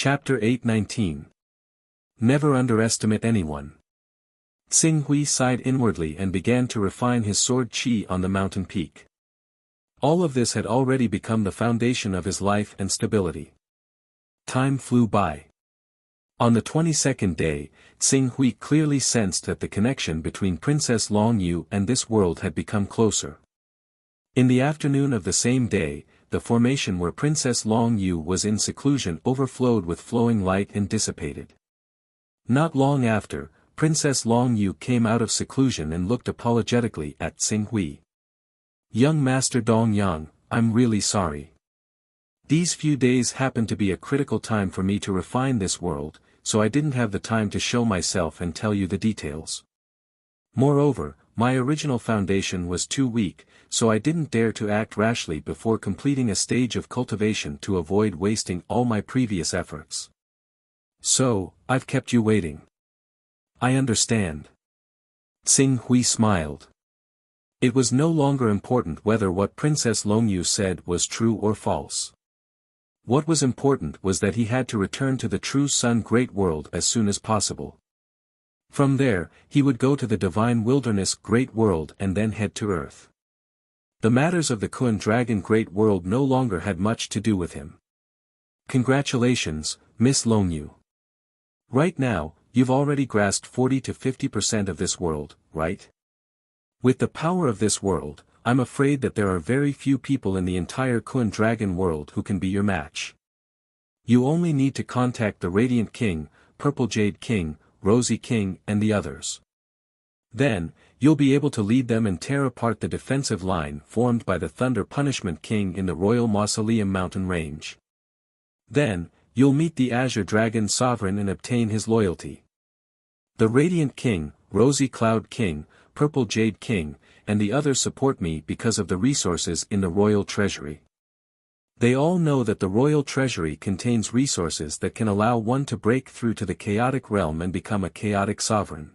Chapter 8:19. Never underestimate anyone. Xing Hui sighed inwardly and began to refine his sword qi on the mountain peak. All of this had already become the foundation of his life and stability. Time flew by. On the 22nd day, Xing Hui clearly sensed that the connection between Princess Long Yu and this world had become closer. In the afternoon of the same day, the formation where Princess Long Yu was in seclusion overflowed with flowing light and dissipated. Not long after, Princess Long Yu came out of seclusion and looked apologetically at Xing Hui. "Young Master Dong Yang, I'm really sorry. These few days happened to be a critical time for me to refine this world, so I didn't have the time to show myself and tell you the details. Moreover, my original foundation was too weak, so I didn't dare to act rashly before completing a stage of cultivation to avoid wasting all my previous efforts. So, I've kept you waiting." "I understand." Xing Hui smiled. It was no longer important whether what Princess Long Yu said was true or false. What was important was that he had to return to the True Sun Great World as soon as possible. From there, he would go to the Divine Wilderness Great World and then head to Earth. The matters of the Kun Dragon Great World no longer had much to do with him. "Congratulations, Miss Long Yu. Right now, you've already grasped 40 to 50% of this world, right? With the power of this world, I'm afraid that there are very few people in the entire Kun Dragon world who can be your match. You only need to contact the Radiant King, Purple Jade King, Rosy King and the others. Then, you'll be able to lead them and tear apart the defensive line formed by the Thunder Punishment King in the Royal Mausoleum mountain range. Then, you'll meet the Azure Dragon Sovereign and obtain his loyalty. The Radiant King, Rosy Cloud King, Purple Jade King, and the others support me because of the resources in the Royal Treasury. They all know that the Royal Treasury contains resources that can allow one to break through to the chaotic realm and become a chaotic sovereign.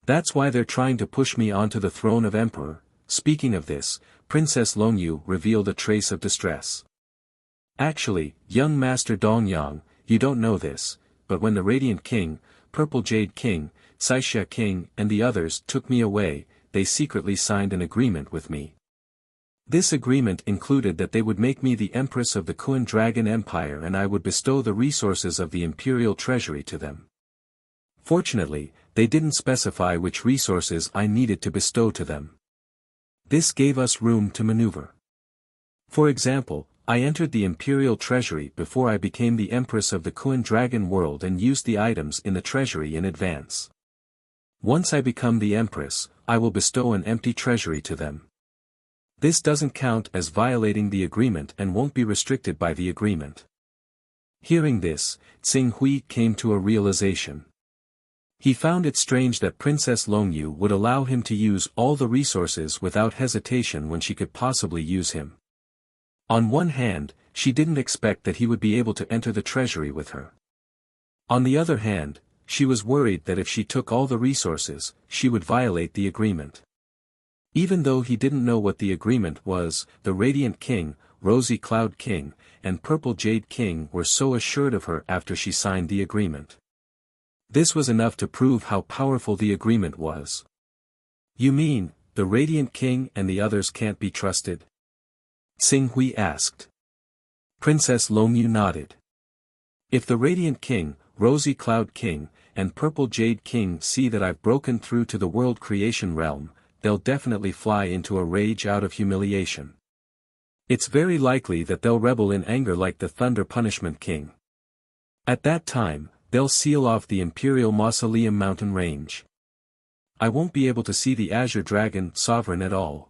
That's why they're trying to push me onto the throne of Emperor." Speaking of this, Princess Long Yu revealed a trace of distress. "Actually, young Master Dong Yang, you don't know this, but when the Radiant King, Purple Jade King, Saixia King and the others took me away, they secretly signed an agreement with me. This agreement included that they would make me the Empress of the Kun Dragon Empire and I would bestow the resources of the Imperial Treasury to them. Fortunately, they didn't specify which resources I needed to bestow to them. This gave us room to maneuver. For example, I entered the Imperial Treasury before I became the Empress of the Kun Dragon world and used the items in the treasury in advance. Once I become the Empress, I will bestow an empty treasury to them. This doesn't count as violating the agreement and won't be restricted by the agreement." Hearing this, Xing Hui came to a realization. He found it strange that Princess Long Yu would allow him to use all the resources without hesitation when she could possibly use him. On one hand, she didn't expect that he would be able to enter the treasury with her. On the other hand, she was worried that if she took all the resources, she would violate the agreement. Even though he didn't know what the agreement was, the Radiant King, Rosy Cloud King, and Purple Jade King were so assured of her after she signed the agreement. This was enough to prove how powerful the agreement was. "You mean, the Radiant King and the others can't be trusted?" Xing Hui asked. Princess Long Yu nodded. "If the Radiant King, Rosy Cloud King, and Purple Jade King see that I've broken through to the world creation realm, they'll definitely fly into a rage out of humiliation. It's very likely that they'll rebel in anger like the Thunder Punishment King. At that time, they'll seal off the Imperial Mausoleum mountain range. I won't be able to see the Azure Dragon Sovereign at all.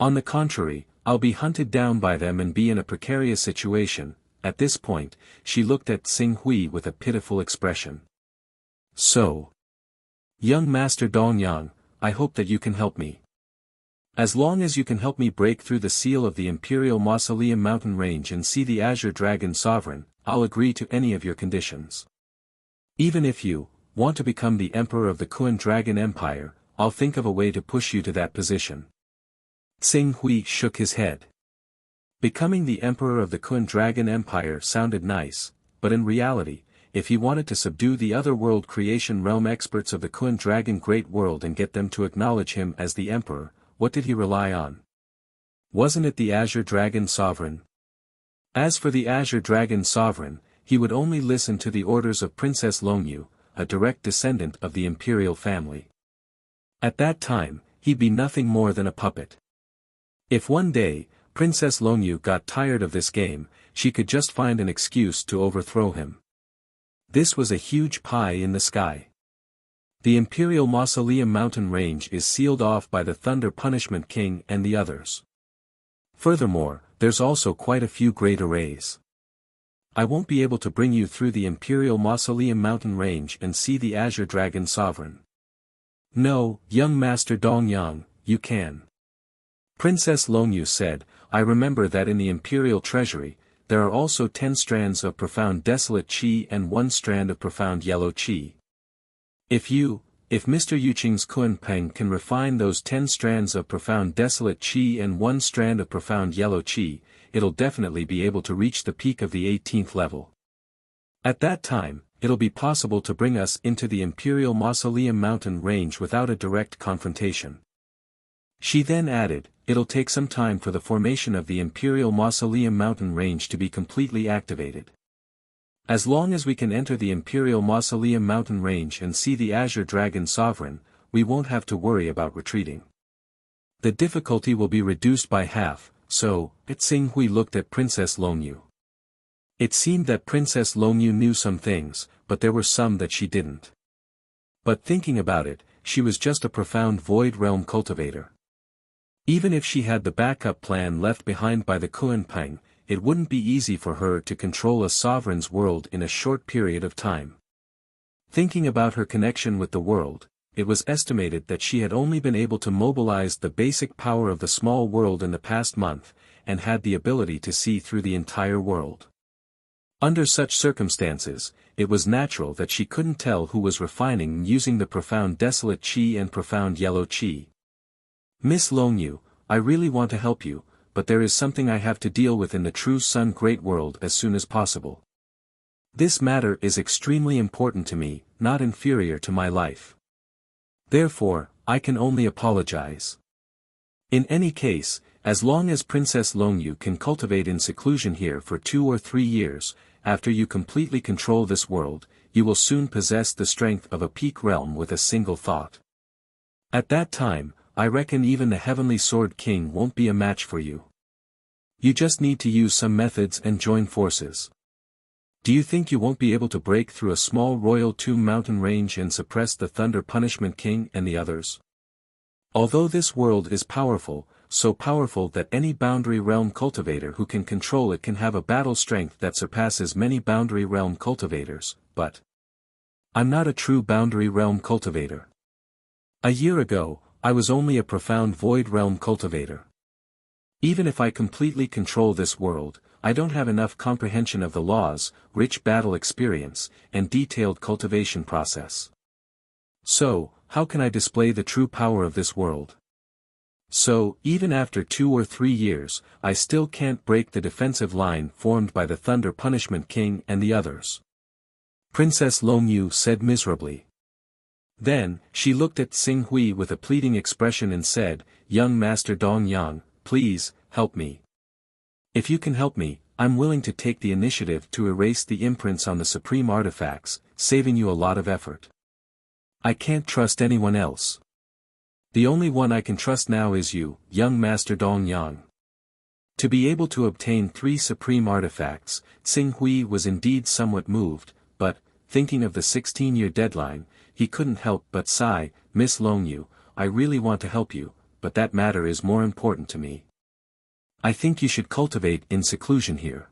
On the contrary, I'll be hunted down by them and be in a precarious situation." At this point, she looked at Xing Hui with a pitiful expression. "So, young Master Dong Yang, I hope that you can help me. As long as you can help me break through the seal of the Imperial Mausoleum mountain range and see the Azure Dragon Sovereign, I'll agree to any of your conditions. Even if you want to become the Emperor of the Kun Dragon Empire, I'll think of a way to push you to that position." Xing Hui shook his head. Becoming the Emperor of the Kun Dragon Empire sounded nice, but in reality, if he wanted to subdue the other world creation realm experts of the Kun Dragon Great World and get them to acknowledge him as the emperor, what did he rely on? Wasn't it the Azure Dragon Sovereign? As for the Azure Dragon Sovereign, he would only listen to the orders of Princess Longyu, a direct descendant of the imperial family. At that time, he'd be nothing more than a puppet. If one day, Princess Longyu got tired of this game, she could just find an excuse to overthrow him. This was a huge pie in the sky. The Imperial Mausoleum mountain range is sealed off by the Thunder Punishment King and the others. Furthermore, there's also quite a few great arrays. I won't be able to bring you through the Imperial Mausoleum mountain range and see the Azure Dragon Sovereign. No, young Master Dongyang, you can. Princess Longyu said, I remember that in the Imperial Treasury, there are also 10 strands of profound desolate qi and 1 strand of profound yellow qi. If Mr. Yuqing's Kunpeng can refine those 10 strands of profound desolate qi and 1 strand of profound yellow qi, it'll definitely be able to reach the peak of the 18th level. At that time, it'll be possible to bring us into the Imperial Mausoleum mountain range without a direct confrontation. She then added, it'll take some time for the formation of the Imperial Mausoleum mountain range to be completely activated. As long as we can enter the Imperial Mausoleum mountain range and see the Azure Dragon Sovereign, we won't have to worry about retreating. The difficulty will be reduced by half, so, Tsing Hui looked at Princess Longyu. It seemed that Princess Longyu knew some things, but there were some that she didn't. But thinking about it, she was just a profound void realm cultivator. Even if she had the backup plan left behind by the Kunpeng, it wouldn't be easy for her to control a sovereign's world in a short period of time. Thinking about her connection with the world, it was estimated that she had only been able to mobilize the basic power of the small world in the past month, and had the ability to see through the entire world. Under such circumstances, it was natural that she couldn't tell who was refining using the profound desolate qi and profound yellow qi. Miss Longyu, I really want to help you, but there is something I have to deal with in the True Sun Great World as soon as possible. This matter is extremely important to me, not inferior to my life. Therefore, I can only apologize. In any case, as long as Princess Longyu can cultivate in seclusion here for 2 or 3 years, after you completely control this world, you will soon possess the strength of a peak realm with a single thought. At that time, I reckon even the Heavenly Sword King won't be a match for you. You just need to use some methods and join forces. Do you think you won't be able to break through a small royal tomb mountain range and suppress the Thunder Punishment King and the others? Although this world is powerful, so powerful that any boundary realm cultivator who can control it can have a battle strength that surpasses many boundary realm cultivators, but I'm not a true boundary realm cultivator. A year ago, I was only a profound void realm cultivator. Even if I completely control this world, I don't have enough comprehension of the laws, rich battle experience, and detailed cultivation process. So, how can I display the true power of this world? So, even after 2 or 3 years, I still can't break the defensive line formed by the Thunder Punishment King and the others. Princess Longyu said miserably. Then, she looked at Tsing Hui with a pleading expression and said, Young Master Dongyang, please, help me. If you can help me, I'm willing to take the initiative to erase the imprints on the supreme artifacts, saving you a lot of effort. I can't trust anyone else. The only one I can trust now is you, young Master Dongyang. To be able to obtain 3 supreme artifacts, Tsing Hui was indeed somewhat moved, but, thinking of the 16-year deadline, he couldn't help but sigh, Miss Longyu, I really want to help you, but that matter is more important to me. I think you should cultivate in seclusion here.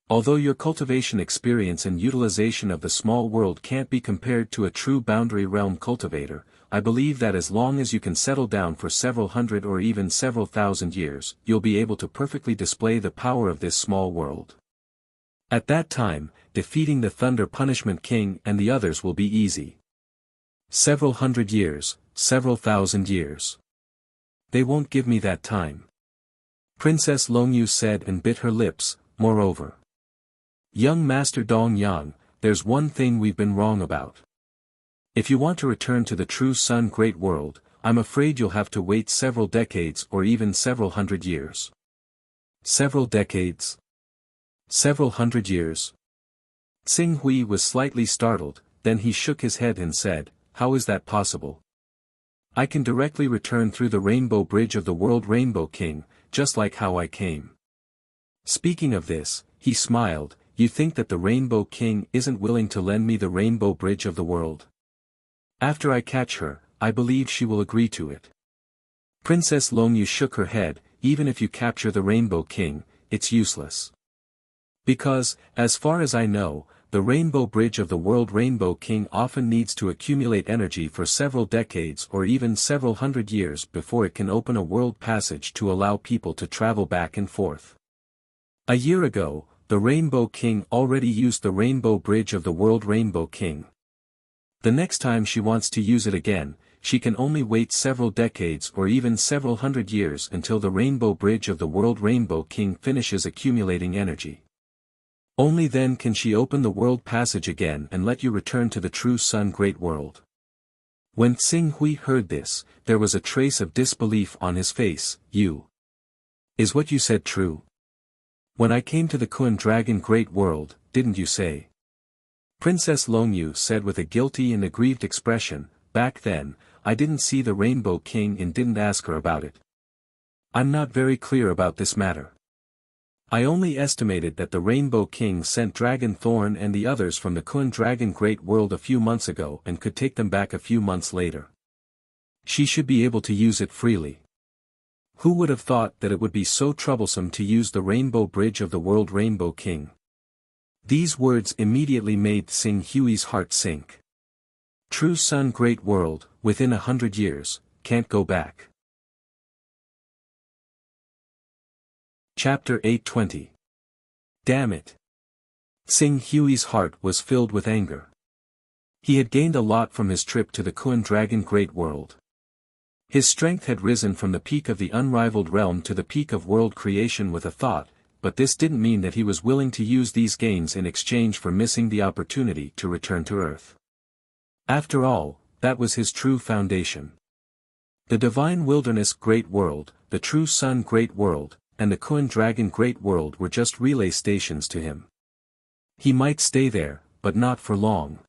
Although your cultivation experience and utilization of the small world can't be compared to a true boundary realm cultivator, I believe that as long as you can settle down for several hundred or even several thousand years, you'll be able to perfectly display the power of this small world. At that time, defeating the Thunder Punishment King and the others will be easy. Several hundred years, several thousand years. They won't give me that time. Princess Longyu said and bit her lips, moreover. Young Master Dong Yang, there's one thing we've been wrong about. If you want to return to the true Sun Great World, I'm afraid you'll have to wait several decades or even several hundred years. Several decades? Several hundred years? Xing Hui was slightly startled, then he shook his head and said, "How is that possible? I can directly return through the Rainbow Bridge of the World Rainbow King, just like how I came." Speaking of this, he smiled, "You think that the Rainbow King isn't willing to lend me the Rainbow Bridge of the World? After I catch her, I believe she will agree to it." Princess Longyu shook her head, "Even if you capture the Rainbow King, it's useless. Because, as far as I know, the Rainbow Bridge of the World Rainbow King often needs to accumulate energy for several decades or even several hundred years before it can open a world passage to allow people to travel back and forth. A year ago, the Rainbow King already used the Rainbow Bridge of the World Rainbow King. The next time she wants to use it again, she can only wait several decades or even several hundred years until the Rainbow Bridge of the World Rainbow King finishes accumulating energy. Only then can she open the world passage again and let you return to the true Sun Great World." When Xing Hui heard this, there was a trace of disbelief on his face. Is what you said true? When I came to the Kun Dragon Great World, didn't you say?" Princess Longyu said with a guilty and aggrieved expression, "Back then, I didn't see the Rainbow King and didn't ask her about it. I'm not very clear about this matter. I only estimated that the Rainbow King sent Dragon Thorn and the others from the Kun Dragon Great World a few months ago and could take them back a few months later. She should be able to use it freely. Who would have thought that it would be so troublesome to use the Rainbow Bridge of the World Rainbow King?" These words immediately made Xing Hui's heart sink. True Sun Great World, within 100 years, can't go back. Chapter 820. Damn it! Xing Hui's heart was filled with anger. He had gained a lot from his trip to the Kun Dragon Great World. His strength had risen from the peak of the unrivaled realm to the peak of world creation with a thought, but this didn't mean that he was willing to use these gains in exchange for missing the opportunity to return to Earth. After all, that was his true foundation. The Divine Wilderness Great World, the True Sun Great World, and the Kun Dragon Great World were just relay stations to him. He might stay there, but not for long.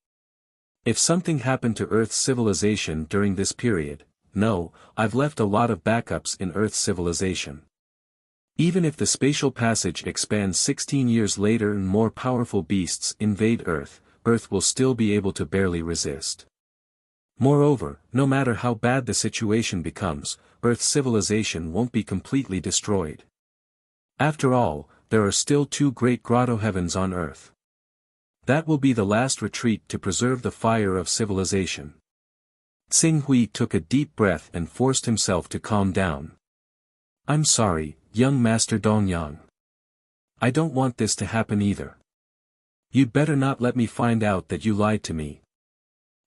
If something happened to Earth's civilization during this period, no, I've left a lot of backups in Earth's civilization. Even if the spatial passage expands 16 years later and more powerful beasts invade Earth, Earth will still be able to barely resist. Moreover, no matter how bad the situation becomes, Earth's civilization won't be completely destroyed. After all, there are still 2 great grotto heavens on Earth. That will be the last retreat to preserve the fire of civilization. Xing Hui took a deep breath and forced himself to calm down. "I'm sorry, young Master Dongyang. I don't want this to happen either. You'd better not let me find out that you lied to me.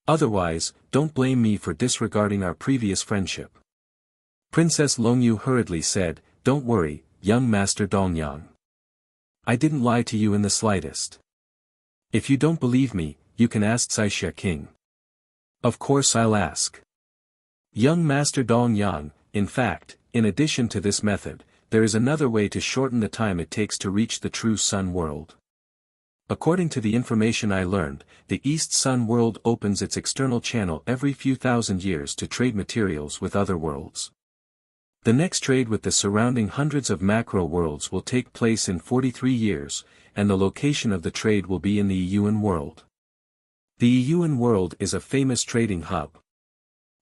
Otherwise, don't blame me for disregarding our previous friendship." Princess Longyu hurriedly said, "Don't worry, young Master Dongyang. I didn't lie to you in the slightest. If you don't believe me, you can ask Caixia King." "Of course I'll ask." Young Master Dongyang, in fact, in addition to this method, there is another way to shorten the time it takes to reach the true Sun world. According to the information I learned, the East Sun world opens its external channel every few thousand years to trade materials with other worlds. The next trade with the surrounding hundreds of macro worlds will take place in 43 years, and the location of the trade will be in the Yuan world. The Yuan world is a famous trading hub.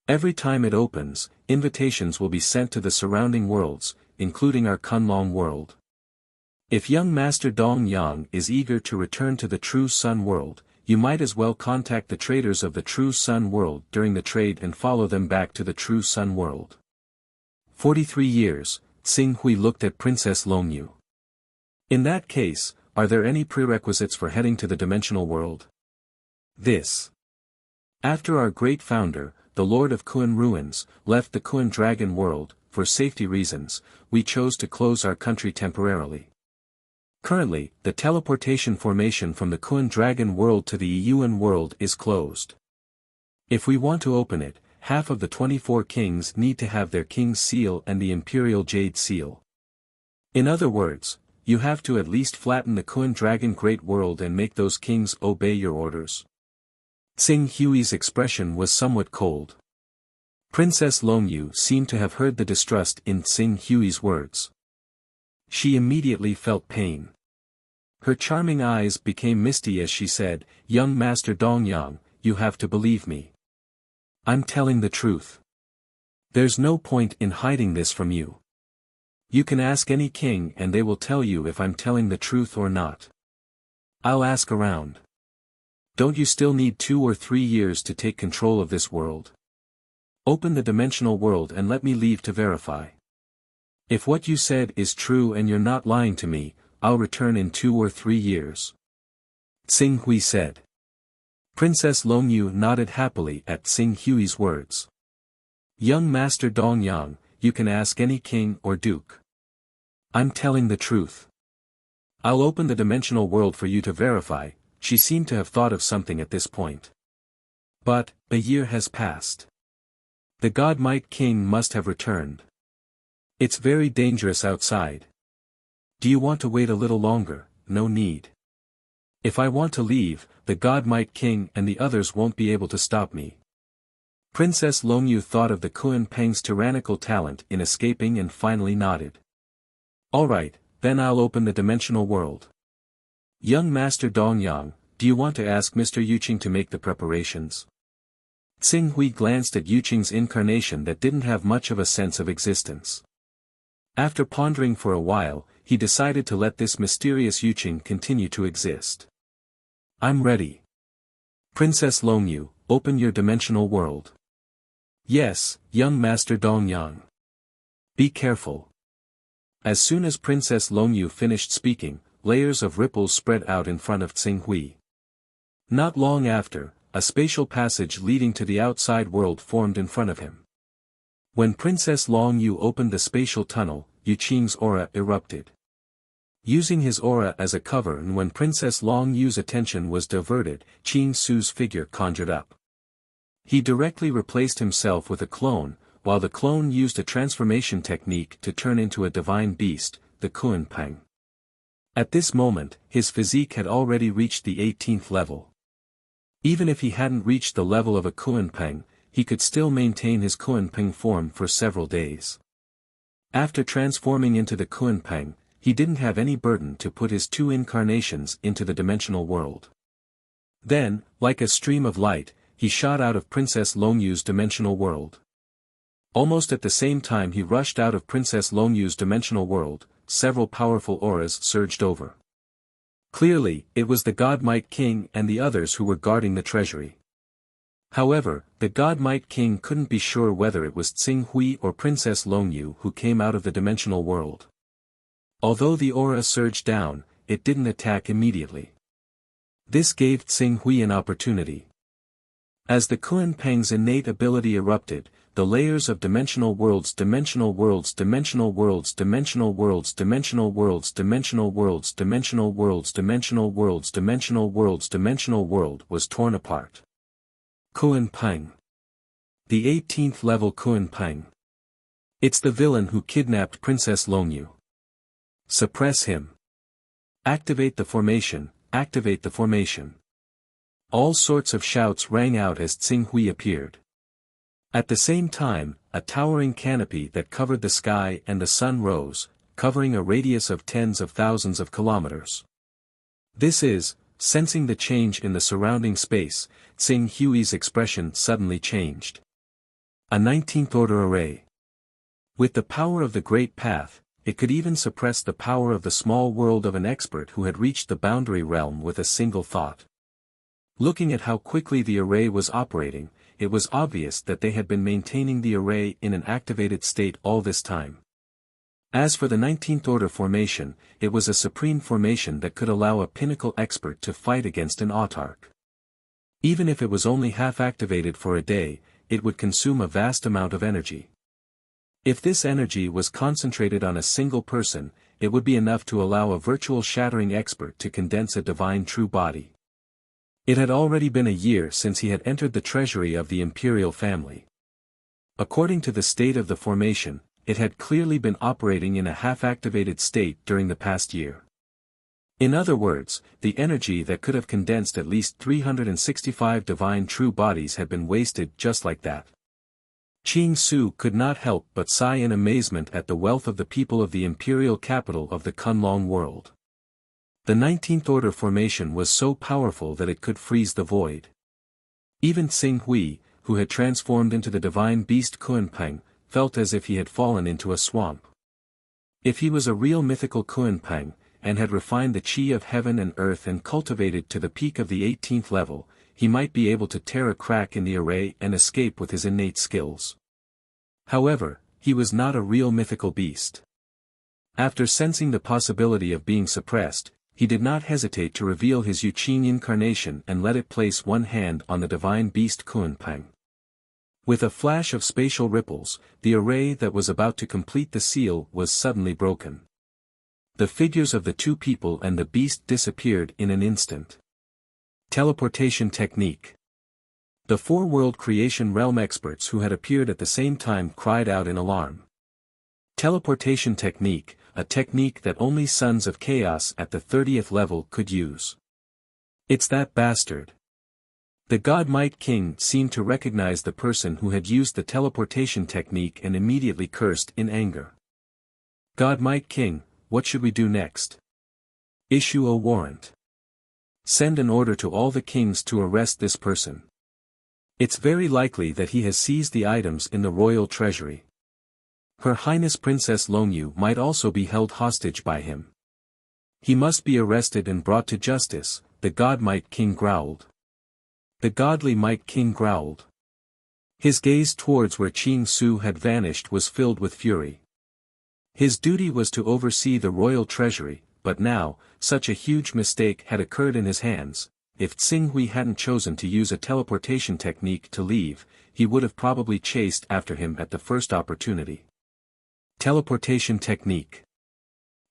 Every time it opens, invitations will be sent to the surrounding worlds, including our Kunlong world. If young Master Dong Yang is eager to return to the True Sun world, you might as well contact the traders of the True Sun world during the trade and follow them back to the True Sun world. 43 years, Xing Hui looked at Princess Longyu. In that case, are there any prerequisites for heading to the dimensional world? This. After our great founder, the Lord of Kun Ruins, left the Kun Dragon world, for safety reasons, we chose to close our country temporarily. Currently, the teleportation formation from the Kun Dragon world to the Yuan world is closed. If we want to open it, half of the 24 kings need to have their king's seal and the imperial jade seal. In other words, you have to at least flatten the Kun Dragon Great World and make those kings obey your orders. Tsing Hui's expression was somewhat cold. Princess Longyu seemed to have heard the distrust in Tsing Hui's words. She immediately felt pain. Her charming eyes became misty as she said, "Young Master Dongyang, you have to believe me. I'm telling the truth. There's no point in hiding this from you. You can ask any king and they will tell you if I'm telling the truth or not. I'll ask around. Don't you still need 2 or 3 years to take control of this world? Open the dimensional world and let me leave to verify. If what you said is true and you're not lying to me, I'll return in 2 or 3 years." Tsing Hui said. Princess Longyu nodded happily at Tsing Hui's words. "Young Master Dongyang, you can ask any king or duke. I'm telling the truth. I'll open the dimensional world for you to verify." She seemed to have thought of something at this point. But, a year has passed. The God Might King must have returned. It's very dangerous outside. Do you want to wait a little longer? No need. If I want to leave, the God Might King and the others won't be able to stop me. Princess Longyu thought of the Kun Peng's tyrannical talent in escaping and finally nodded. "Alright, then I'll open the dimensional world. Young Master Dongyang, do you want to ask Mr. Yuqing to make the preparations?" Tsing Hui glanced at Yuqing's incarnation that didn't have much of a sense of existence. After pondering for a while, he decided to let this mysterious Yuqing continue to exist. "I'm ready. Princess Longyu, open your dimensional world." "Yes, young Master Dongyang. Be careful." As soon as Princess Longyu finished speaking, layers of ripples spread out in front of Tsing Hui. Not long after, a spatial passage leading to the outside world formed in front of him. When Princess Longyu opened the spatial tunnel, Yuqing's aura erupted. Using his aura as a cover, and when Princess Longyu's attention was diverted, Qing Su's figure conjured up. He directly replaced himself with a clone, while the clone used a transformation technique to turn into a divine beast, the Kun Peng. At this moment, his physique had already reached the 18th level. Even if he hadn't reached the level of a Kun Peng, he could still maintain his Kun Peng form for several days. After transforming into the Kun Peng, he didn't have any burden to put his 2 incarnations into the dimensional world. Then, like a stream of light, he shot out of Princess Longyu's dimensional world. Almost at the same time he rushed out of Princess Longyu's dimensional world, several powerful auras surged over. Clearly, it was the God Might King and the others who were guarding the treasury. However, the God Might King couldn't be sure whether it was Tsing Hui or Princess Longyu who came out of the dimensional world. Although the aura surged down, it didn't attack immediately. This gave Tsing Hui an opportunity. As the Kun Peng's innate ability erupted, the layers of dimensional worlds, dimensional worlds, dimensional worlds, dimensional worlds, dimensional worlds, dimensional worlds, dimensional worlds, dimensional worlds, dimensional worlds, dimensional world was torn apart. Kun Peng. The 18th level Kun Peng. It's the villain who kidnapped Princess Longyu. Suppress him. Activate the formation, activate the formation. All sorts of shouts rang out as Tsing Hui appeared. At the same time, a towering canopy that covered the sky and the sun rose, covering a radius of tens of thousands of kilometers. This is, sensing the change in the surrounding space, Tsing Hui's expression suddenly changed. A 19th order array. With the power of the Great Path, it could even suppress the power of the small world of an expert who had reached the boundary realm with a single thought. Looking at how quickly the array was operating, it was obvious that they had been maintaining the array in an activated state all this time. As for the 19th order formation, it was a supreme formation that could allow a pinnacle expert to fight against an autarch. Even if it was only half activated for a day, it would consume a vast amount of energy. If this energy was concentrated on a single person, it would be enough to allow a virtual shattering expert to condense a divine true body. It had already been a year since he had entered the treasury of the imperial family. According to the state of the formation, it had clearly been operating in a half-activated state during the past year. In other words, the energy that could have condensed at least 365 divine true bodies had been wasted just like that. Qing Su could not help but sigh in amazement at the wealth of the people of the imperial capital of the Kunlong world. The 19th Order formation was so powerful that it could freeze the void. Even Xing Hui, who had transformed into the divine beast Kunpeng, felt as if he had fallen into a swamp. If he was a real mythical Kunpeng, and had refined the qi of heaven and earth and cultivated to the peak of the 18th level, he might be able to tear a crack in the array and escape with his innate skills. However, he was not a real mythical beast. After sensing the possibility of being suppressed, he did not hesitate to reveal his Yuqing incarnation and let it place one hand on the divine beast Kunpeng. With a flash of spatial ripples, the array that was about to complete the seal was suddenly broken. The figures of the two people and the beast disappeared in an instant. Teleportation technique. The four world creation realm experts who had appeared at the same time cried out in alarm. Teleportation technique, a technique that only sons of chaos at the 30th level could use. It's that bastard. The God Might King seemed to recognize the person who had used the teleportation technique and immediately cursed in anger. God Might King, what should we do next? Issue a warrant. Send an order to all the kings to arrest this person. It's very likely that he has seized the items in the royal treasury. Her Highness Princess Longyu might also be held hostage by him. He must be arrested and brought to justice, the God Might King growled. The godly Might King growled. His gaze towards where Qing Su had vanished was filled with fury. His duty was to oversee the royal treasury, but now, such a huge mistake had occurred in his hands. If Xing Hui hadn't chosen to use a teleportation technique to leave, he would have probably chased after him at the first opportunity. Teleportation technique.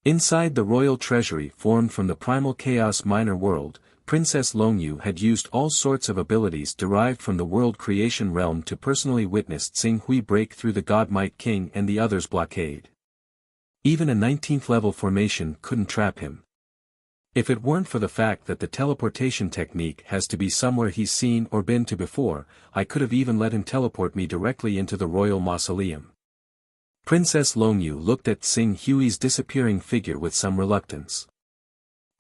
Inside the royal treasury formed from the primal chaos minor world, Princess Longyu had used all sorts of abilities derived from the world creation realm to personally witness Xing Hui break through the God Might King and the others' blockade. Even a 19th level formation couldn't trap him. If it weren't for the fact that the teleportation technique has to be somewhere he's seen or been to before, I could have even let him teleport me directly into the royal mausoleum. Princess Longyu looked at Xing Hui's disappearing figure with some reluctance.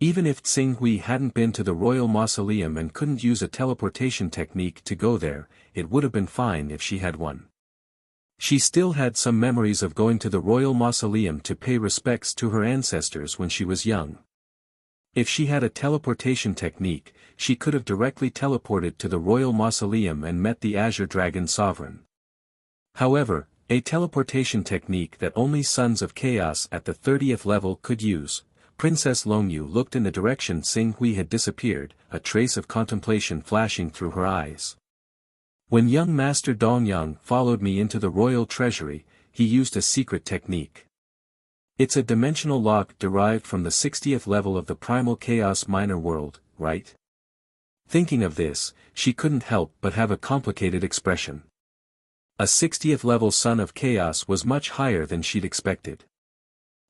Even if Xing Hui hadn't been to the royal mausoleum and couldn't use a teleportation technique to go there, it would have been fine if she had one. She still had some memories of going to the royal mausoleum to pay respects to her ancestors when she was young. If she had a teleportation technique, she could have directly teleported to the royal mausoleum and met the Azure Dragon Sovereign. However, a teleportation technique that only Sons of Chaos at the 30th level could use. Princess Longyu looked in the direction Xing Hui had disappeared, a trace of contemplation flashing through her eyes. When young Master Dongyang followed me into the royal treasury, he used a secret technique. It's a dimensional lock derived from the 60th level of the primal chaos minor world, right? Thinking of this, she couldn't help but have a complicated expression. A 60th level Son of Chaos was much higher than she'd expected.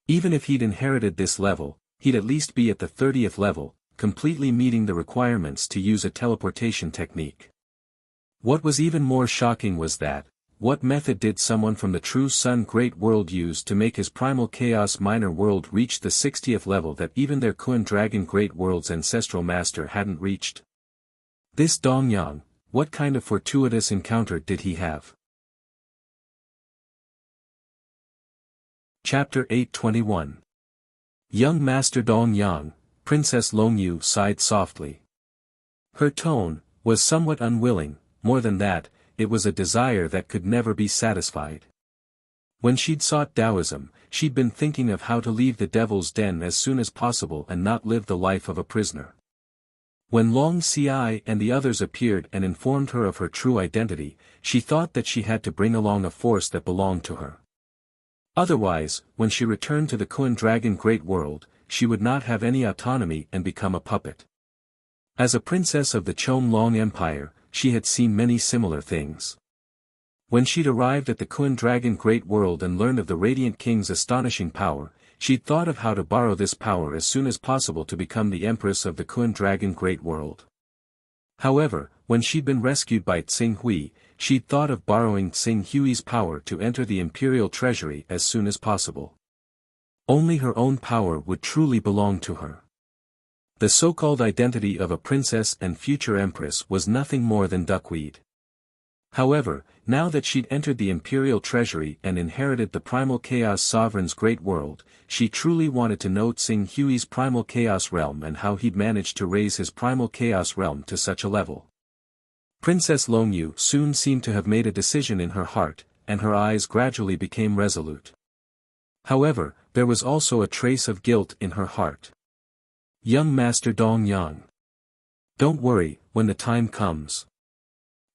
Even if he'd inherited this level, he'd at least be at the 30th level, completely meeting the requirements to use a teleportation technique. What was even more shocking was that, what method did someone from the True Sun Great World use to make his primal chaos minor world reach the 60th level that even their Kun Dragon Great World's ancestral master hadn't reached? This Dongyang, what kind of fortuitous encounter did he have? Chapter 821. Young Master Dongyang, Princess Longyu sighed softly. Her tone was somewhat unwilling. More than that, it was a desire that could never be satisfied. When she'd sought Taoism, she'd been thinking of how to leave the devil's den as soon as possible and not live the life of a prisoner. When Long Xi and the others appeared and informed her of her true identity, she thought that she had to bring along a force that belonged to her. Otherwise, when she returned to the Kun Dragon Great World, she would not have any autonomy and become a puppet. As a princess of the Chonlong Empire, she had seen many similar things. When she'd arrived at the Kun Dragon Great World and learned of the Radiant King's astonishing power, she'd thought of how to borrow this power as soon as possible to become the Empress of the Kun Dragon Great World. However, when she'd been rescued by Tsing Hui, she'd thought of borrowing Tsing Hui's power to enter the imperial treasury as soon as possible. Only her own power would truly belong to her. The so-called identity of a princess and future empress was nothing more than duckweed. However, now that she'd entered the imperial treasury and inherited the Primal Chaos Sovereign's great world, she truly wanted to know Tsing Hui's Primal Chaos realm and how he'd managed to raise his Primal Chaos realm to such a level. Princess Longyu soon seemed to have made a decision in her heart, and her eyes gradually became resolute. However, there was also a trace of guilt in her heart. Young Master Dong Yang. Don't worry, when the time comes,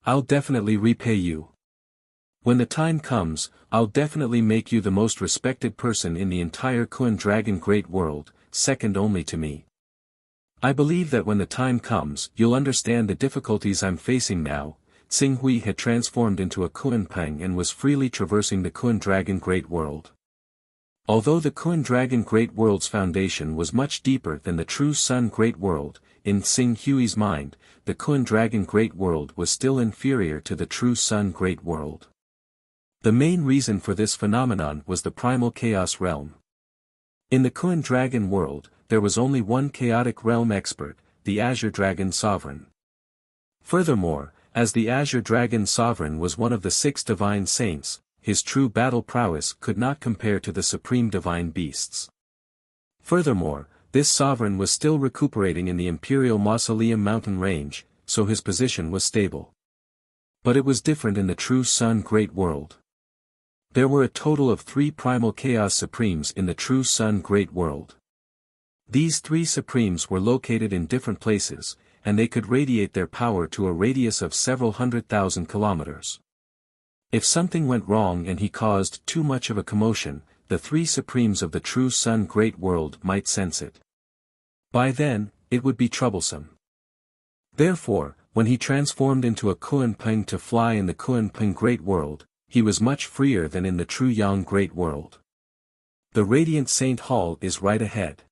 I'll definitely repay you. When the time comes, I'll definitely make you the most respected person in the entire Kun Dragon Great World, second only to me. I believe that when the time comes, you'll understand the difficulties I'm facing now. Tsing Hui had transformed into a Kun Peng and was freely traversing the Kun Dragon Great World. Although the Kun Dragon Great World's foundation was much deeper than the True Sun Great World, in Tsing Hui's mind, the Kun Dragon Great World was still inferior to the True Sun Great World. The main reason for this phenomenon was the Primal Chaos Realm. In the Kun Dragon World, there was only one chaotic realm expert, the Azure Dragon Sovereign. Furthermore, as the Azure Dragon Sovereign was one of the 6 divine saints, his true battle prowess could not compare to the supreme divine beasts. Furthermore, this sovereign was still recuperating in the Imperial Mausoleum mountain range, so his position was stable. But it was different in the True Sun Great World. There were a total of 3 Primal Chaos Supremes in the True Sun Great World. These 3 Supremes were located in different places, and they could radiate their power to a radius of several 100,000 kilometers. If something went wrong and he caused too much of a commotion, the 3 Supremes of the True Sun Great World might sense it. By then, it would be troublesome. Therefore, when he transformed into a Kun Peng to fly in the Kun Peng Great World, he was much freer than in the True Yang Great World. The Radiant Saint Hall is right ahead.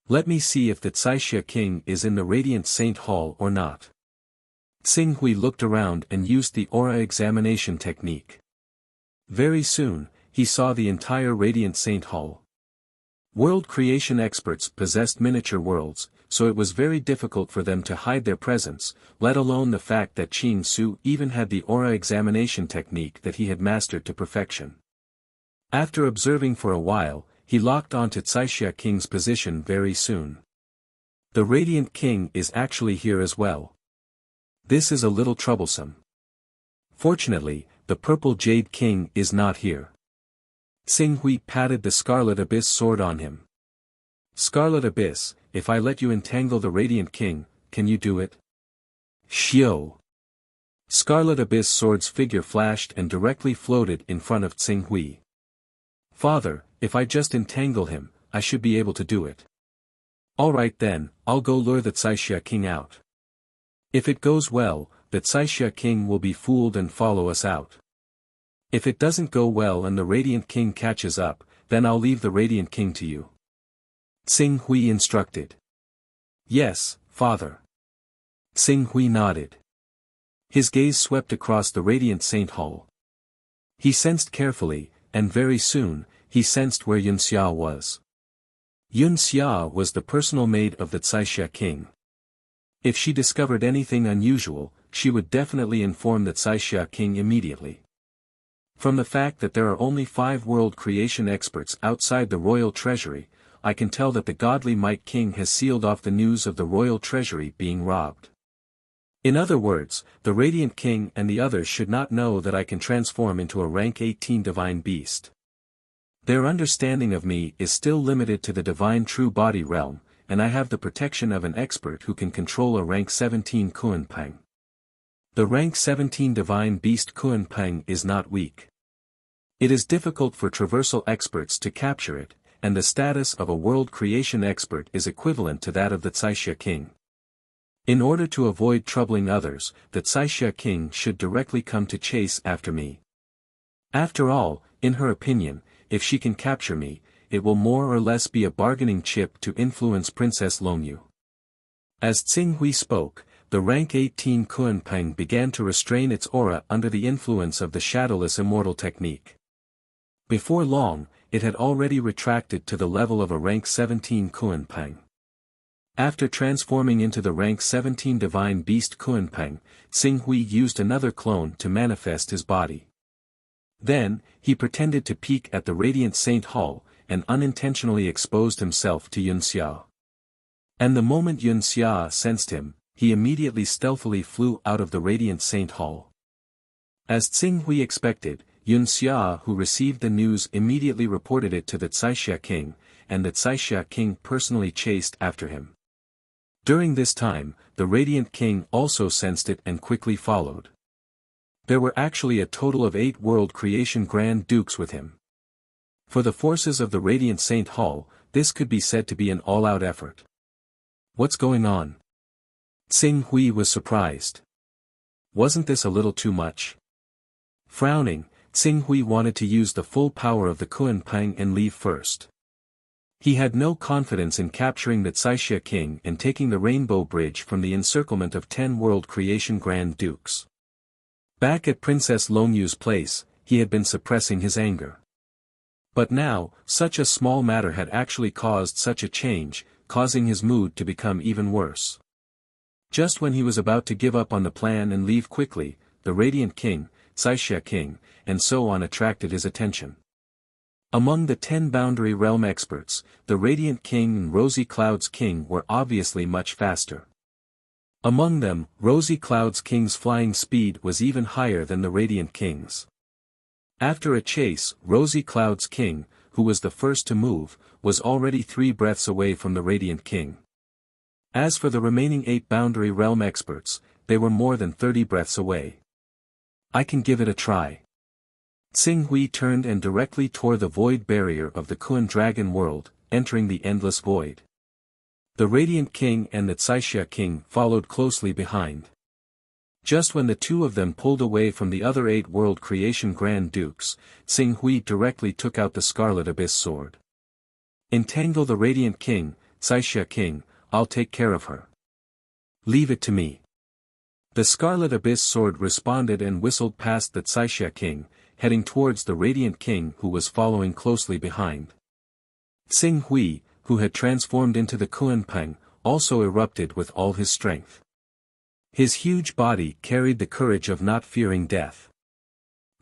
Let me see if the Caixia King is in the Radiant Saint Hall or not. Tsing Hui looked around and used the aura examination technique. Very soon, he saw the entire Radiant Saint Hall. World creation experts possessed miniature worlds, so it was very difficult for them to hide their presence, let alone the fact that Qing Su even had the aura examination technique that he had mastered to perfection. After observing for a while, he locked onto Caixia King's position very soon. The Radiant King is actually here as well. This is a little troublesome. Fortunately, the Purple Jade King is not here. Tsing Hui patted the Scarlet Abyss sword on him. Scarlet Abyss, if I let you entangle the Radiant King, can you do it? Xiao. Scarlet Abyss sword's figure flashed and directly floated in front of Tsing Hui. Father, if I just entangle him, I should be able to do it. Alright then, I'll go lure the Caixia King out. If it goes well, the Caixia King will be fooled and follow us out. If it doesn't go well and the Radiant King catches up, then I'll leave the Radiant King to you. Tsing Hui instructed. Yes, father. Tsing Hui nodded. His gaze swept across the Radiant Saint Hall. He sensed carefully, and very soon, he sensed where Yuxia was. Yuxia was the personal maid of the Caixia King. If she discovered anything unusual, she would definitely inform the Caixia King immediately. From the fact that there are only 5 world creation experts outside the royal treasury, I can tell that the godly Might King has sealed off the news of the royal treasury being robbed. In other words, the Radiant King and the others should not know that I can transform into a rank 18 divine beast. Their understanding of me is still limited to the divine true body realm, and I have the protection of an expert who can control a rank 17 Kun Peng. The rank 17 divine beast Kun Peng is not weak. It is difficult for traversal experts to capture it, and the status of a world creation expert is equivalent to that of the Caixia king. In order to avoid troubling others, the Caixia king should directly come to chase after me. After all, in her opinion, if she can capture me, it will more or less be a bargaining chip to influence Princess Longyu. As Tsing Hui spoke, the rank 18 Kunpeng began to restrain its aura under the influence of the shadowless immortal technique. Before long, it had already retracted to the level of a rank 17 Kunpeng. After transforming into the rank 17 divine beast Kunpeng, Tsing Hui used another clone to manifest his body. Then, he pretended to peek at the radiant Saint Hall, and unintentionally exposed himself to Wuxia. And the moment Wuxia sensed him, he immediately stealthily flew out of the radiant Saint Hall. As Tsing Hui expected, Wuxia, who received the news, immediately reported it to the Caixia king, and the Caixia king personally chased after him. During this time, the radiant king also sensed it and quickly followed. There were actually a total of 8 world creation Grand Dukes with him. For the forces of the radiant Saint Hall, this could be said to be an all-out effort. What's going on? Tsing Hui was surprised. Wasn't this a little too much? Frowning, Tsing Hui wanted to use the full power of the Kunpeng and leave first. He had no confidence in capturing the Caixia king and taking the Rainbow Bridge from the encirclement of 10 world creation Grand Dukes. Back at Princess Longyu's place, he had been suppressing his anger. But now, such a small matter had actually caused such a change, causing his mood to become even worse. Just when he was about to give up on the plan and leave quickly, the Radiant King, Caixia King, and so on attracted his attention. Among the 10 Boundary Realm experts, the Radiant King and Rosy Cloud's King were obviously much faster. Among them, Rosy Cloud's King's flying speed was even higher than the Radiant King's. After a chase, Rosy Cloud's King, who was the first to move, was already 3 breaths away from the Radiant King. As for the remaining 8 Boundary Realm experts, they were more than 30 breaths away. I can give it a try. Tsing Hui turned and directly tore the void barrier of the Kun Dragon world, entering the endless void. The Radiant King and the Caixia King followed closely behind. Just when the 2 of them pulled away from the other 8 world creation Grand Dukes, Tsing Hui directly took out the Scarlet Abyss sword. Entangle the Radiant King, Caixia King, I'll take care of her. Leave it to me. The Scarlet Abyss sword responded and whistled past the Caixia King, heading towards the Radiant King who was following closely behind. Tsing Hui, who had transformed into the Kunpeng, also erupted with all his strength. His huge body carried the courage of not fearing death.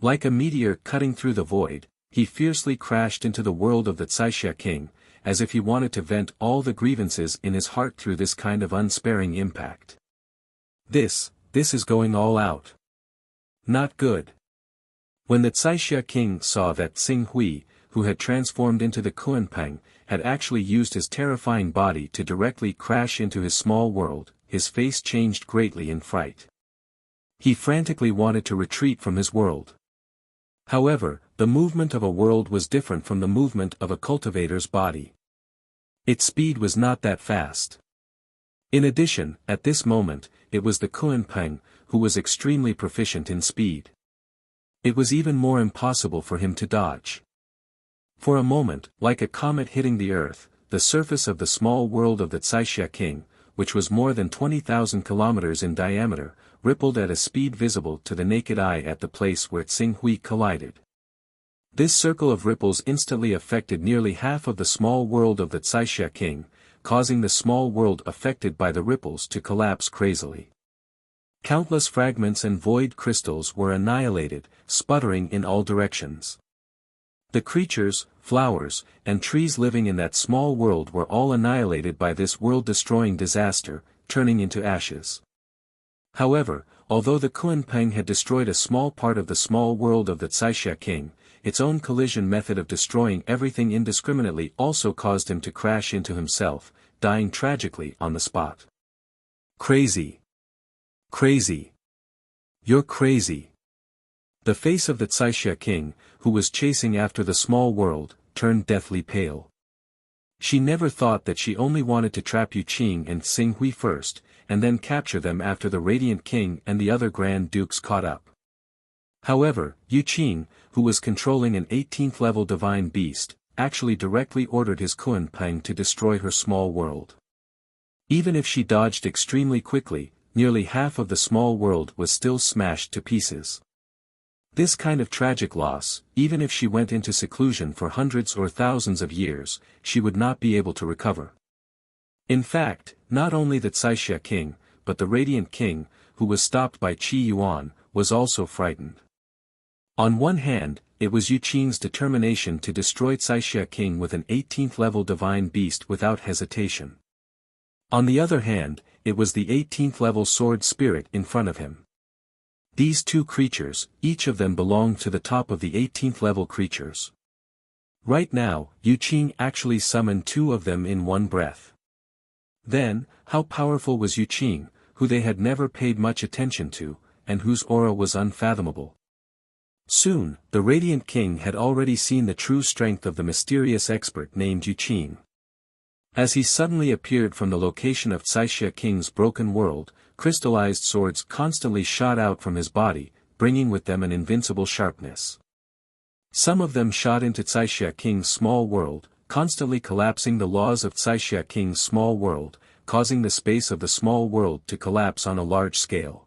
Like a meteor cutting through the void, he fiercely crashed into the world of the Caixia King, as if he wanted to vent all the grievances in his heart through this kind of unsparing impact. This is going all out. Not good. When the Caixia King saw that Tsing Hui, who had transformed into the Kunpeng, had actually used his terrifying body to directly crash into his small world, his face changed greatly in fright. He frantically wanted to retreat from his world. However, the movement of a world was different from the movement of a cultivator's body. Its speed was not that fast. In addition, at this moment, it was the Kunpeng, who was extremely proficient in speed. It was even more impossible for him to dodge. For a moment, like a comet hitting the earth, the surface of the small world of the Caixia King, which was more than 20,000 kilometers in diameter, rippled at a speed visible to the naked eye at the place where Tsing Hui collided. This circle of ripples instantly affected nearly half of the small world of the Caixia King, causing the small world affected by the ripples to collapse crazily. Countless fragments and void crystals were annihilated, sputtering in all directions. The creatures, flowers, and trees living in that small world were all annihilated by this world-destroying disaster, turning into ashes. However, although the Kunpeng had destroyed a small part of the small world of the Caixia King, its own collision method of destroying everything indiscriminately also caused him to crash into himself, dying tragically on the spot. Crazy. Crazy. You're crazy. The face of the Caixia king, who was chasing after the small world, turned deathly pale. She never thought that she only wanted to trap Yu Qing and Xing Hui first, and then capture them after the Radiant King and the other Grand Dukes caught up. However, Yu Qing, who was controlling an 18th-level divine beast, actually directly ordered his Kunpeng to destroy her small world. Even if she dodged extremely quickly, nearly half of the small world was still smashed to pieces. This kind of tragic loss, even if she went into seclusion for hundreds or thousands of years, she would not be able to recover. In fact, not only the Caixia king, but the Radiant King, who was stopped by Qi Yuan, was also frightened. On one hand, it was Yu Qing's determination to destroy Caixia king with an 18th-level divine beast without hesitation. On the other hand, it was the 18th-level sword spirit in front of him. These two creatures, each of them belonged to the top of the 18th-level creatures. Right now, Yu Qing actually summoned two of them in one breath. Then, how powerful was Yu Qing, who they had never paid much attention to, and whose aura was unfathomable? Soon, the Radiant King had already seen the true strength of the mysterious expert named Yu Qing. As he suddenly appeared from the location of Caixia King's broken world, crystallized swords constantly shot out from his body, bringing with them an invincible sharpness. Some of them shot into Caixia King's small world, constantly collapsing the laws of Caixia King's small world, causing the space of the small world to collapse on a large scale.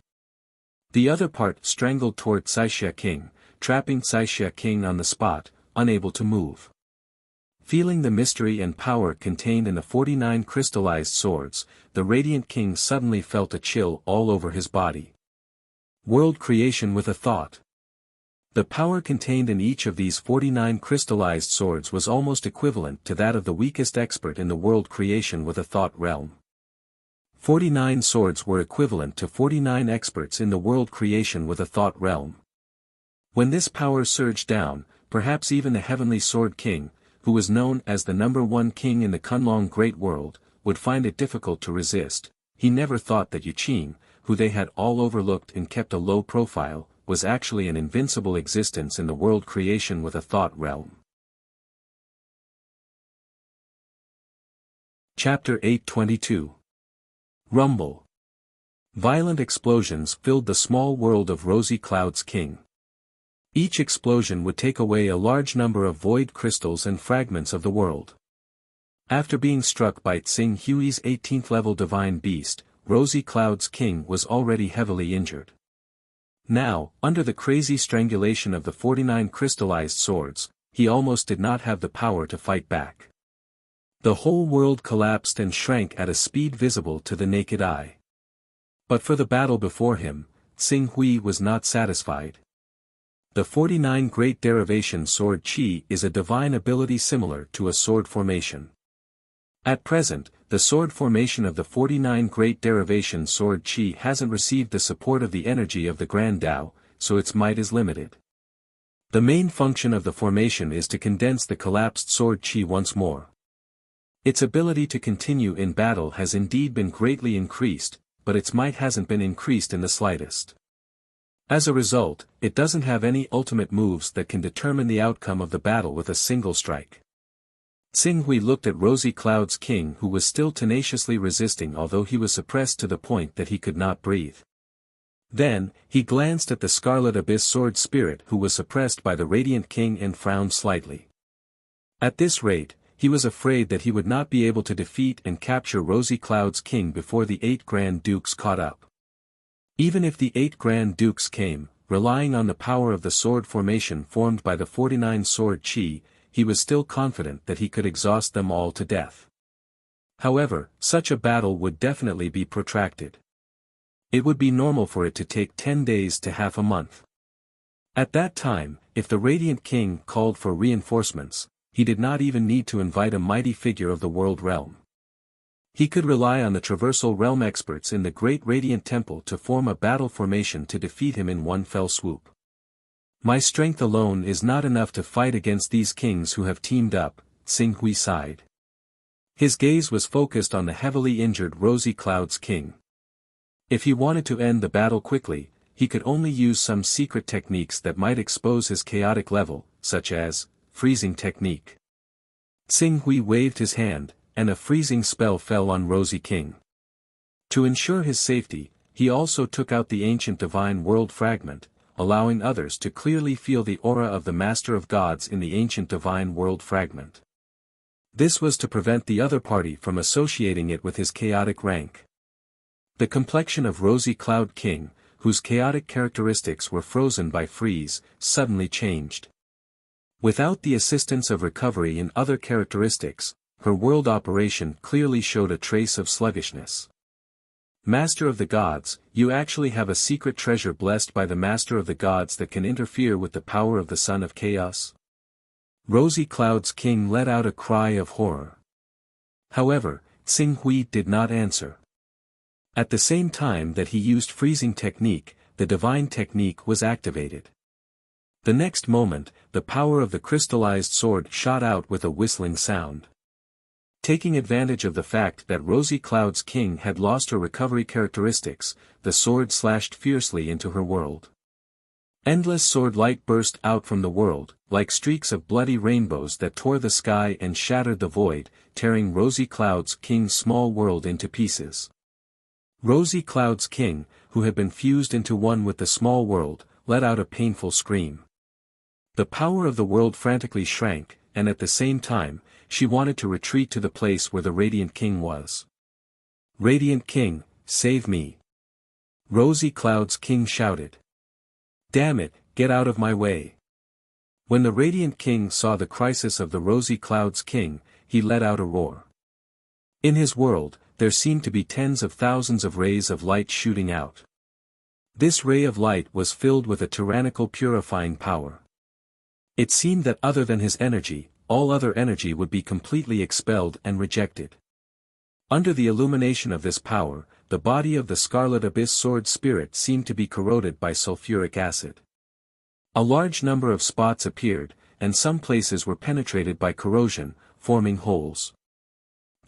The other part strangled toward Caixia King, trapping Caixia King on the spot, unable to move. Feeling the mystery and power contained in the 49 crystallized swords, the Radiant King suddenly felt a chill all over his body. World creation with a thought. The power contained in each of these 49 crystallized swords was almost equivalent to that of the weakest expert in the world creation with a thought realm. 49 swords were equivalent to 49 experts in the world creation with a thought realm. When this power surged down, perhaps even the Heavenly Sword King, who was known as the #1 king in the Kunlong Great World, would find it difficult to resist. He never thought that Yu Qing, who they had all overlooked and kept a low profile, was actually an invincible existence in the world creation with a thought realm. Chapter 822. Rumble. Violent explosions filled the small world of Rosy Cloud's king. Each explosion would take away a large number of void crystals and fragments of the world. After being struck by Xing Hui's 18th-level divine beast, Rosy Cloud's king was already heavily injured. Now, under the crazy strangulation of the 49 crystallized swords, he almost did not have the power to fight back. The whole world collapsed and shrank at a speed visible to the naked eye. But for the battle before him, Xing Hui was not satisfied. The 49 Great Derivation Sword Qi is a divine ability similar to a sword formation. At present, the sword formation of the 49 Great Derivation Sword Qi hasn't received the support of the energy of the Grand Tao, so its might is limited. The main function of the formation is to condense the collapsed sword Qi once more. Its ability to continue in battle has indeed been greatly increased, but its might hasn't been increased in the slightest. As a result, it doesn't have any ultimate moves that can determine the outcome of the battle with a single strike. Xing Hui looked at Rosy Cloud's king, who was still tenaciously resisting although he was suppressed to the point that he could not breathe. Then, he glanced at the Scarlet Abyss Sword Spirit who was suppressed by the Radiant King and frowned slightly. At this rate, he was afraid that he would not be able to defeat and capture Rosy Cloud's king before the 8 Grand Dukes caught up. Even if the 8 Grand Dukes came, relying on the power of the sword formation formed by the 49 Sword Qi, he was still confident that he could exhaust them all to death. However, such a battle would definitely be protracted. It would be normal for it to take 10 days to half a month. At that time, if the Radiant King called for reinforcements, he did not even need to invite a mighty figure of the world realm. He could rely on the traversal realm experts in the Great Radiant Temple to form a battle formation to defeat him in one fell swoop. My strength alone is not enough to fight against these kings who have teamed up, Xing Hui sighed. His gaze was focused on the heavily injured Rosy Cloud's king. If he wanted to end the battle quickly, he could only use some secret techniques that might expose his chaotic level, such as, freezing technique. Xing Hui waved his hand, and a freezing spell fell on Rosy King. To ensure his safety, he also took out the ancient divine world fragment, allowing others to clearly feel the aura of the Master of Gods in the ancient divine world fragment. This was to prevent the other party from associating it with his chaotic rank. The complexion of Rosy Cloud King, whose chaotic characteristics were frozen by freeze, suddenly changed. Without the assistance of recovery in other characteristics, her world operation clearly showed a trace of sluggishness. Master of the Gods, you actually have a secret treasure blessed by the Master of the Gods that can interfere with the power of the Son of Chaos? Rosy Cloud's king let out a cry of horror. However, Xing Hui did not answer. At the same time that he used freezing technique, the divine technique was activated. The next moment, the power of the crystallized sword shot out with a whistling sound. Taking advantage of the fact that Rosy Cloud's king had lost her recovery characteristics, the sword slashed fiercely into her world. Endless sword light burst out from the world, like streaks of bloody rainbows that tore the sky and shattered the void, tearing Rosy Cloud's king's small world into pieces. Rosy Cloud's king, who had been fused into one with the small world, let out a painful scream. The power of the world frantically shrank, and at the same time, she wanted to retreat to the place where the Radiant King was. Radiant King, save me! Rosy Cloud's king shouted. Damn it, get out of my way! When the Radiant King saw the crisis of the Rosy Cloud's king, he let out a roar. In his world, there seemed to be tens of thousands of rays of light shooting out. This ray of light was filled with a tyrannical purifying power. It seemed that other than his energy, all other energy would be completely expelled and rejected. Under the illumination of this power, the body of the Scarlet Abyss Sword Spirit seemed to be corroded by sulfuric acid. A large number of spots appeared, and some places were penetrated by corrosion, forming holes.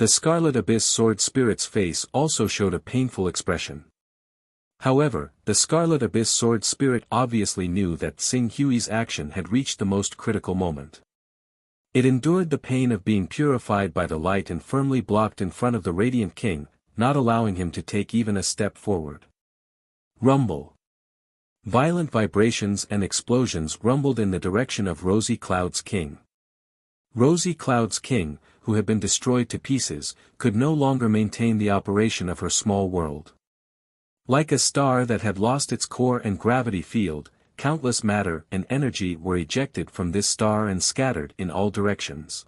The Scarlet Abyss Sword Spirit's face also showed a painful expression. However, the Scarlet Abyss Sword Spirit obviously knew that Xing Hui's action had reached the most critical moment. It endured the pain of being purified by the light and firmly blocked in front of the Radiant King, not allowing him to take even a step forward. Rumble. Violent vibrations and explosions rumbled in the direction of Rosy Cloud's king. Rosy Cloud's king, who had been destroyed to pieces, could no longer maintain the operation of her small world. Like a star that had lost its core and gravity field, countless matter and energy were ejected from this star and scattered in all directions.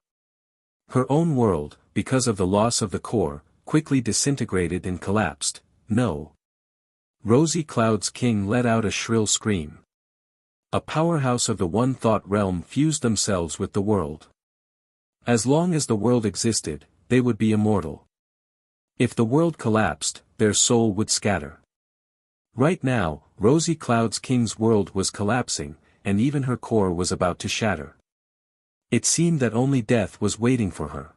Her own world, because of the loss of the core, quickly disintegrated and collapsed. No. Rosy Cloud's king let out a shrill scream. A powerhouse of the One Thought realm fused themselves with the world. As long as the world existed, they would be immortal. If the world collapsed, their soul would scatter. Right now, Rosy Cloud's king's world was collapsing, and even her core was about to shatter. It seemed that only death was waiting for her.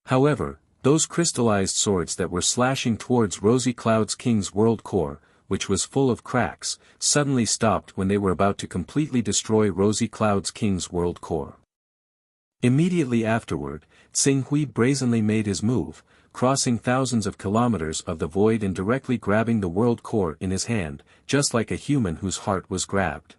However, those crystallized swords that were slashing towards Rosy Cloud's king's world core, which was full of cracks, suddenly stopped when they were about to completely destroy Rosy Cloud's king's world core. Immediately afterward, Xing Hui brazenly made his move, crossing thousands of kilometers of the void and directly grabbing the world core in his hand, just like a human whose heart was grabbed.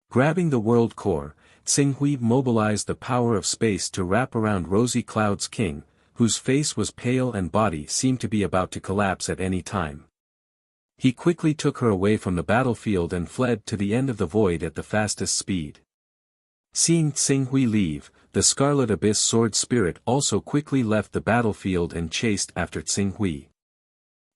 Grabbing the world core, Xing Hui mobilized the power of space to wrap around Rosy Cloud's king, whose face was pale and body seemed to be about to collapse at any time. He quickly took her away from the battlefield and fled to the end of the void at the fastest speed. Seeing Xing Hui leave, the Scarlet Abyss Sword Spirit also quickly left the battlefield and chased after Xing Hui.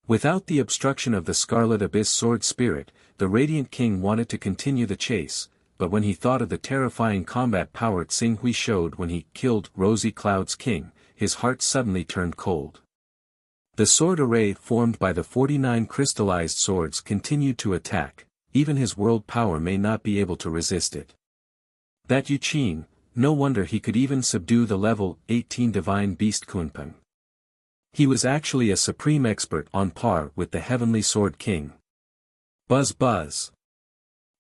Without the obstruction of the Scarlet Abyss Sword Spirit, the Radiant King wanted to continue the chase, but when he thought of the terrifying combat power Xing Hui showed when he killed Rosy Cloud's king, his heart suddenly turned cold. The sword array formed by the 49 crystallized swords continued to attack, even his world power may not be able to resist it. That Yu Qin, no wonder he could even subdue the level 18 divine beast Kunpeng. He was actually a supreme expert on par with the Heavenly Sword King. Buzz buzz.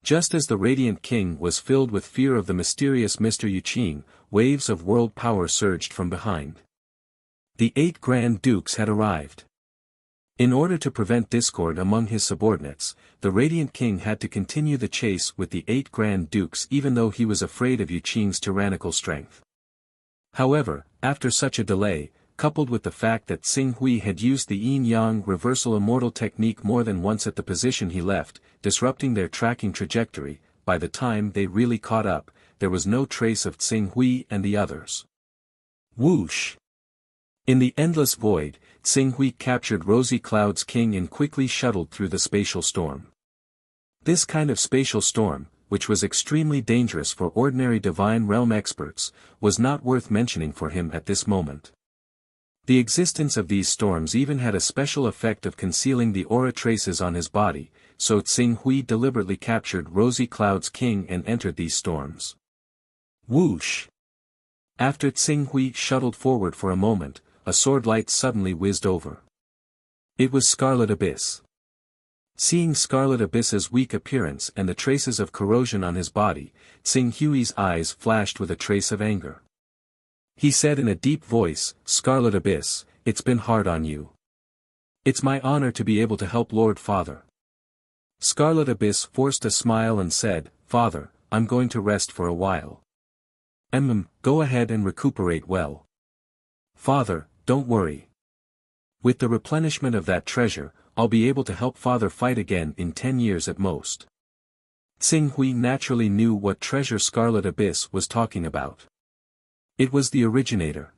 Just as the Radiant King was filled with fear of the mysterious Mr. Yuqing, waves of world power surged from behind. The 8 Grand Dukes had arrived. In order to prevent discord among his subordinates, the Radiant King had to continue the chase with the 8 Grand Dukes even though he was afraid of Yuqing's tyrannical strength. However, after such a delay, coupled with the fact that Xing Hui had used the yin-yang reversal immortal technique more than once at the position he left, disrupting their tracking trajectory, by the time they really caught up, there was no trace of Xing Hui and the others. Whoosh! In the endless void, Xing Hui captured Rosy Cloud's king and quickly shuttled through the spatial storm. This kind of spatial storm, which was extremely dangerous for ordinary divine realm experts, was not worth mentioning for him at this moment. The existence of these storms even had a special effect of concealing the aura traces on his body, so Xing Hui deliberately captured Rosy Cloud's king and entered these storms. Whoosh! After Xing Hui shuttled forward for a moment, a sword light suddenly whizzed over. It was Scarlet Abyss. Seeing Scarlet Abyss's weak appearance and the traces of corrosion on his body, Xing Hui's eyes flashed with a trace of anger. He said in a deep voice, "Scarlet Abyss, it's been hard on you. It's my honor to be able to help Lord Father." Scarlet Abyss forced a smile and said, "Father, I'm going to rest for a while." Go ahead and recuperate well. Father, don't worry. With the replenishment of that treasure, I'll be able to help Father fight again in 10 years at most. Xing Hui naturally knew what treasure Scarlet Abyss was talking about. It was the originator.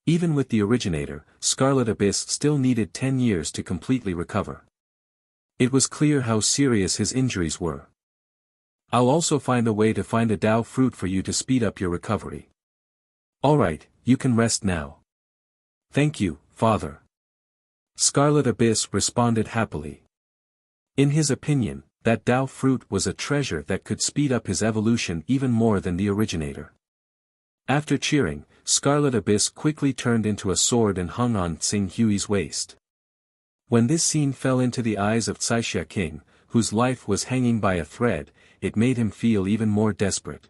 Even with the originator, Scarlet Abyss still needed 10 years to completely recover. It was clear how serious his injuries were. I'll also find a way to find a Dao fruit for you to speed up your recovery. Alright, you can rest now. Thank you, Father. Scarlet Abyss responded happily. In his opinion, that Dao fruit was a treasure that could speed up his evolution even more than the originator. After cheering, Scarlet Abyss quickly turned into a sword and hung on Xing Hui's waist. When this scene fell into the eyes of Caixia King, whose life was hanging by a thread, it made him feel even more desperate.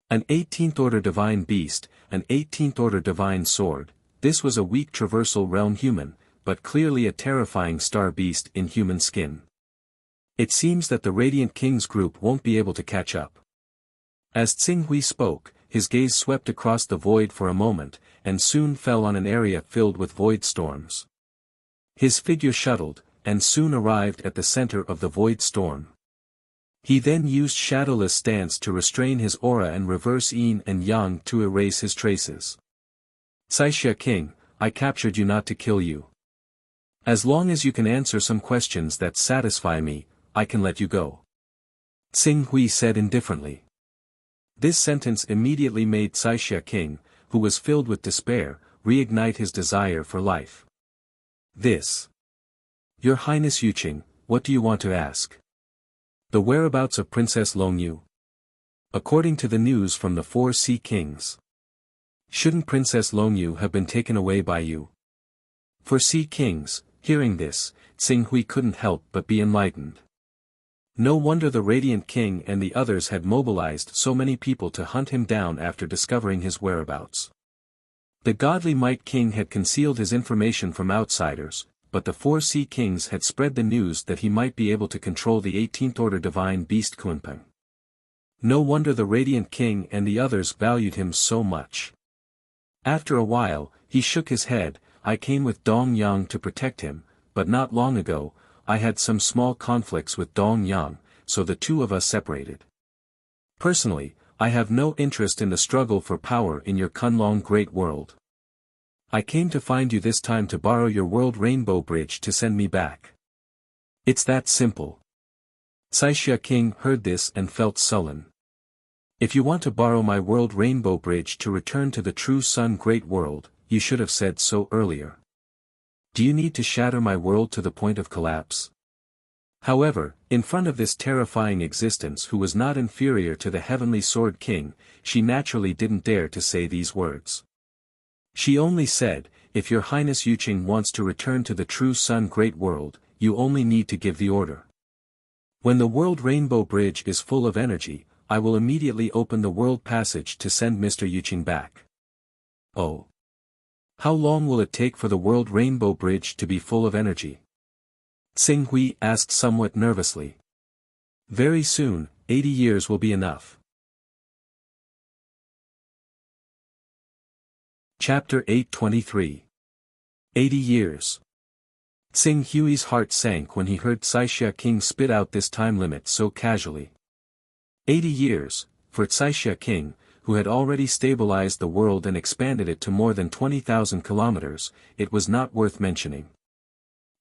An 18th order divine beast, an 18th order divine sword, this was a weak traversal realm human, but clearly a terrifying star beast in human skin. It seems that the Radiant King's group won't be able to catch up. As Xing Hui spoke, his gaze swept across the void for a moment, and soon fell on an area filled with void storms. His figure shuttled, and soon arrived at the center of the void storm. He then used shadowless stance to restrain his aura and reverse yin and yang to erase his traces. Caixia King, I captured you not to kill you. As long as you can answer some questions that satisfy me, I can let you go. Xing Hui said indifferently. This sentence immediately made Caixia King, who was filled with despair, reignite his desire for life. Your Highness Yuqing, what do you want to ask? The whereabouts of Princess Longyu? According to the news from the 4 Sea Kings. Shouldn't Princess Longyu have been taken away by you? For Sea Kings, hearing this, Xing Hui couldn't help but be enlightened. No wonder the Radiant King and the others had mobilized so many people to hunt him down after discovering his whereabouts. The godly Might King had concealed his information from outsiders, but the 4 Sea Kings had spread the news that he might be able to control the 18th order divine beast Kunpeng. No wonder the Radiant King and the others valued him so much. After a while, he shook his head. I came with Dong Yang to protect him, but not long ago, I had some small conflicts with Dong Yang, so the two of us separated. Personally, I have no interest in the struggle for power in your Kunlong Great World. I came to find you this time to borrow your World Rainbow Bridge to send me back. It's that simple. Caixia King heard this and felt sullen. If you want to borrow my World Rainbow Bridge to return to the True Sun Great World, you should have said so earlier. Do you need to shatter my world to the point of collapse? However, in front of this terrifying existence who was not inferior to the Heavenly Sword King, she naturally didn't dare to say these words. She only said, if your Highness Yuqing wants to return to the True Sun Great World, you only need to give the order. When the World Rainbow Bridge is full of energy, I will immediately open the World Passage to send Mr. Yuqing back. Oh. How long will it take for the World Rainbow Bridge to be full of energy? Xing Hui asked somewhat nervously. Very soon, 80 years will be enough. Chapter 823. 80 years. Xing Hui's heart sank when he heard Caixia King spit out this time limit so casually. 80 years, for Caixia King, who had already stabilized the world and expanded it to more than 20,000 kilometers, it was not worth mentioning.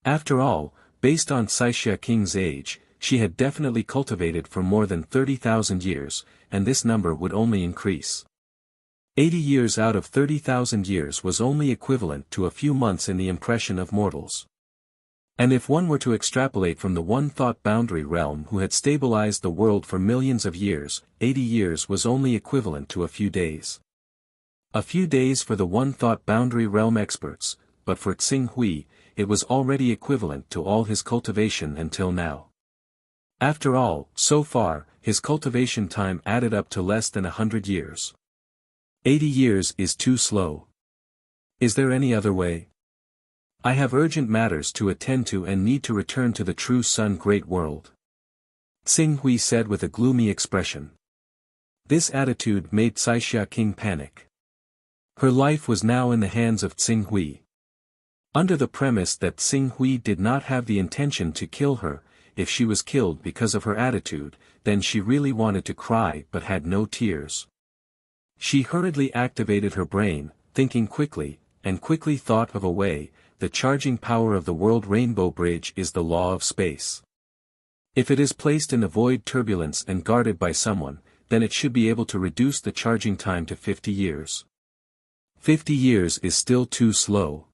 After all, based on Caixia King's age, she had definitely cultivated for more than 30,000 years, and this number would only increase. 80 years out of 30,000 years was only equivalent to a few months in the impression of mortals. And if one were to extrapolate from the one-thought boundary realm who had stabilized the world for millions of years, 80 years was only equivalent to a few days. A few days for the one-thought boundary realm experts, but for Xing Hui, it was already equivalent to all his cultivation until now. After all, so far, his cultivation time added up to less than 100 years. 80 years is too slow. Is there any other way? I have urgent matters to attend to and need to return to the true Sun Great World. Xing Hui said with a gloomy expression. This attitude made Caixia King panic. Her life was now in the hands of Xing Hui. Under the premise that Xing Hui did not have the intention to kill her, if she was killed because of her attitude, then she really wanted to cry but had no tears. She hurriedly activated her brain, thinking quickly, and quickly thought of a way. The charging power of the World Rainbow Bridge is the law of space. If it is placed in a void turbulence and guarded by someone, then it should be able to reduce the charging time to 50 years. 50 years is still too slow.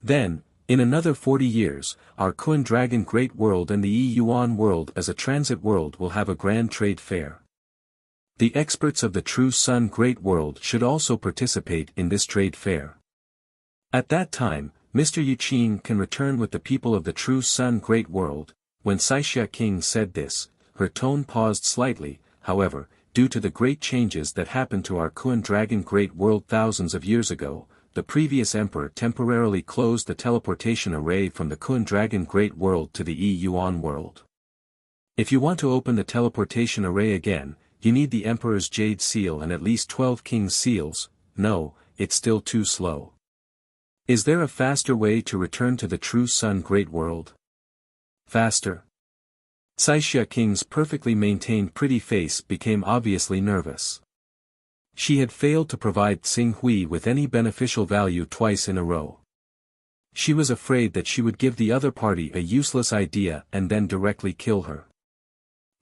Then, in another 40 years, our Kun Dragon Great World and the Hunyuan world as a transit world will have a grand trade fair. The experts of the true Sun Great World should also participate in this trade fair. At that time, Mr. Yuqing can return with the people of the true Sun Great World. When Caixia King said this, her tone paused slightly. However, due to the great changes that happened to our Kun Dragon Great World thousands of years ago, the previous emperor temporarily closed the teleportation array from the Kun Dragon Great World to the Yuan world. If you want to open the teleportation array again, you need the Emperor's Jade Seal and at least 12 King's Seals. No, it's still too slow. Is there a faster way to return to the true Sun Great World? Faster? Caixia King's perfectly maintained pretty face became obviously nervous. She had failed to provide Xing Hui with any beneficial value twice in a row. She was afraid that she would give the other party a useless idea and then directly kill her.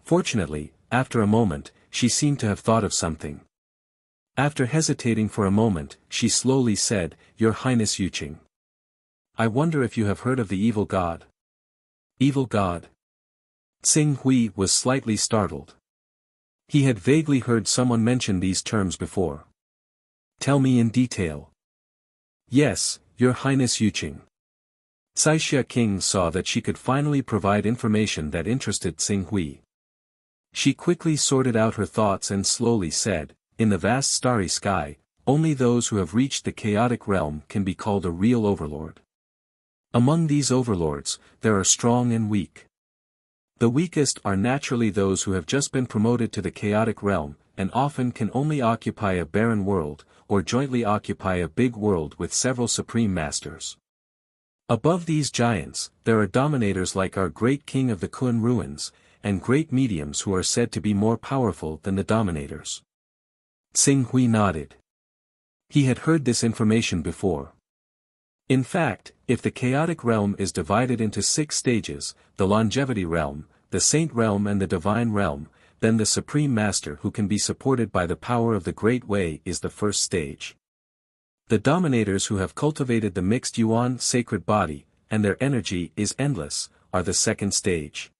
Fortunately, after a moment, she seemed to have thought of something. After hesitating for a moment, she slowly said, Your Highness Yuqing. I wonder if you have heard of the evil god. Evil god? Xing Hui was slightly startled. He had vaguely heard someone mention these terms before. Tell me in detail. Yes, Your Highness Yuqing. Caixia King saw that she could finally provide information that interested Xing Hui. She quickly sorted out her thoughts and slowly said, In the vast starry sky, only those who have reached the chaotic realm can be called a real overlord. Among these overlords, there are strong and weak. The weakest are naturally those who have just been promoted to the chaotic realm, and often can only occupy a barren world, or jointly occupy a big world with several supreme masters. Above these giants, there are dominators like our great king of the Kun ruins, and great mediums who are said to be more powerful than the dominators. Xing Hui nodded. He had heard this information before. In fact, if the chaotic realm is divided into 6 stages, the longevity realm, the saint realm and the divine realm, then the supreme master who can be supported by the power of the Great Way is the first stage. The dominators who have cultivated the mixed Yuan sacred body, and their energy is endless, are the second stage.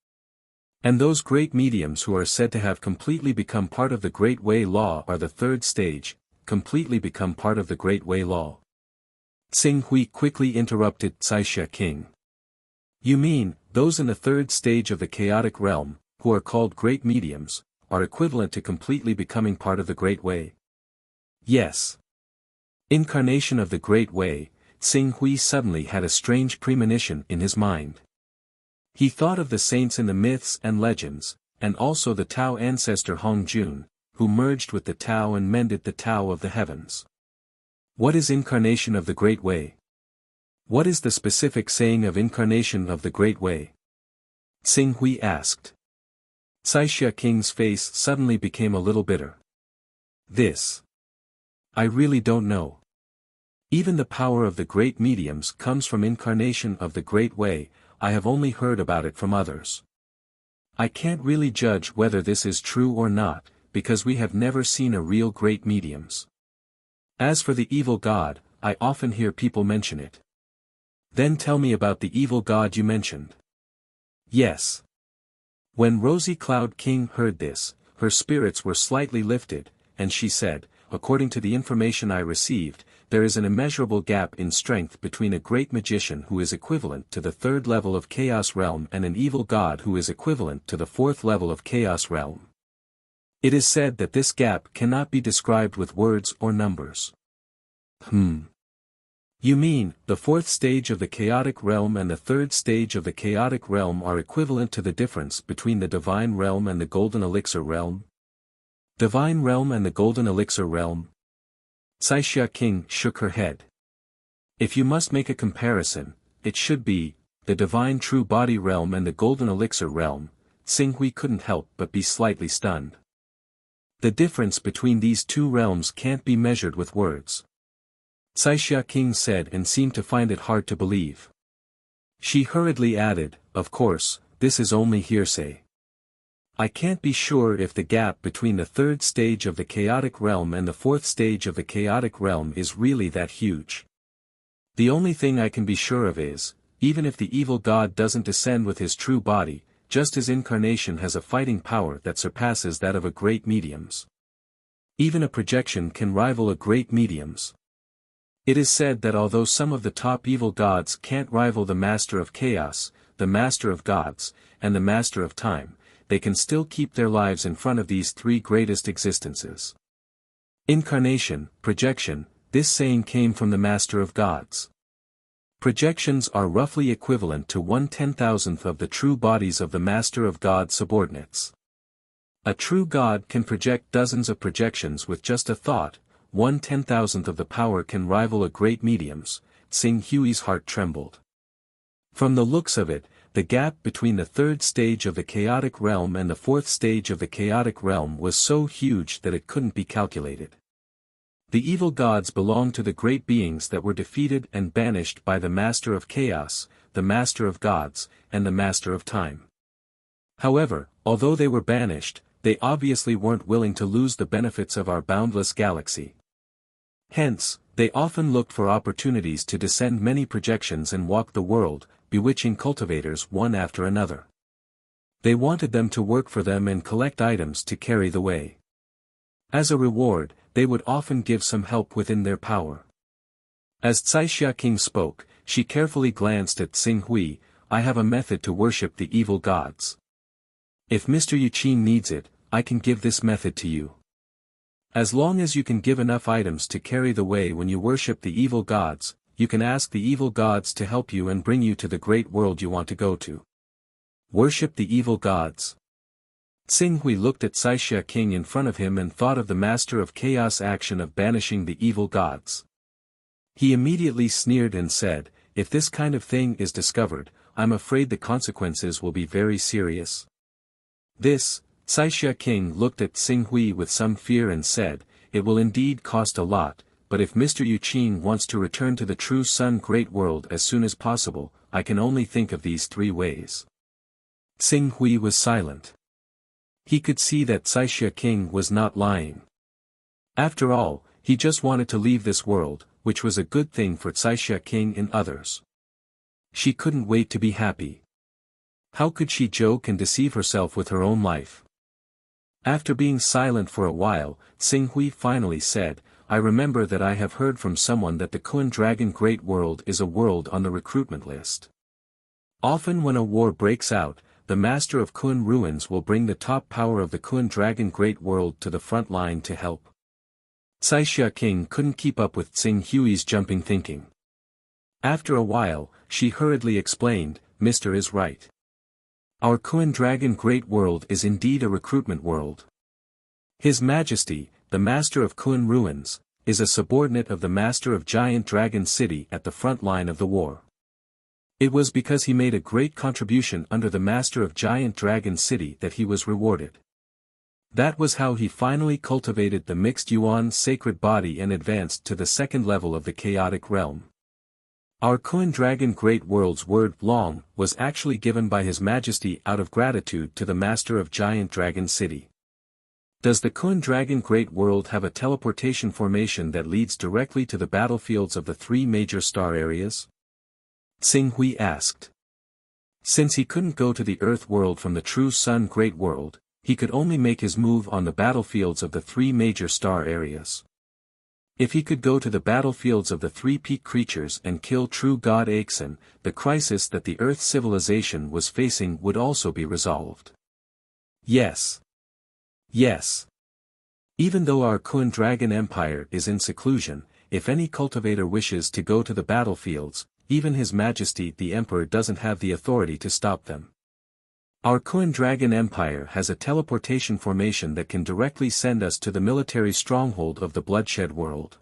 And those great mediums who are said to have completely become part of the Great Way law are the third stage, completely become part of the Great Way law. Xing Hui quickly interrupted Caixia King. You mean, those in the third stage of the chaotic realm, who are called great mediums, are equivalent to completely becoming part of the Great Way? Yes. Incarnation of the Great Way, Xing Hui suddenly had a strange premonition in his mind. He thought of the saints in the myths and legends, and also the Tao ancestor Hongjun, who merged with the Tao and mended the Tao of the heavens. What is incarnation of the Great Way? What is the specific saying of incarnation of the Great Way? Xing Hui asked. Caixia King's face suddenly became a little bitter. This. I really don't know. Even the power of the great mediums comes from incarnation of the Great Way. I have only heard about it from others. I can't really judge whether this is true or not, because we have never seen a real great mediums. As for the evil god, I often hear people mention it. Then tell me about the evil god you mentioned. Yes. When Rosy Cloud King heard this, her spirits were slightly lifted, and she said, according to the information I received, there is an immeasurable gap in strength between a great magician who is equivalent to the third level of Chaos Realm and an evil god who is equivalent to the fourth level of Chaos Realm. It is said that this gap cannot be described with words or numbers. You mean, the fourth stage of the chaotic realm and the third stage of the chaotic realm are equivalent to the difference between the divine realm and the golden elixir realm? Divine realm and the golden elixir realm? Caixia King shook her head. If you must make a comparison, it should be, the divine true body realm and the golden elixir realm. Xing Hui couldn't help but be slightly stunned. The difference between these two realms can't be measured with words. Caixia King said and seemed to find it hard to believe. She hurriedly added, of course, this is only hearsay. I can't be sure if the gap between the third stage of the chaotic realm and the fourth stage of the chaotic realm is really that huge. The only thing I can be sure of is, even if the evil god doesn't descend with his true body, just his incarnation has a fighting power that surpasses that of a great medium's. Even a projection can rival a great medium's. It is said that although some of the top evil gods can't rival the Master of Chaos, the Master of Gods, and the Master of Time, they can still keep their lives in front of these three greatest existences. Incarnation, projection, this saying came from the Master of Gods. Projections are roughly equivalent to 1/10,000th of the true bodies of the Master of God subordinates. A true god can project dozens of projections with just a thought. 1/10,000th of the power can rival a great medium's. Xing Hui's heart trembled. From the looks of it, the gap between the third stage of the chaotic realm and the fourth stage of the chaotic realm was so huge that it couldn't be calculated. The evil gods belonged to the great beings that were defeated and banished by the Master of Chaos, the Master of Gods, and the Master of Time. However, although they were banished, they obviously weren't willing to lose the benefits of our boundless galaxy. Hence, they often looked for opportunities to descend many projections and walk the world, bewitching cultivators one after another. They wanted them to work for them and collect items to carry the way. As a reward, they would often give some help within their power. As Caixia King spoke, she carefully glanced at Xing Hui. I have a method to worship the evil gods. If Mr. Yuqin needs it, I can give this method to you. As long as you can give enough items to carry the way when you worship the evil gods, you can ask the evil gods to help you and bring you to the great world you want to go to. Worship the evil gods. Xing Hui looked at Caixia King in front of him and thought of the Master of Chaos action of banishing the evil gods. He immediately sneered and said, if this kind of thing is discovered, I'm afraid the consequences will be very serious. This, Caixia King looked at Xing Hui with some fear and said, it will indeed cost a lot, but if Mr. Yuqin wants to return to the true Sun Great World as soon as possible, I can only think of these three ways. Xing Hui was silent. He could see that Caixia King was not lying. After all, he just wanted to leave this world, which was a good thing for Caixia King and others. She couldn't wait to be happy. How could she joke and deceive herself with her own life? After being silent for a while, Xing Hui finally said, I remember that I have heard from someone that the Kun Dragon Great World is a world on the recruitment list. Often when a war breaks out, the master of Kun ruins will bring the top power of the Kun Dragon Great World to the front line to help. Caixia King couldn't keep up with Tsing Hui's jumping thinking. After a while, she hurriedly explained, Mr. is right. Our Kun Dragon Great World is indeed a recruitment world. His Majesty, the Master of Kun Ruins, is a subordinate of the Master of Giant Dragon City at the front line of the war. It was because he made a great contribution under the Master of Giant Dragon City that he was rewarded. That was how he finally cultivated the mixed Yuan sacred body and advanced to the second level of the chaotic realm. Our Kun Dragon Great World's word long was actually given by His Majesty out of gratitude to the Master of Giant Dragon City. Does the Kun Dragon Great World have a teleportation formation that leads directly to the battlefields of the three major star areas? Tsing Hui asked. Since he couldn't go to the Earth world from the True Sun Great World, he could only make his move on the battlefields of the three major star areas. If he could go to the battlefields of the three peak creatures and kill True God Aixen, the crisis that the Earth civilization was facing would also be resolved. Yes. Yes. Even though our Kun Dragon Empire is in seclusion, if any cultivator wishes to go to the battlefields, even His Majesty the Emperor doesn't have the authority to stop them. Our Kun Dragon Empire has a teleportation formation that can directly send us to the military stronghold of the Bloodshed World.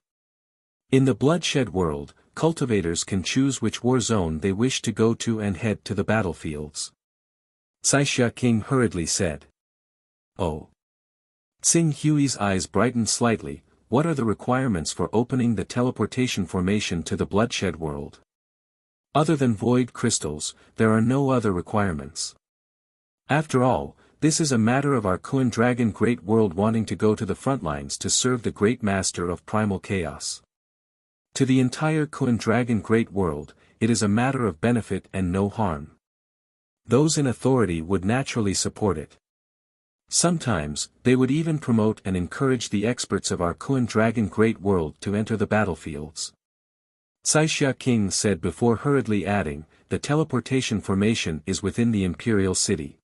In the Bloodshed World, cultivators can choose which war zone they wish to go to and head to the battlefields. Caixia King hurriedly said. Oh. Tsing Hui's eyes brightened slightly. What are the requirements for opening the teleportation formation to the Bloodshed World? Other than void crystals, there are no other requirements. After all, this is a matter of our Kun Dragon Great World wanting to go to the front lines to serve the Great Master of Primal Chaos. To the entire Kun Dragon Great World, it is a matter of benefit and no harm. Those in authority would naturally support it. Sometimes, they would even promote and encourage the experts of our Kun Dragon Great World to enter the battlefields. Caixia King said before hurriedly adding, the teleportation formation is within the Imperial City.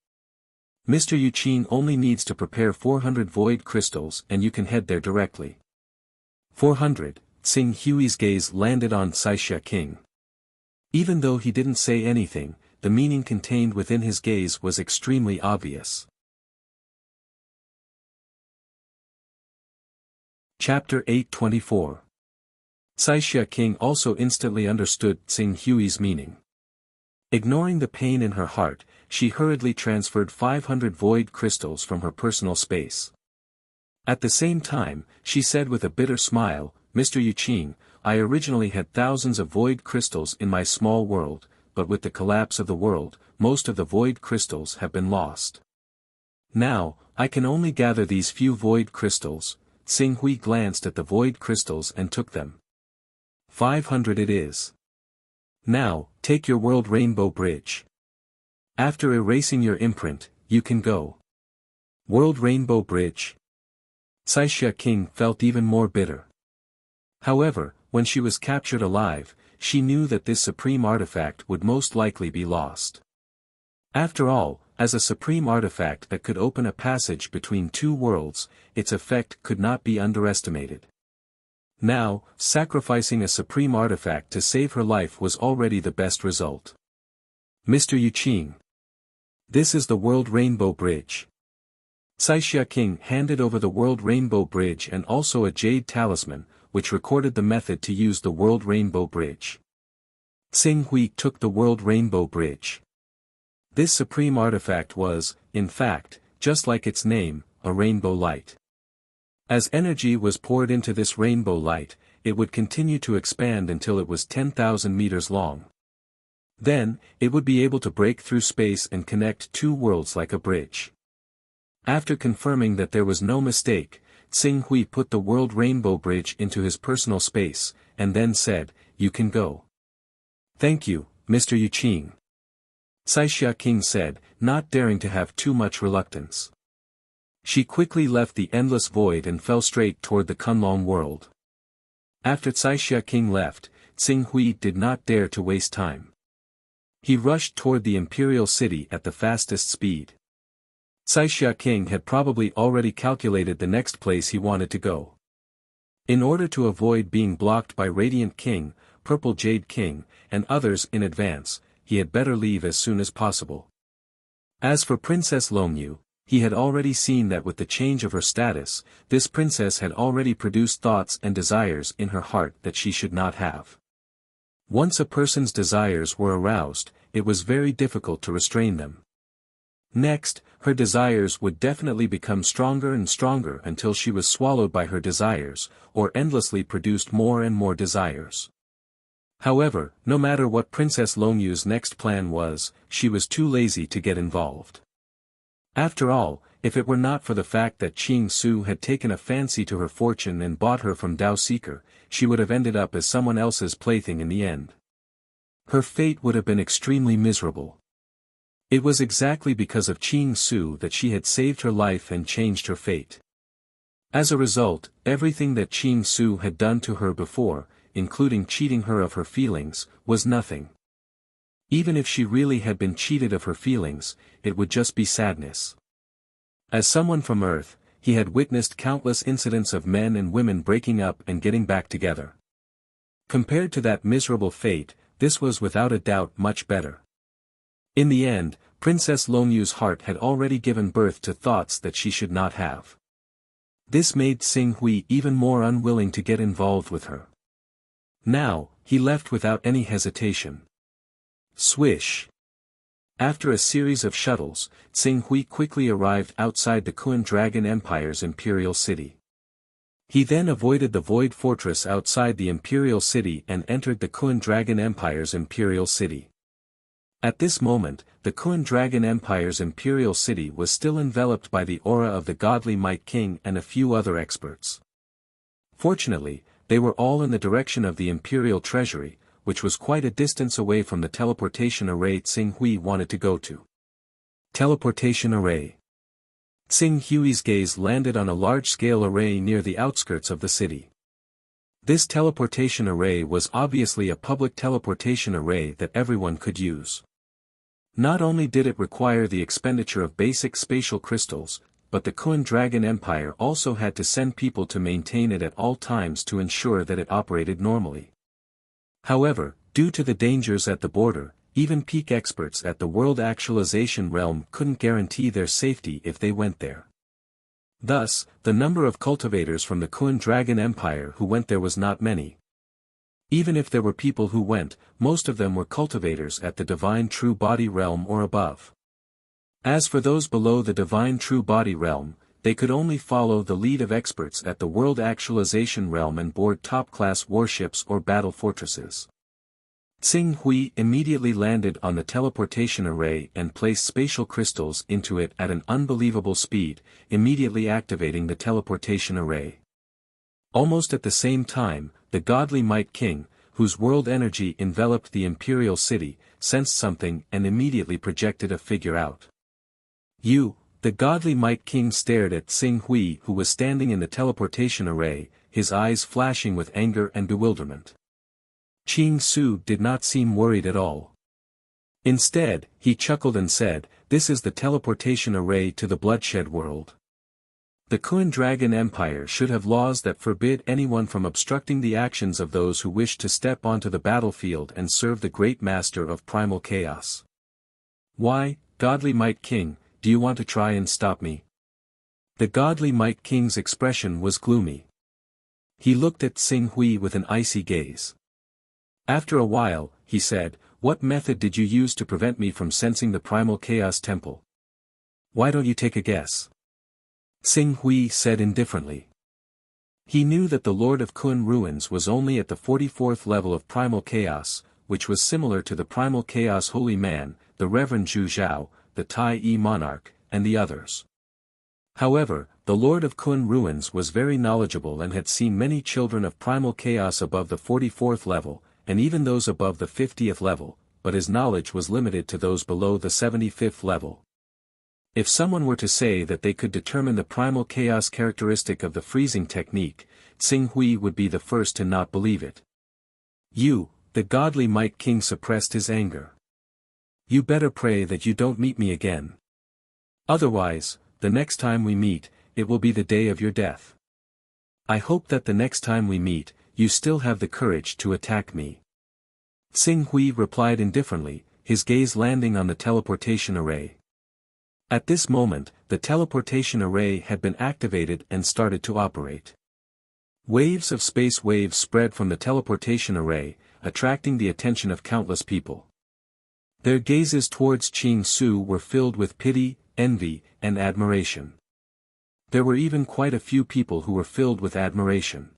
Mr. Yuqin only needs to prepare 400 void crystals and you can head there directly. 400, Tsing Hui's gaze landed on Caixia King. Even though he didn't say anything, the meaning contained within his gaze was extremely obvious. Chapter 824. Caixia King also instantly understood Tsing Hui's meaning. Ignoring the pain in her heart, she hurriedly transferred 500 void crystals from her personal space. At the same time, she said with a bitter smile, Mr. Yuqin, I originally had thousands of void crystals in my small world, but with the collapse of the world, most of the void crystals have been lost. Now, I can only gather these few void crystals. Tsing Hui glanced at the void crystals and took them. 500 it is. Now, take your World Rainbow Bridge. After erasing your imprint, you can go. World Rainbow Bridge. Caixia King felt even more bitter. However, when she was captured alive, she knew that this supreme artifact would most likely be lost. After all, as a supreme artifact that could open a passage between two worlds, its effect could not be underestimated. Now, sacrificing a supreme artifact to save her life was already the best result. Mr. Yuqin. This is the World Rainbow Bridge. Caixia King handed over the World Rainbow Bridge and also a jade talisman, which recorded the method to use the World Rainbow Bridge. Tsing Hui took the World Rainbow Bridge. This supreme artifact was, in fact, just like its name, a rainbow light. As energy was poured into this rainbow light, it would continue to expand until it was 10,000 meters long. Then, it would be able to break through space and connect two worlds like a bridge. After confirming that there was no mistake, Tsing Hui put the World Rainbow Bridge into his personal space, and then said, You can go. Thank you, Mr. Yuqin. Caixia King said, not daring to have too much reluctance. She quickly left the endless void and fell straight toward the Kunlong world. After Caixia King left, Tsing Hui did not dare to waste time. He rushed toward the imperial city at the fastest speed. Caixia King had probably already calculated the next place he wanted to go. In order to avoid being blocked by Radiant King, Purple Jade King, and others in advance, he had better leave as soon as possible. As for Princess Longyu, he had already seen that with the change of her status, this princess had already produced thoughts and desires in her heart that she should not have. Once a person's desires were aroused, it was very difficult to restrain them. Next, her desires would definitely become stronger and stronger until she was swallowed by her desires, or endlessly produced more and more desires. However, no matter what Princess Longyu's next plan was, she was too lazy to get involved. After all, if it were not for the fact that Qing Su had taken a fancy to her fortune and bought her from Dao Seeker, she would have ended up as someone else's plaything in the end. Her fate would have been extremely miserable. It was exactly because of Qing Su that she had saved her life and changed her fate. As a result, everything that Qing Su had done to her before, including cheating her of her feelings, was nothing. Even if she really had been cheated of her feelings, it would just be sadness. As someone from Earth, he had witnessed countless incidents of men and women breaking up and getting back together. Compared to that miserable fate, this was without a doubt much better. In the end, Princess Longyu's heart had already given birth to thoughts that she should not have. This made Xing Hui even more unwilling to get involved with her. Now, he left without any hesitation. Swish! After a series of shuttles, Xing Hui quickly arrived outside the Kun Dragon Empire's imperial city. He then avoided the Void Fortress outside the imperial city and entered the Kun Dragon Empire's imperial city. At this moment, the Kun Dragon Empire's imperial city was still enveloped by the aura of the godly Might King and a few other experts. Fortunately, they were all in the direction of the imperial treasury, which was quite a distance away from the teleportation array Xing Hui wanted to go to. Teleportation array. Xing Hui's gaze landed on a large-scale array near the outskirts of the city. This teleportation array was obviously a public teleportation array that everyone could use. Not only did it require the expenditure of basic spatial crystals, but the Kun Dragon Empire also had to send people to maintain it at all times to ensure that it operated normally. However, due to the dangers at the border, even peak experts at the World Actualization Realm couldn't guarantee their safety if they went there. Thus, the number of cultivators from the Kun Dragon Empire who went there was not many. Even if there were people who went, most of them were cultivators at the Divine True Body Realm or above. As for those below the Divine True Body Realm, they could only follow the lead of experts at the World Actualization Realm and board top-class warships or battle fortresses. Xing Hui immediately landed on the teleportation array and placed spatial crystals into it at an unbelievable speed, immediately activating the teleportation array. Almost at the same time, the godly Might King, whose world energy enveloped the imperial city, sensed something and immediately projected a figure out. The godly Might King stared at Xing Hui, who was standing in the teleportation array, his eyes flashing with anger and bewilderment. Qing Su did not seem worried at all. Instead, he chuckled and said, "This is the teleportation array to the bloodshed world. The Kun Dragon Empire should have laws that forbid anyone from obstructing the actions of those who wish to step onto the battlefield and serve the great master of primal chaos. Why, godly Might King, do you want to try and stop me?" The godly Might King's expression was gloomy. He looked at Xing Hui with an icy gaze. After a while, he said, "What method did you use to prevent me from sensing the primal chaos temple? Why don't you take a guess?" Xing Hui said indifferently. He knew that the Lord of Kun Ruins was only at the 44th level of primal chaos, which was similar to the primal chaos holy man, the Reverend Zhu Zhao, the Tai Yi monarch, and the others. However, the Lord of Kun Ruins was very knowledgeable and had seen many children of primal chaos above the 44th level, and even those above the 50th level, but his knowledge was limited to those below the 75th level. If someone were to say that they could determine the primal chaos characteristic of the freezing technique, Xing Hui would be the first to not believe it. The godly Might King suppressed his anger. You better pray that you don't meet me again. Otherwise, the next time we meet, it will be the day of your death. I hope that the next time we meet, you still have the courage to attack me." Xing Hui replied indifferently, his gaze landing on the teleportation array. At this moment, the teleportation array had been activated and started to operate. Waves of space waves spread from the teleportation array, attracting the attention of countless people. Their gazes towards Qing Su were filled with pity, envy, and admiration. There were even quite a few people who were filled with admiration.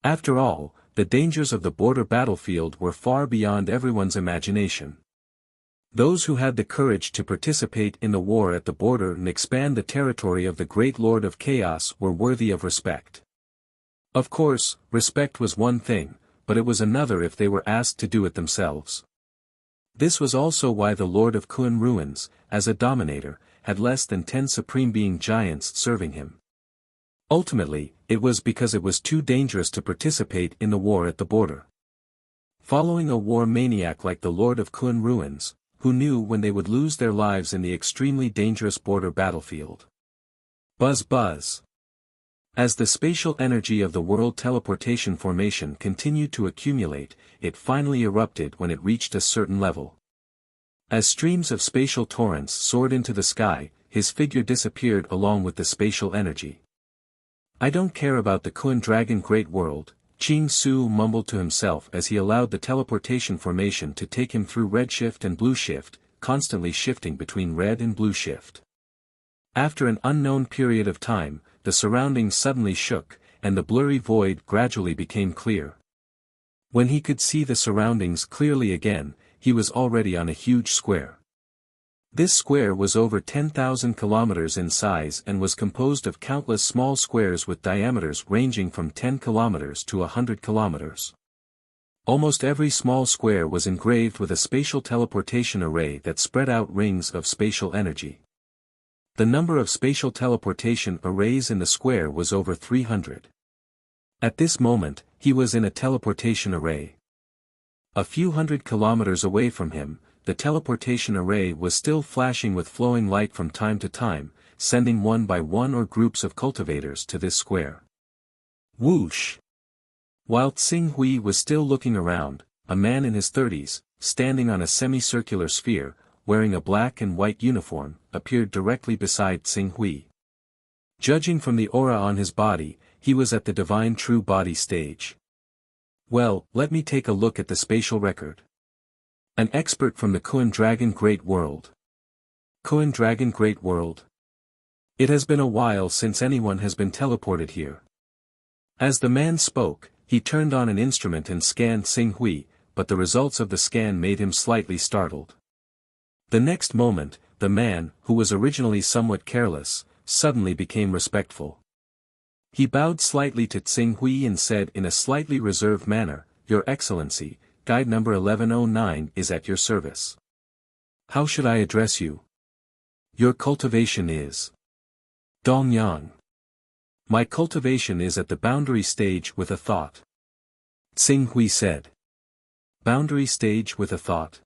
After all, the dangers of the border battlefield were far beyond everyone's imagination. Those who had the courage to participate in the war at the border and expand the territory of the Great Lord of Chaos were worthy of respect. Of course, respect was one thing, but it was another if they were asked to do it themselves. This was also why the Lord of Kun Ruins, as a dominator, had less than 10 supreme being giants serving him. Ultimately, it was because it was too dangerous to participate in the war at the border. Following a war maniac like the Lord of Kun Ruins, who knew when they would lose their lives in the extremely dangerous border battlefield. Buzz buzz. As the spatial energy of the world teleportation formation continued to accumulate, it finally erupted when it reached a certain level. As streams of spatial torrents soared into the sky, his figure disappeared along with the spatial energy. "I don't care about the Kun Dragon Great World," Qing Su mumbled to himself as he allowed the teleportation formation to take him through red shift and blue shift, constantly shifting between red and blue shift. After an unknown period of time, the surroundings suddenly shook, and the blurry void gradually became clear. When he could see the surroundings clearly again, he was already on a huge square. This square was over 10,000 kilometers in size and was composed of countless small squares with diameters ranging from 10 kilometers to 100 kilometers. Almost every small square was engraved with a spatial teleportation array that spread out rings of spatial energy. The number of spatial teleportation arrays in the square was over 300. At this moment, he was in a teleportation array. A few hundred kilometers away from him, the teleportation array was still flashing with flowing light from time to time, sending one by one or groups of cultivators to this square. Whoosh! While Xing Hui was still looking around, a man in his 30s, standing on a semicircular sphere, wearing a black and white uniform, appeared directly beside Xing Hui. Judging from the aura on his body, he was at the Divine True Body stage. "Well, let me take a look at the spatial record." An expert from the Kun Dragon Great World. Kun Dragon Great World. It has been a while since anyone has been teleported here. As the man spoke, he turned on an instrument and scanned Xing Hui, but the results of the scan made him slightly startled. The next moment, the man, who was originally somewhat careless, suddenly became respectful. He bowed slightly to Xing Hui and said in a slightly reserved manner, "Your Excellency, guide number 1109 is at your service. How should I address you? Your cultivation is?" "Dongyang. My cultivation is at the boundary stage with a thought," Xing Hui said. Boundary stage with a thought.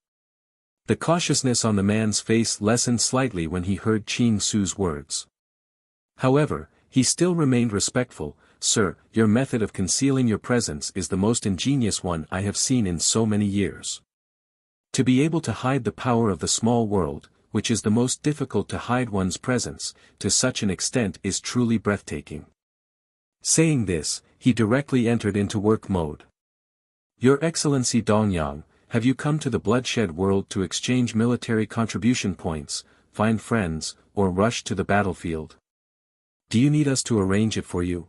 The cautiousness on the man's face lessened slightly when he heard Qing Su's words. However, he still remained respectful. "Sir, your method of concealing your presence is the most ingenious one I have seen in so many years. To be able to hide the power of the small world, which is the most difficult to hide one's presence, to such an extent is truly breathtaking." Saying this, he directly entered into work mode. "Your Excellency Dongyang, have you come to the bloodshed world to exchange military contribution points, find friends, or rush to the battlefield? Do you need us to arrange it for you?"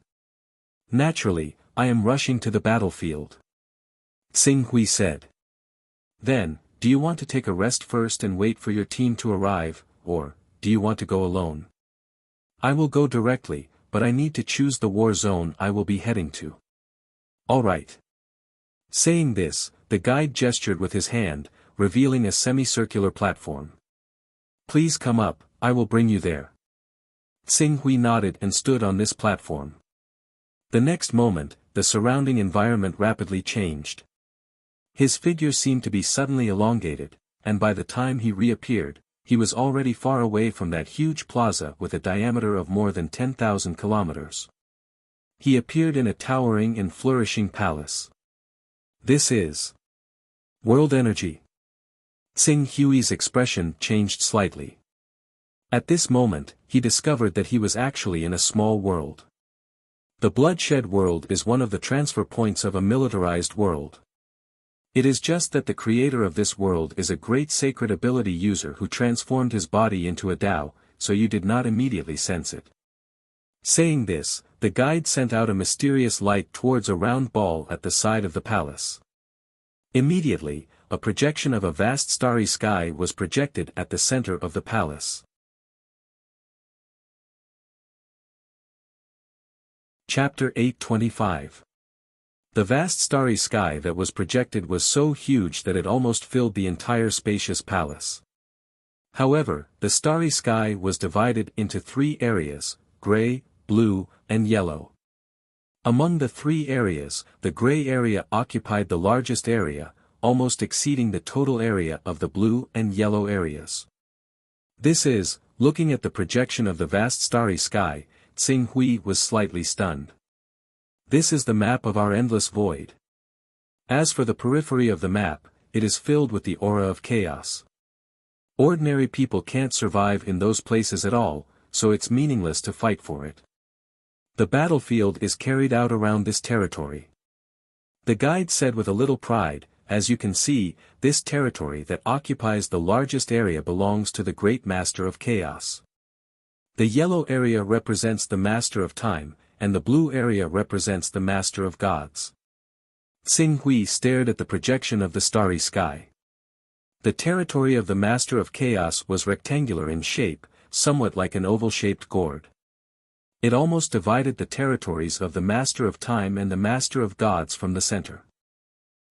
"Naturally, I am rushing to the battlefield," Xing Hui said. "Then, do you want to take a rest first and wait for your team to arrive, or, do you want to go alone?" "I will go directly, but I need to choose the war zone I will be heading to." "All right." Saying this, the guide gestured with his hand, revealing a semicircular platform. "Please come up, I will bring you there." Xing Hui nodded and stood on this platform. The next moment, the surrounding environment rapidly changed. His figure seemed to be suddenly elongated, and by the time he reappeared, he was already far away from that huge plaza with a diameter of more than 10,000 kilometers. He appeared in a towering and flourishing palace. This is world energy. Tsing Hui's expression changed slightly. At this moment, he discovered that he was actually in a small world. The bloodshed world is one of the transfer points of a militarized world. It is just that the creator of this world is a great sacred ability user who transformed his body into a Tao, so you did not immediately sense it. Saying this, the guide sent out a mysterious light towards a round ball at the side of the palace. Immediately, a projection of a vast starry sky was projected at the center of the palace. Chapter 825. The vast starry sky that was projected was so huge that it almost filled the entire spacious palace. However, the starry sky was divided into 3 areas, gray, blue, and yellow. Among the 3 areas, the gray area occupied the largest area, almost exceeding the total area of the blue and yellow areas. This is, looking at the projection of the vast starry sky, Tsing Hui was slightly stunned. This is the map of our endless void. As for the periphery of the map, it is filled with the aura of chaos. Ordinary people can't survive in those places at all, so it's meaningless to fight for it. The battlefield is carried out around this territory. The guide said with a little pride, as you can see, this territory that occupies the largest area belongs to the great master of chaos. The yellow area represents the master of time, and the blue area represents the master of gods. Tsing Hui stared at the projection of the starry sky. The territory of the master of chaos was rectangular in shape, somewhat like an oval-shaped gourd. It almost divided the territories of the master of time and the master of gods from the center.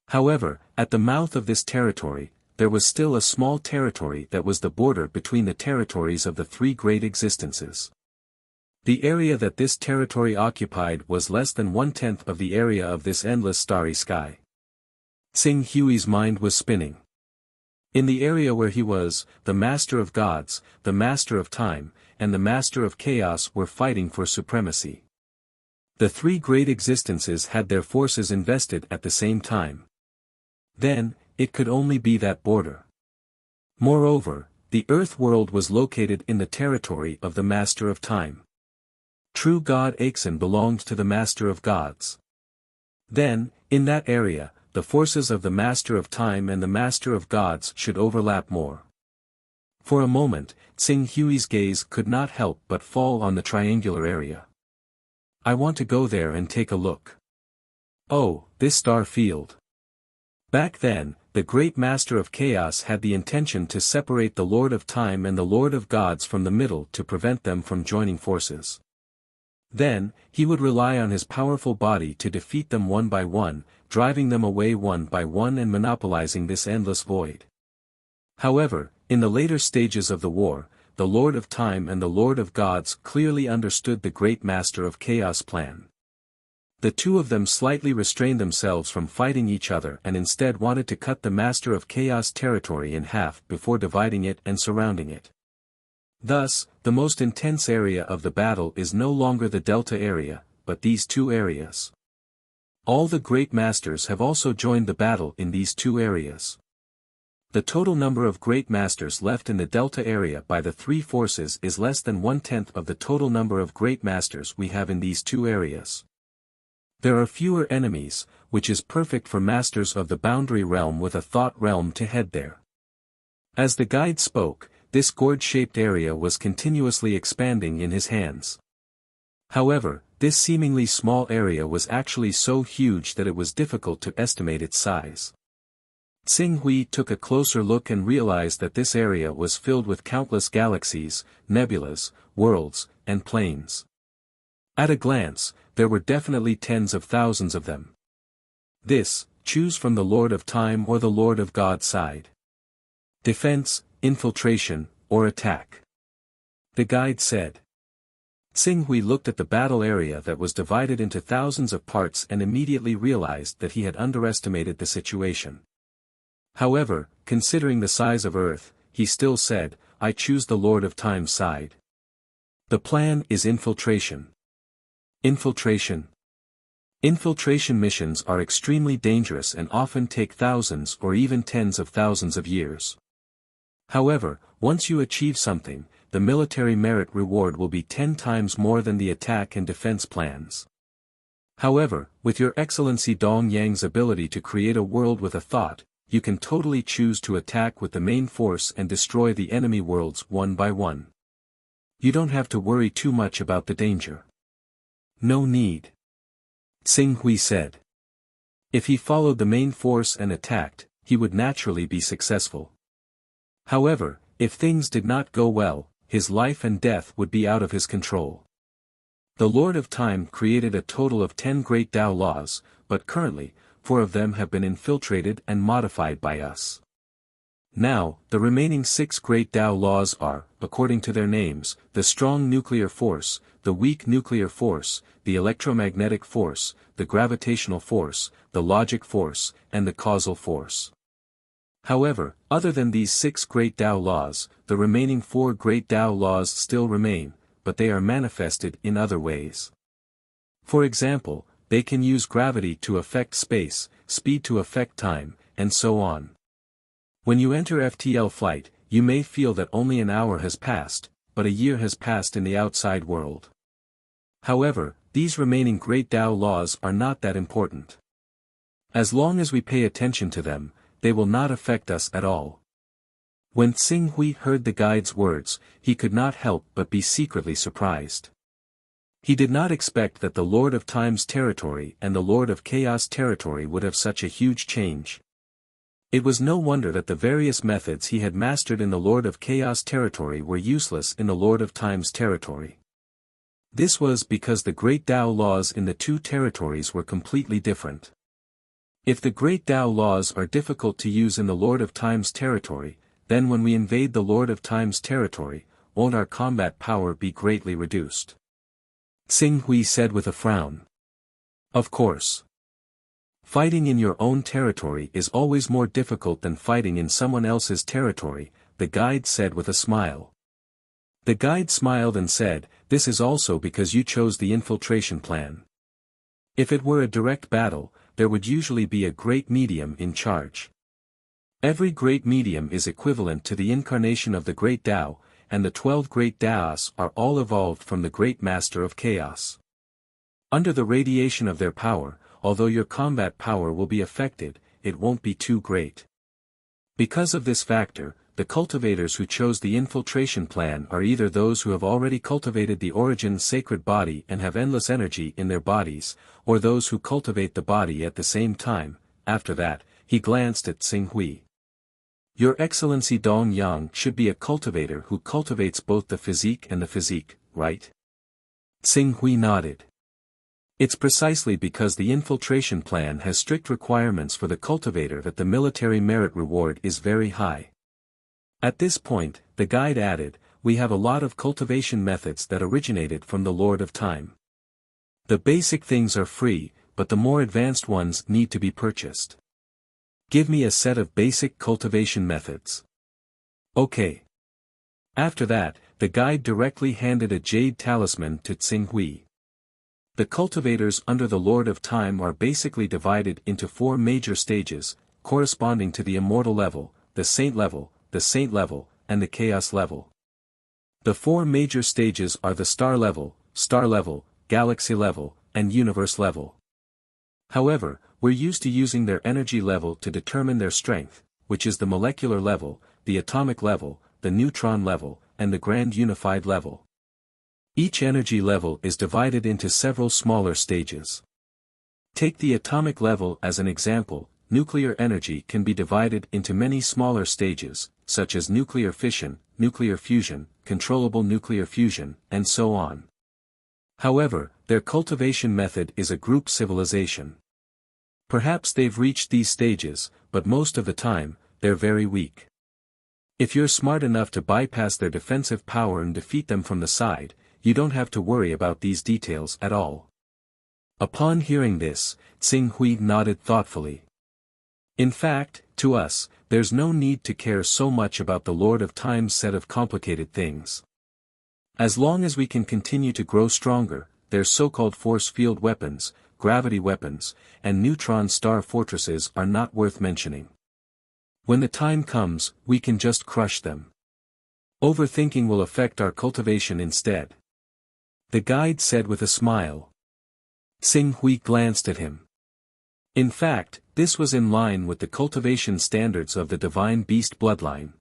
However, at the mouth of this territory, there was still a small territory that was the border between the territories of the 3 great existences. The area that this territory occupied was less than 1/10 of the area of this endless starry sky. Tsing Hui's mind was spinning. In the area where he was, the master of gods, the master of time, and the master of chaos were fighting for supremacy. The 3 great existences had their forces invested at the same time. Then, it could only be that border. Moreover, the earth world was located in the territory of the master of time. True God Axon belonged to the master of gods. Then, in that area, the forces of the master of time and the master of gods should overlap more. For a moment, Tsing Hui's gaze could not help but fall on the triangular area. I want to go there and take a look. Oh, this star field. Back then, the great master of chaos had the intention to separate the Lord of Time and the Lord of Gods from the middle to prevent them from joining forces. Then, he would rely on his powerful body to defeat them one by one, driving them away one by one and monopolizing this endless void. However, in the later stages of the war, the Lord of Time and the Lord of Gods clearly understood the great master of chaos plan. The 2 of them slightly restrained themselves from fighting each other and instead wanted to cut the master of chaos territory in half before dividing it and surrounding it. Thus, the most intense area of the battle is no longer the delta area, but these 2 areas. All the great masters have also joined the battle in these 2 areas. The total number of great masters left in the delta area by the 3 forces is less than 1/10 of the total number of great masters we have in these 2 areas. There are fewer enemies, which is perfect for masters of the boundary realm with a thought realm to head there. As the guide spoke, this gourd-shaped area was continuously expanding in his hands. However, this seemingly small area was actually so huge that it was difficult to estimate its size. Tsing Hui took a closer look and realized that this area was filled with countless galaxies, nebulas, worlds, and planes. At a glance, there were definitely tens of thousands of them. This, choose from the Lord of Time or the Lord of God side. Defense, infiltration, or attack. The guide said. Tsing Hui looked at the battle area that was divided into thousands of parts and immediately realized that he had underestimated the situation. However, considering the size of Earth, he still said, I choose the Lord of Time's side. The plan is infiltration. Infiltration. Infiltration missions are extremely dangerous and often take thousands or even tens of thousands of years. However, once you achieve something, the military merit reward will be 10 times more than the attack and defense plans. However, with your Excellency Dong Yang's ability to create a world with a thought, you can totally choose to attack with the main force and destroy the enemy worlds one by one. You don't have to worry too much about the danger. No need. Xing Hui said. If he followed the main force and attacked, he would naturally be successful. However, if things did not go well, his life and death would be out of his control. The Lord of Time created a total of 10 great Tao laws, but currently, 4 of them have been infiltrated and modified by us. Now, the remaining 6 great Tao laws are, according to their names, the strong nuclear force, the weak nuclear force, the electromagnetic force, the gravitational force, the logic force, and the causal force. However, other than these 6 great Tao laws, the remaining 4 great Tao laws still remain, but they are manifested in other ways. For example, they can use gravity to affect space, speed to affect time, and so on. When you enter FTL flight, you may feel that only an hour has passed, but a year has passed in the outside world. However, these remaining great Tao laws are not that important. As long as we pay attention to them, they will not affect us at all. When Xing Hui heard the guide's words, he could not help but be secretly surprised. He did not expect that the Lord of Time's territory and the Lord of Chaos territory would have such a huge change. It was no wonder that the various methods he had mastered in the Lord of Chaos territory were useless in the Lord of Time's territory. This was because the great Tao laws in the 2 territories were completely different. If the great Tao laws are difficult to use in the Lord of Time's territory, then when we invade the Lord of Time's territory, won't our combat power be greatly reduced? Xing Hui said with a frown. Of course. Fighting in your own territory is always more difficult than fighting in someone else's territory, the guide said with a smile. The guide smiled and said, this is also because you chose the infiltration plan. If it were a direct battle, there would usually be a great medium in charge. Every great medium is equivalent to the incarnation of the great Tao, and the 12 great Taos are all evolved from the great master of chaos. Under the radiation of their power, although your combat power will be affected, it won't be too great. Because of this factor, the cultivators who chose the infiltration plan are either those who have already cultivated the origin sacred body and have endless energy in their bodies, or those who cultivate the body at the same time. After that, he glanced at Xing Hui. Your Excellency Dong Yang should be a cultivator who cultivates both the physique and the physique, right? Xing Hui nodded. It's precisely because the infiltration plan has strict requirements for the cultivator that the military merit reward is very high. At this point, the guide added, we have a lot of cultivation methods that originated from the Lord of Time. The basic things are free, but the more advanced ones need to be purchased. Give me a set of basic cultivation methods. Okay. After that, the guide directly handed a jade talisman to Xing Hui. The cultivators under the Lord of Time are basically divided into 4 major stages, corresponding to the immortal level, the saint level, and the chaos level. The 4 major stages are the star level, galaxy level, and universe level. However, we're used to using their energy level to determine their strength, which is the molecular level, the atomic level, the neutron level, and the grand unified level. Each energy level is divided into several smaller stages. Take the atomic level as an example. Nuclear energy can be divided into many smaller stages, such as nuclear fission, nuclear fusion, controllable nuclear fusion, and so on. However, their cultivation method is a group civilization. Perhaps they've reached these stages, but most of the time, they're very weak. If you're smart enough to bypass their defensive power and defeat them from the side, you don't have to worry about these details at all. Upon hearing this, Xing Hui nodded thoughtfully. In fact, to us, There's no need to care so much about the Lord of Time's set of complicated things. As long as we can continue to grow stronger, their so-called force field weapons, gravity weapons, and neutron star fortresses are not worth mentioning. When the time comes, we can just crush them. Overthinking will affect our cultivation instead. The guide said with a smile. Xing Hui glanced at him. In fact, this was in line with the cultivation standards of the divine beast bloodline.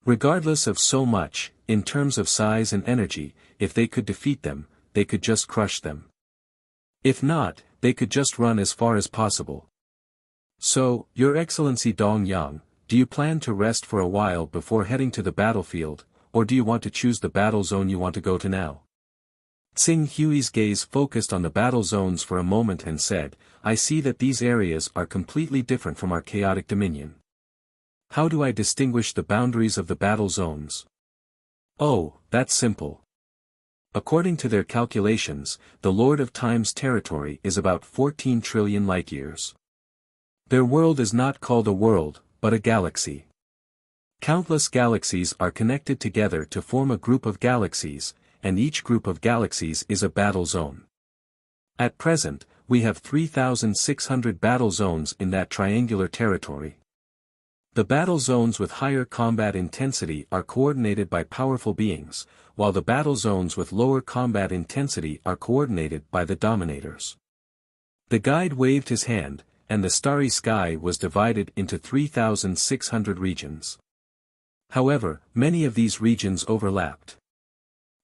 Regardless of so much, in terms of size and energy, if they could defeat them, they could just crush them. If not, they could just run as far as possible. So, Your Excellency Dong Yang, do you plan to rest for a while before heading to the battlefield, or do you want to choose the battle zone you want to go to now? Xing Hui's gaze focused on the battle zones for a moment and said, I see that these areas are completely different from our chaotic dominion. How do I distinguish the boundaries of the battle zones? Oh, that's simple. According to their calculations, the Lord of Time's territory is about 14 trillion light-years. Their world is not called a world, but a galaxy. Countless galaxies are connected together to form a group of galaxies, and each group of galaxies is a battle zone. At present, we have 3,600 battle zones in that triangular territory. The battle zones with higher combat intensity are coordinated by powerful beings, while the battle zones with lower combat intensity are coordinated by the dominators. The guide waved his hand, and the starry sky was divided into 3,600 regions. However, many of these regions overlapped.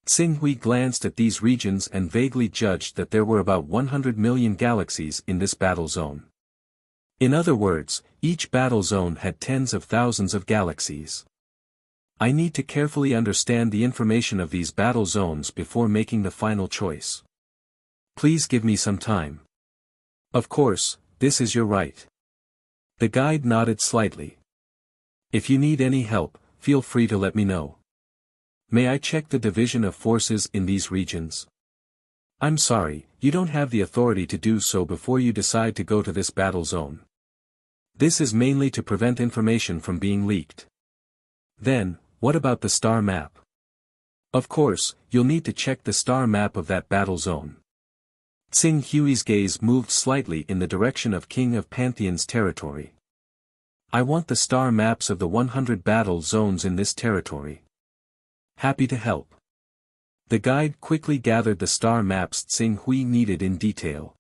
Xing Hui glanced at these regions and vaguely judged that there were about 100 million galaxies in this battle zone. In other words, each battle zone had tens of thousands of galaxies. I need to carefully understand the information of these battle zones before making the final choice. Please give me some time. Of course, this is your right. The guide nodded slightly. If you need any help, feel free to let me know. May I check the division of forces in these regions? I'm sorry, you don't have the authority to do so before you decide to go to this battle zone. This is mainly to prevent information from being leaked. Then, what about the star map? Of course, you'll need to check the star map of that battle zone. Xing Hui's gaze moved slightly in the direction of King of Pantheon's territory. I want the star maps of the 100 battle zones in this territory. Happy to help. The guide quickly gathered the star maps Xing Hui needed in detail.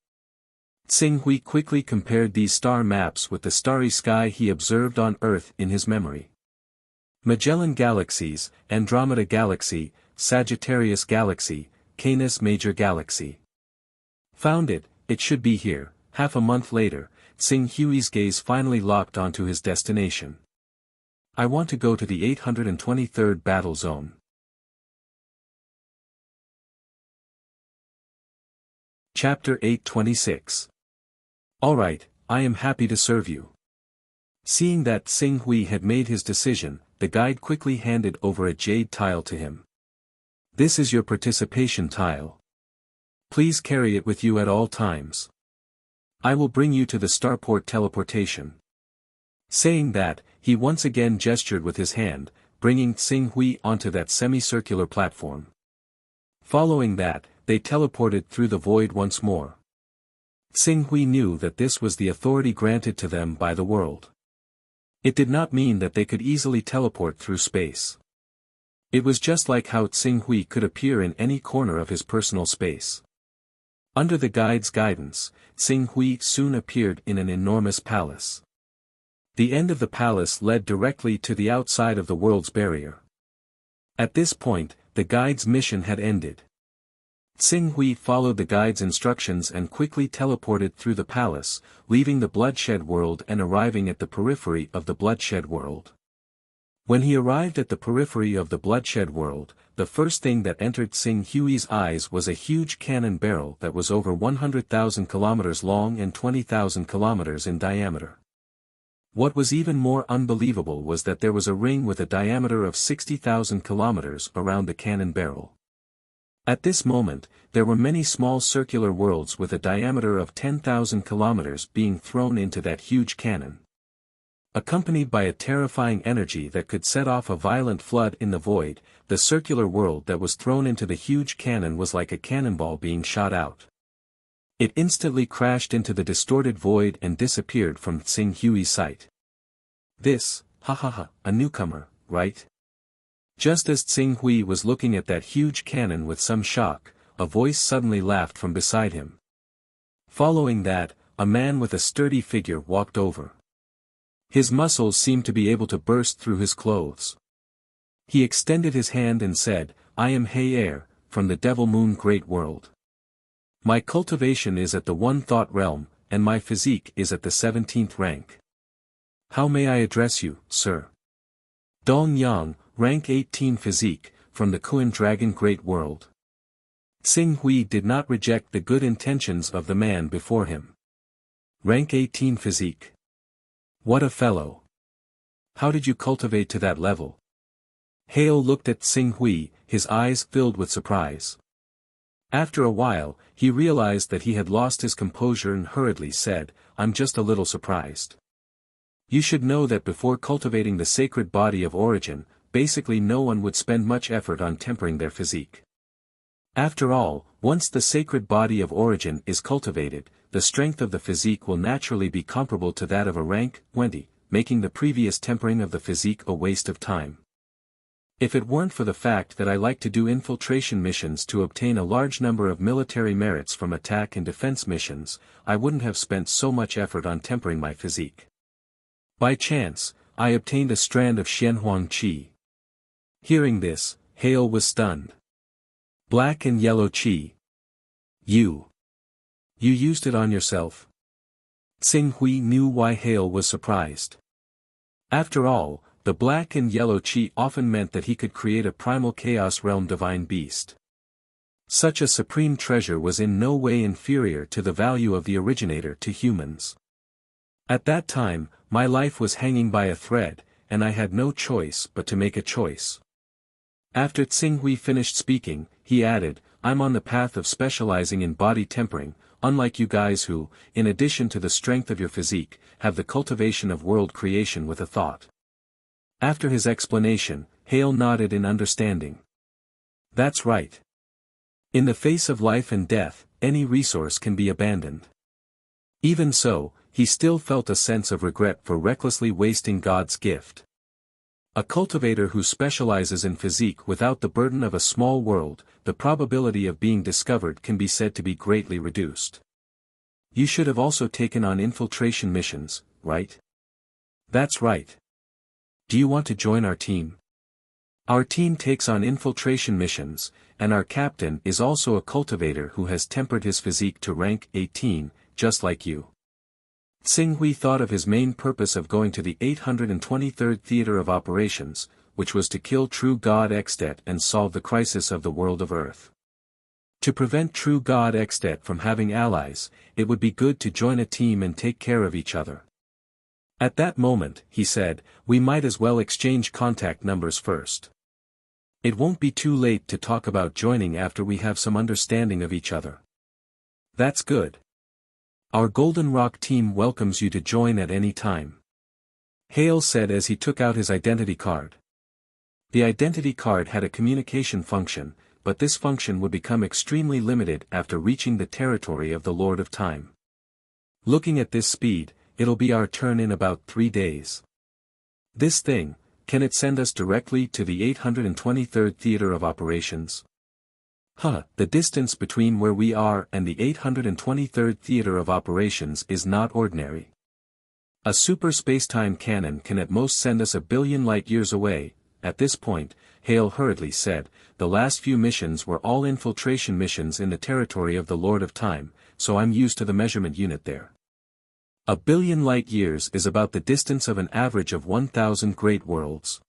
Xing Hui quickly compared these star maps with the starry sky he observed on Earth in his memory. Magellan Galaxies, Andromeda Galaxy, Sagittarius Galaxy, Canis Major Galaxy. Found it, it should be here. Half a month later, Xing Hui's gaze finally locked onto his destination. I want to go to the 823rd battle zone. Chapter 826. Alright, I am happy to serve you. Seeing that Xing Hui had made his decision, the guide quickly handed over a jade tile to him. This is your participation tile. Please carry it with you at all times. I will bring you to the starport teleportation. Saying that, he once again gestured with his hand, bringing Xing Hui onto that semicircular platform. Following that, they teleported through the void once more. Xing Hui knew that this was the authority granted to them by the world. It did not mean that they could easily teleport through space. It was just like how Xing Hui could appear in any corner of his personal space. Under the guide's guidance, Xing Hui soon appeared in an enormous palace. The end of the palace led directly to the outside of the world's barrier. At this point, the guide's mission had ended. Xing Hui followed the guide's instructions and quickly teleported through the palace, leaving the bloodshed world and arriving at the periphery of the bloodshed world. When he arrived at the periphery of the bloodshed world, the first thing that entered Xing Hui's eyes was a huge cannon barrel that was over 100,000 kilometers long and 20,000 kilometers in diameter. What was even more unbelievable was that there was a ring with a diameter of 60,000 kilometers around the cannon barrel. At this moment, there were many small circular worlds with a diameter of 10,000 kilometers being thrown into that huge cannon. Accompanied by a terrifying energy that could set off a violent flood in the void, the circular world that was thrown into the huge cannon was like a cannonball being shot out. It instantly crashed into the distorted void and disappeared from Tsing Hui's sight. This, a newcomer, right? Just as Tsing Hui was looking at that huge cannon with some shock, a voice suddenly laughed from beside him. Following that, a man with a sturdy figure walked over. His muscles seemed to be able to burst through his clothes. He extended his hand and said, "I am He Air, from the Devil Moon Great World. My cultivation is at the One Thought Realm, and my physique is at the 17th rank. How may I address you, sir?" Dong Yang, rank 18 physique, from the Kuan Dragon Great World. Tsing Hui did not reject the good intentions of the man before him. Rank 18 physique. What a fellow. How did you cultivate to that level? Hale looked at Tsing Hui, his eyes filled with surprise. After a while, he realized that he had lost his composure and hurriedly said, "I'm just a little surprised. You should know that before cultivating the sacred body of origin, basically no one would spend much effort on tempering their physique. After all, once the sacred body of origin is cultivated, the strength of the physique will naturally be comparable to that of a rank 20, making the previous tempering of the physique a waste of time. If it weren't for the fact that I like to do infiltration missions to obtain a large number of military merits from attack and defense missions, I wouldn't have spent so much effort on tempering my physique. By chance, I obtained a strand of Xianhuang Qi." Hearing this, Hale was stunned. "Black and yellow Qi. You used it on yourself?" Tsing Hui knew why Hale was surprised. After all, the black and yellow Qi often meant that he could create a primal chaos realm divine beast. Such a supreme treasure was in no way inferior to the value of the originator to humans. At that time, my life was hanging by a thread, and I had no choice but to make a choice. After Tsing Hui finished speaking, he added, "I'm on the path of specializing in body tempering, unlike you guys who, in addition to the strength of your physique, have the cultivation of world creation with a thought." After his explanation, Hale nodded in understanding. "That's right. In the face of life and death, any resource can be abandoned." Even so, he still felt a sense of regret for recklessly wasting God's gift. A cultivator who specializes in physique without the burden of a small world, the probability of being discovered can be said to be greatly reduced. You should have also taken on infiltration missions, right? That's right. Do you want to join our team? Our team takes on infiltration missions, and our captain is also a cultivator who has tempered his physique to rank 18, just like you. Tsing Hui thought of his main purpose of going to the 823rd Theater of Operations, which was to kill True God Extet and solve the crisis of the world of Earth. To prevent True God Extet from having allies, it would be good to join a team and take care of each other. At that moment, he said, we might as well exchange contact numbers first. It won't be too late to talk about joining after we have some understanding of each other. That's good. Our Golden Rock team welcomes you to join at any time. Hale said as he took out his identity card. The identity card had a communication function, but this function would become extremely limited after reaching the territory of the Lord of Time. Looking at this speed, it'll be our turn in about 3 days. This thing, can it send us directly to the 823rd Theater of Operations? The distance between where we are and the 823rd Theater of Operations is not ordinary. A super spacetime cannon can at most send us 1 billion light-years away. At this point, Hale hurriedly said, the last few missions were all infiltration missions in the territory of the Lord of Time, so I'm used to the measurement unit there. 1 billion light-years is about the distance of an average of 1,000 great worlds.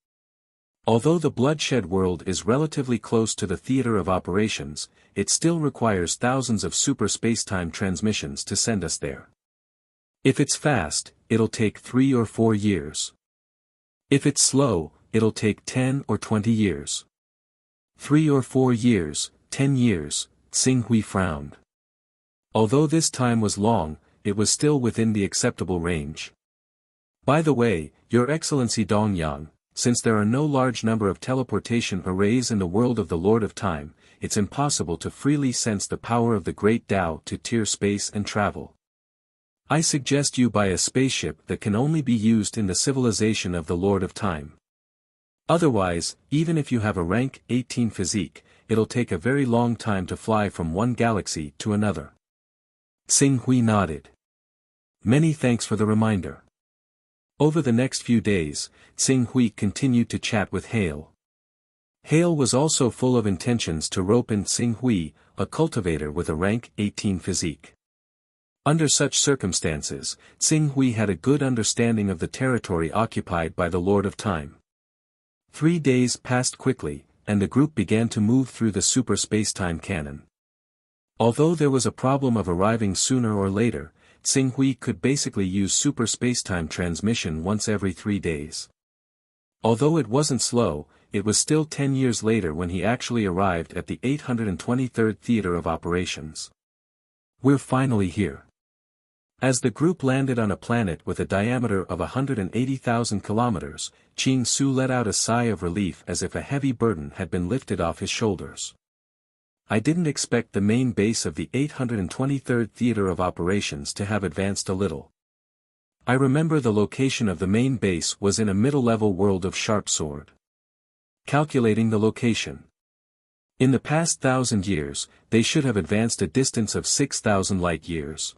Although the bloodshed world is relatively close to the theater of operations, it still requires thousands of super spacetime transmissions to send us there. If it's fast, it'll take 3 or 4 years. If it's slow, it'll take 10 or 20 years. 3 or 4 years, 10 years, Tsing Hui frowned. Although this time was long, it was still within the acceptable range. By the way, Your Excellency Dongyang, since there are no large number of teleportation arrays in the world of the Lord of Time, it's impossible to freely sense the power of the great Tao to tear space and travel. I suggest you buy a spaceship that can only be used in the civilization of the Lord of Time. Otherwise, even if you have a rank 18 physique, it'll take a very long time to fly from one galaxy to another. Xing Hui nodded. Many thanks for the reminder. Over the next few days, Xing Hui continued to chat with Hale. Hale was also full of intentions to rope in Xing Hui, a cultivator with a rank 18 physique. Under such circumstances, Xing Hui had a good understanding of the territory occupied by the Lord of Time. 3 days passed quickly, and the group began to move through the super space-time canon. Although there was a problem of arriving sooner or later, Xing Hui could basically use super spacetime transmission once every 3 days. Although it wasn't slow, it was still 10 years later when he actually arrived at the 823rd Theater of Operations. We're finally here. As the group landed on a planet with a diameter of 180,000 kilometers, Qing Su let out a sigh of relief as if a heavy burden had been lifted off his shoulders. I didn't expect the main base of the 823rd Theater of Operations to have advanced a little. I remember the location of the main base was in a middle-level world of Sharp Sword. Calculating the location. In the past 1,000 years, they should have advanced a distance of 6,000 light-years.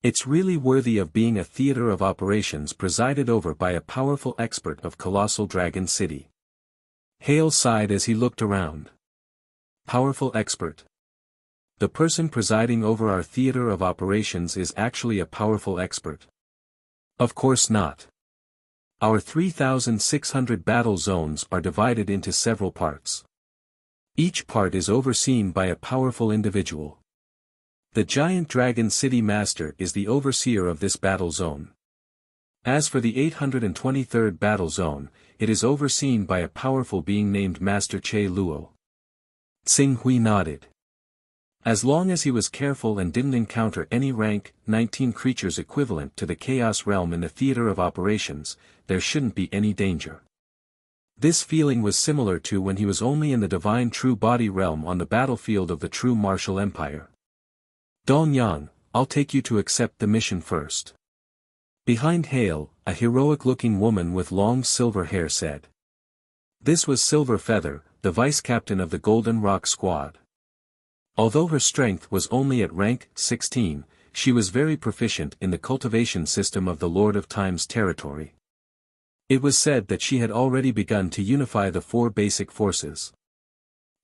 It's really worthy of being a theater of operations presided over by a powerful expert of Colossal Dragon City. Hale sighed as he looked around. Powerful expert. The person presiding over our theater of operations is actually a powerful expert. Of course not. Our 3,600 battle zones are divided into several parts. Each part is overseen by a powerful individual. The giant Dragon City Master is the overseer of this battle zone. As for the 823rd battle zone, it is overseen by a powerful being named Master Che Luo. Xing Hui nodded. As long as he was careful and didn't encounter any rank 19 creatures equivalent to the Chaos Realm in the theater of operations, there shouldn't be any danger. This feeling was similar to when he was only in the Divine True Body Realm on the battlefield of the True Martial Empire. Dongyang, I'll take you to accept the mission first. Behind Hale, a heroic-looking woman with long silver hair said. This was Silver Feather, the vice-captain of the Golden Rock Squad. Although her strength was only at rank 16, she was very proficient in the cultivation system of the Lord of Time's territory. It was said that she had already begun to unify the 4 basic forces.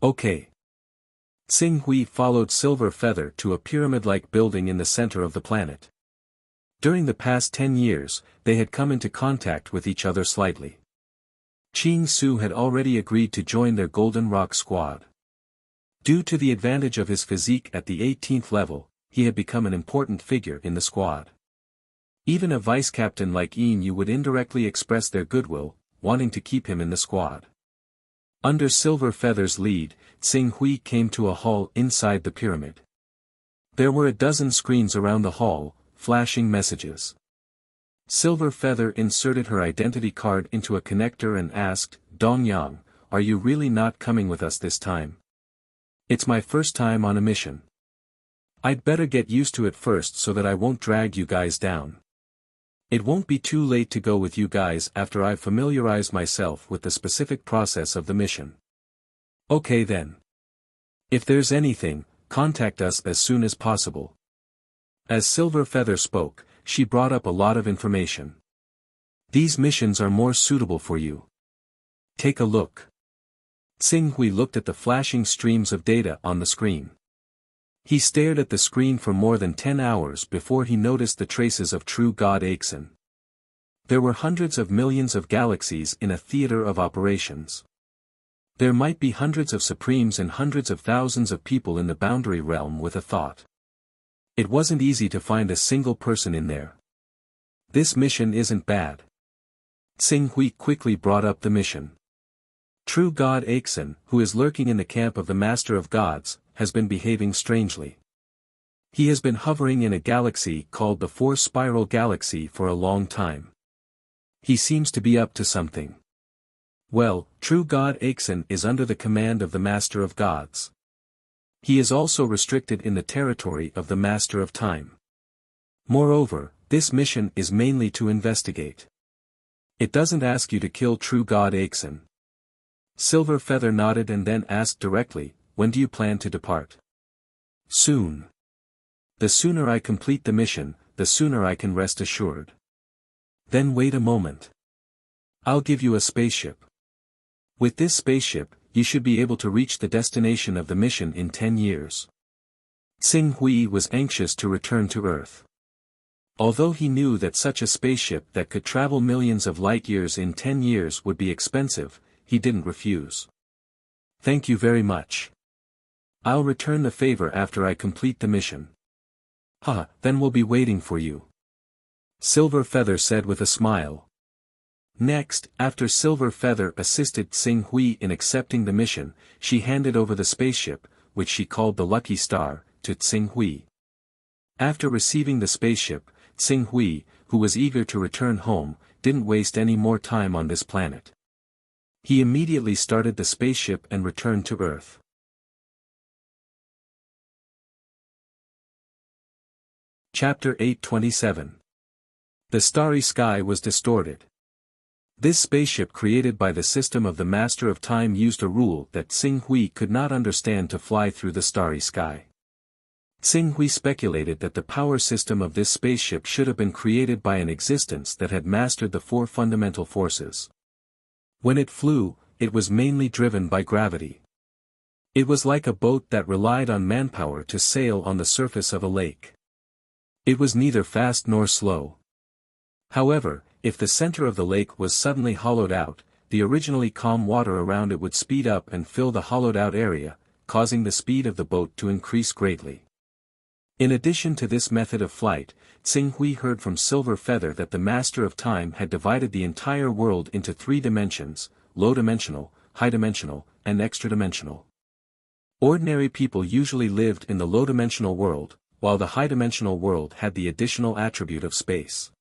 Okay. Xing Hui followed Silver Feather to a pyramid-like building in the center of the planet. During the past 10 years, they had come into contact with each other slightly. Qing Su had already agreed to join their Golden Rock Squad. Due to the advantage of his physique at the 18th level, he had become an important figure in the squad. Even a vice-captain like Yin Yu would indirectly express their goodwill, wanting to keep him in the squad. Under Silver Feather's lead, Xing Hui came to a hall inside the pyramid. There were a dozen screens around the hall, flashing messages. Silver Feather inserted her identity card into a connector and asked, Dongyang, are you really not coming with us this time? It's my first time on a mission. I'd better get used to it first so that I won't drag you guys down. It won't be too late to go with you guys after I've familiarized myself with the specific process of the mission. Okay then. If there's anything, contact us as soon as possible. As Silver Feather spoke, she brought up a lot of information. These missions are more suitable for you. Take a look. Xing Hui looked at the flashing streams of data on the screen. He stared at the screen for more than 10 hours before he noticed the traces of True God Aixin. There were hundreds of millions of galaxies in a theater of operations. There might be hundreds of supremes and hundreds of thousands of people in the boundary realm with a thought. It wasn't easy to find a single person in there. This mission isn't bad. Xing Hui quickly brought up the mission. True God Aixin, who is lurking in the camp of the Master of Gods, has been behaving strangely. He has been hovering in a galaxy called the Four Spiral Galaxy for a long time. He seems to be up to something. Well, true God Aixin is under the command of the Master of Gods. He is also restricted in the territory of the Master of Time. Moreover, this mission is mainly to investigate. It doesn't ask you to kill true God Aixin. Silver Feather nodded and then asked directly, when do you plan to depart? Soon. The sooner I complete the mission, the sooner I can rest assured. Then wait a moment. I'll give you a spaceship. With this spaceship, you should be able to reach the destination of the mission in 10 years. Tsing Hui was anxious to return to Earth. Although he knew that such a spaceship that could travel millions of light-years in 10 years would be expensive, he didn't refuse. Thank you very much. I'll return the favor after I complete the mission. Then we'll be waiting for you. Silver Feather said with a smile. Next, after Silver Feather assisted Tsing Hui in accepting the mission, she handed over the spaceship, which she called the Lucky Star, to Tsing Hui. After receiving the spaceship, Tsing Hui, who was eager to return home, didn't waste any more time on this planet. He immediately started the spaceship and returned to Earth. Chapter 827. The starry sky was distorted. This spaceship created by the system of the Master of Time used a rule that Tsing Hui could not understand to fly through the starry sky. Tsing Hui speculated that the power system of this spaceship should have been created by an existence that had mastered the four fundamental forces. When it flew, it was mainly driven by gravity. It was like a boat that relied on manpower to sail on the surface of a lake. It was neither fast nor slow. However, if the center of the lake was suddenly hollowed out, the originally calm water around it would speed up and fill the hollowed-out area, causing the speed of the boat to increase greatly. In addition to this method of flight, Tsing Hui heard from Silver Feather that the Master of Time had divided the entire world into 3 dimensions, low-dimensional, high-dimensional, and extra-dimensional. Ordinary people usually lived in the low-dimensional world, while the high-dimensional world had the additional attribute of space.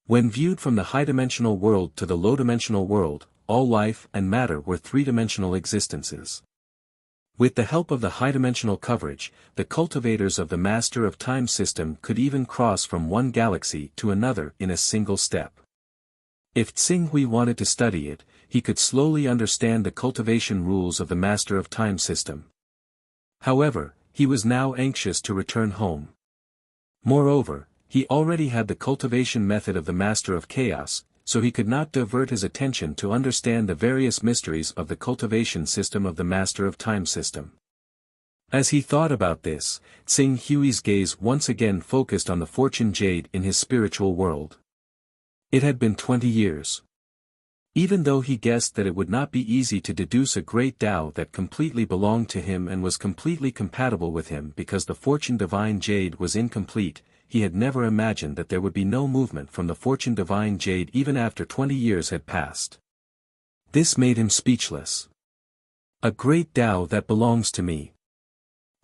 When viewed from the high-dimensional world to the low-dimensional world, all life and matter were 3-dimensional existences. With the help of the high-dimensional coverage, the cultivators of the Master of Time system could even cross from one galaxy to another in a single step. If Tsing Hui wanted to study it, he could slowly understand the cultivation rules of the Master of Time system. However, he was now anxious to return home. Moreover, he already had the cultivation method of the Master of Chaos, so he could not divert his attention to understand the various mysteries of the cultivation system of the Master of Time system. As he thought about this, Tsing Hui's gaze once again focused on the fortune jade in his spiritual world. It had been 20 years. Even though he guessed that it would not be easy to deduce a great Tao that completely belonged to him and was completely compatible with him because the fortune divine jade was incomplete, he had never imagined that there would be no movement from the fortune divine jade even after 20 years had passed. This made him speechless. A great Tao that belongs to me.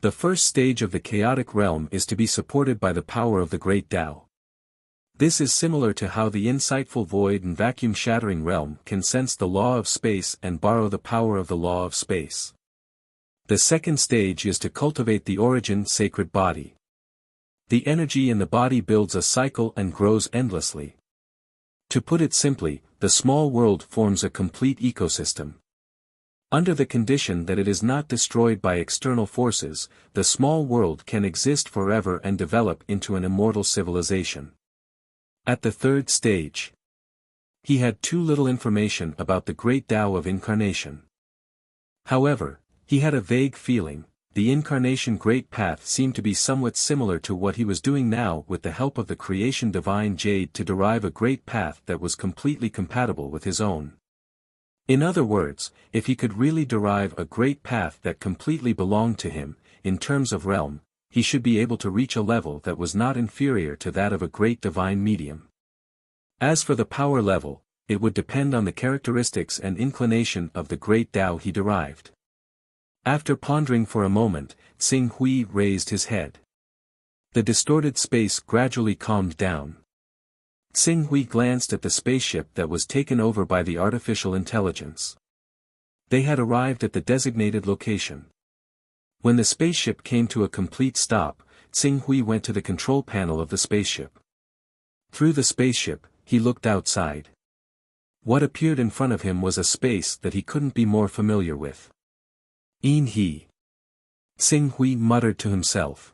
The first stage of the chaotic realm is to be supported by the power of the great Tao. This is similar to how the insightful void and vacuum-shattering realm can sense the law of space and borrow the power of the law of space. The second stage is to cultivate the origin sacred body. The energy in the body builds a cycle and grows endlessly. To put it simply, the small world forms a complete ecosystem. Under the condition that it is not destroyed by external forces, the small world can exist forever and develop into an immortal civilization. At the third stage, he had too little information about the great Tao of incarnation. However, he had a vague feeling. The incarnation great path seemed to be somewhat similar to what he was doing now with the help of the creation divine jade to derive a great path that was completely compatible with his own. In other words, if he could really derive a great path that completely belonged to him, in terms of realm, he should be able to reach a level that was not inferior to that of a great divine medium. As for the power level, it would depend on the characteristics and inclination of the great Tao he derived. After pondering for a moment, Tsing Hui raised his head. The distorted space gradually calmed down. Xing Hui glanced at the spaceship that was taken over by the artificial intelligence. They had arrived at the designated location. When the spaceship came to a complete stop, Xing Hui went to the control panel of the spaceship. Through the spaceship, he looked outside. What appeared in front of him was a space that he couldn't be more familiar with. He. Xing Hui muttered to himself.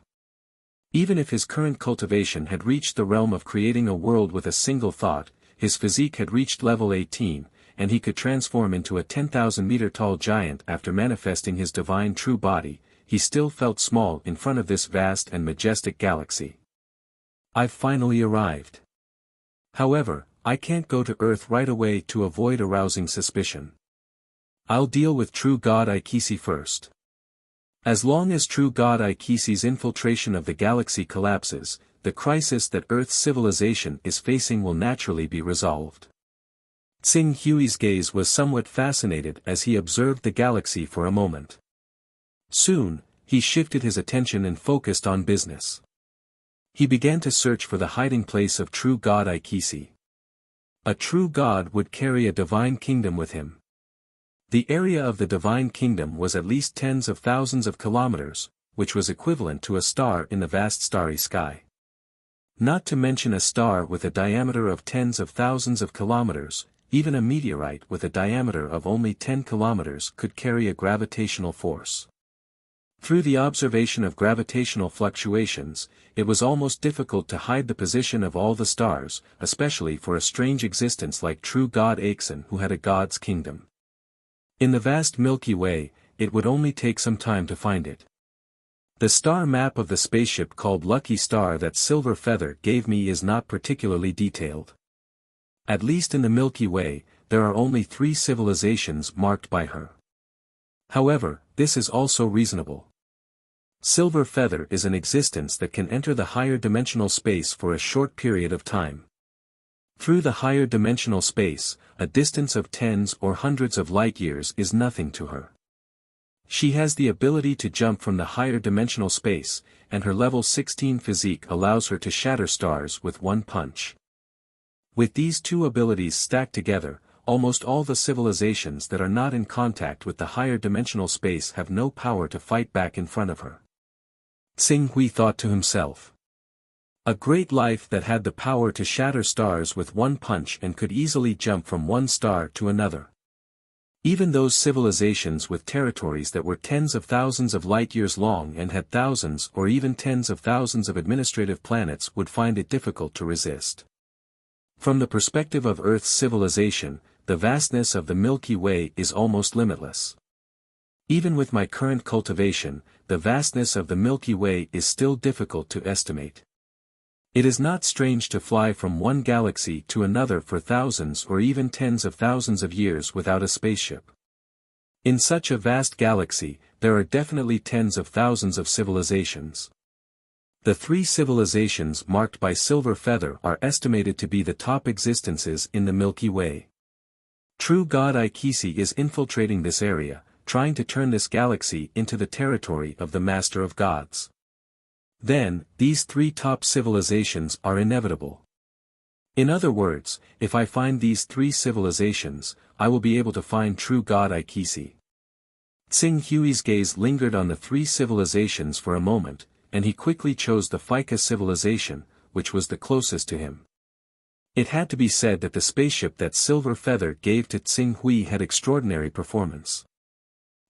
Even if his current cultivation had reached the realm of creating a world with a single thought, his physique had reached level 18, and he could transform into a 10,000-meter-tall giant after manifesting his divine true body. He still felt small in front of this vast and majestic galaxy. I've finally arrived. However, I can't go to Earth right away to avoid arousing suspicion. I'll deal with True God Ikisi first. As long as True God Ikisi's infiltration of the galaxy collapses, the crisis that Earth's civilization is facing will naturally be resolved. Xing Hui's gaze was somewhat fascinated as he observed the galaxy for a moment. Soon, he shifted his attention and focused on business. He began to search for the hiding place of True God Ikisi. A true god would carry a divine kingdom with him. The area of the divine kingdom was at least tens of thousands of kilometers, which was equivalent to a star in the vast starry sky. Not to mention a star with a diameter of tens of thousands of kilometers, even a meteorite with a diameter of only 10 kilometers could carry a gravitational force. Through the observation of gravitational fluctuations, it was almost difficult to hide the position of all the stars, especially for a strange existence like True God Aixin who had a god's kingdom. In the vast Milky Way, it would only take some time to find it. The star map of the spaceship called Lucky Star that Silver Feather gave me is not particularly detailed. At least in the Milky Way, there are only 3 civilizations marked by her. However, this is also reasonable. Silver Feather is an existence that can enter the higher dimensional space for a short period of time. Through the higher dimensional space, a distance of tens or hundreds of light years is nothing to her. She has the ability to jump from the higher dimensional space, and her level 16 physique allows her to shatter stars with one punch. With these two abilities stacked together, almost all the civilizations that are not in contact with the higher dimensional space have no power to fight back in front of her. Xing Hui thought to himself. A great life that had the power to shatter stars with one punch and could easily jump from one star to another. Even those civilizations with territories that were tens of thousands of light years long and had thousands or even tens of thousands of administrative planets would find it difficult to resist. From the perspective of Earth's civilization, the vastness of the Milky Way is almost limitless. Even with my current cultivation, the vastness of the Milky Way is still difficult to estimate. It is not strange to fly from one galaxy to another for thousands or even tens of thousands of years without a spaceship. In such a vast galaxy, there are definitely tens of thousands of civilizations. The 3 civilizations marked by Silver Feather are estimated to be the top existences in the Milky Way. True God Ikisi is infiltrating this area, trying to turn this galaxy into the territory of the Master of Gods. Then, these 3 top civilizations are inevitable. In other words, if I find these 3 civilizations, I will be able to find True God Ikisi. Xing Hui's gaze lingered on the 3 civilizations for a moment, and he quickly chose the Fika civilization, which was the closest to him. It had to be said that the spaceship that Silver Feather gave to Xing Hui had extraordinary performance.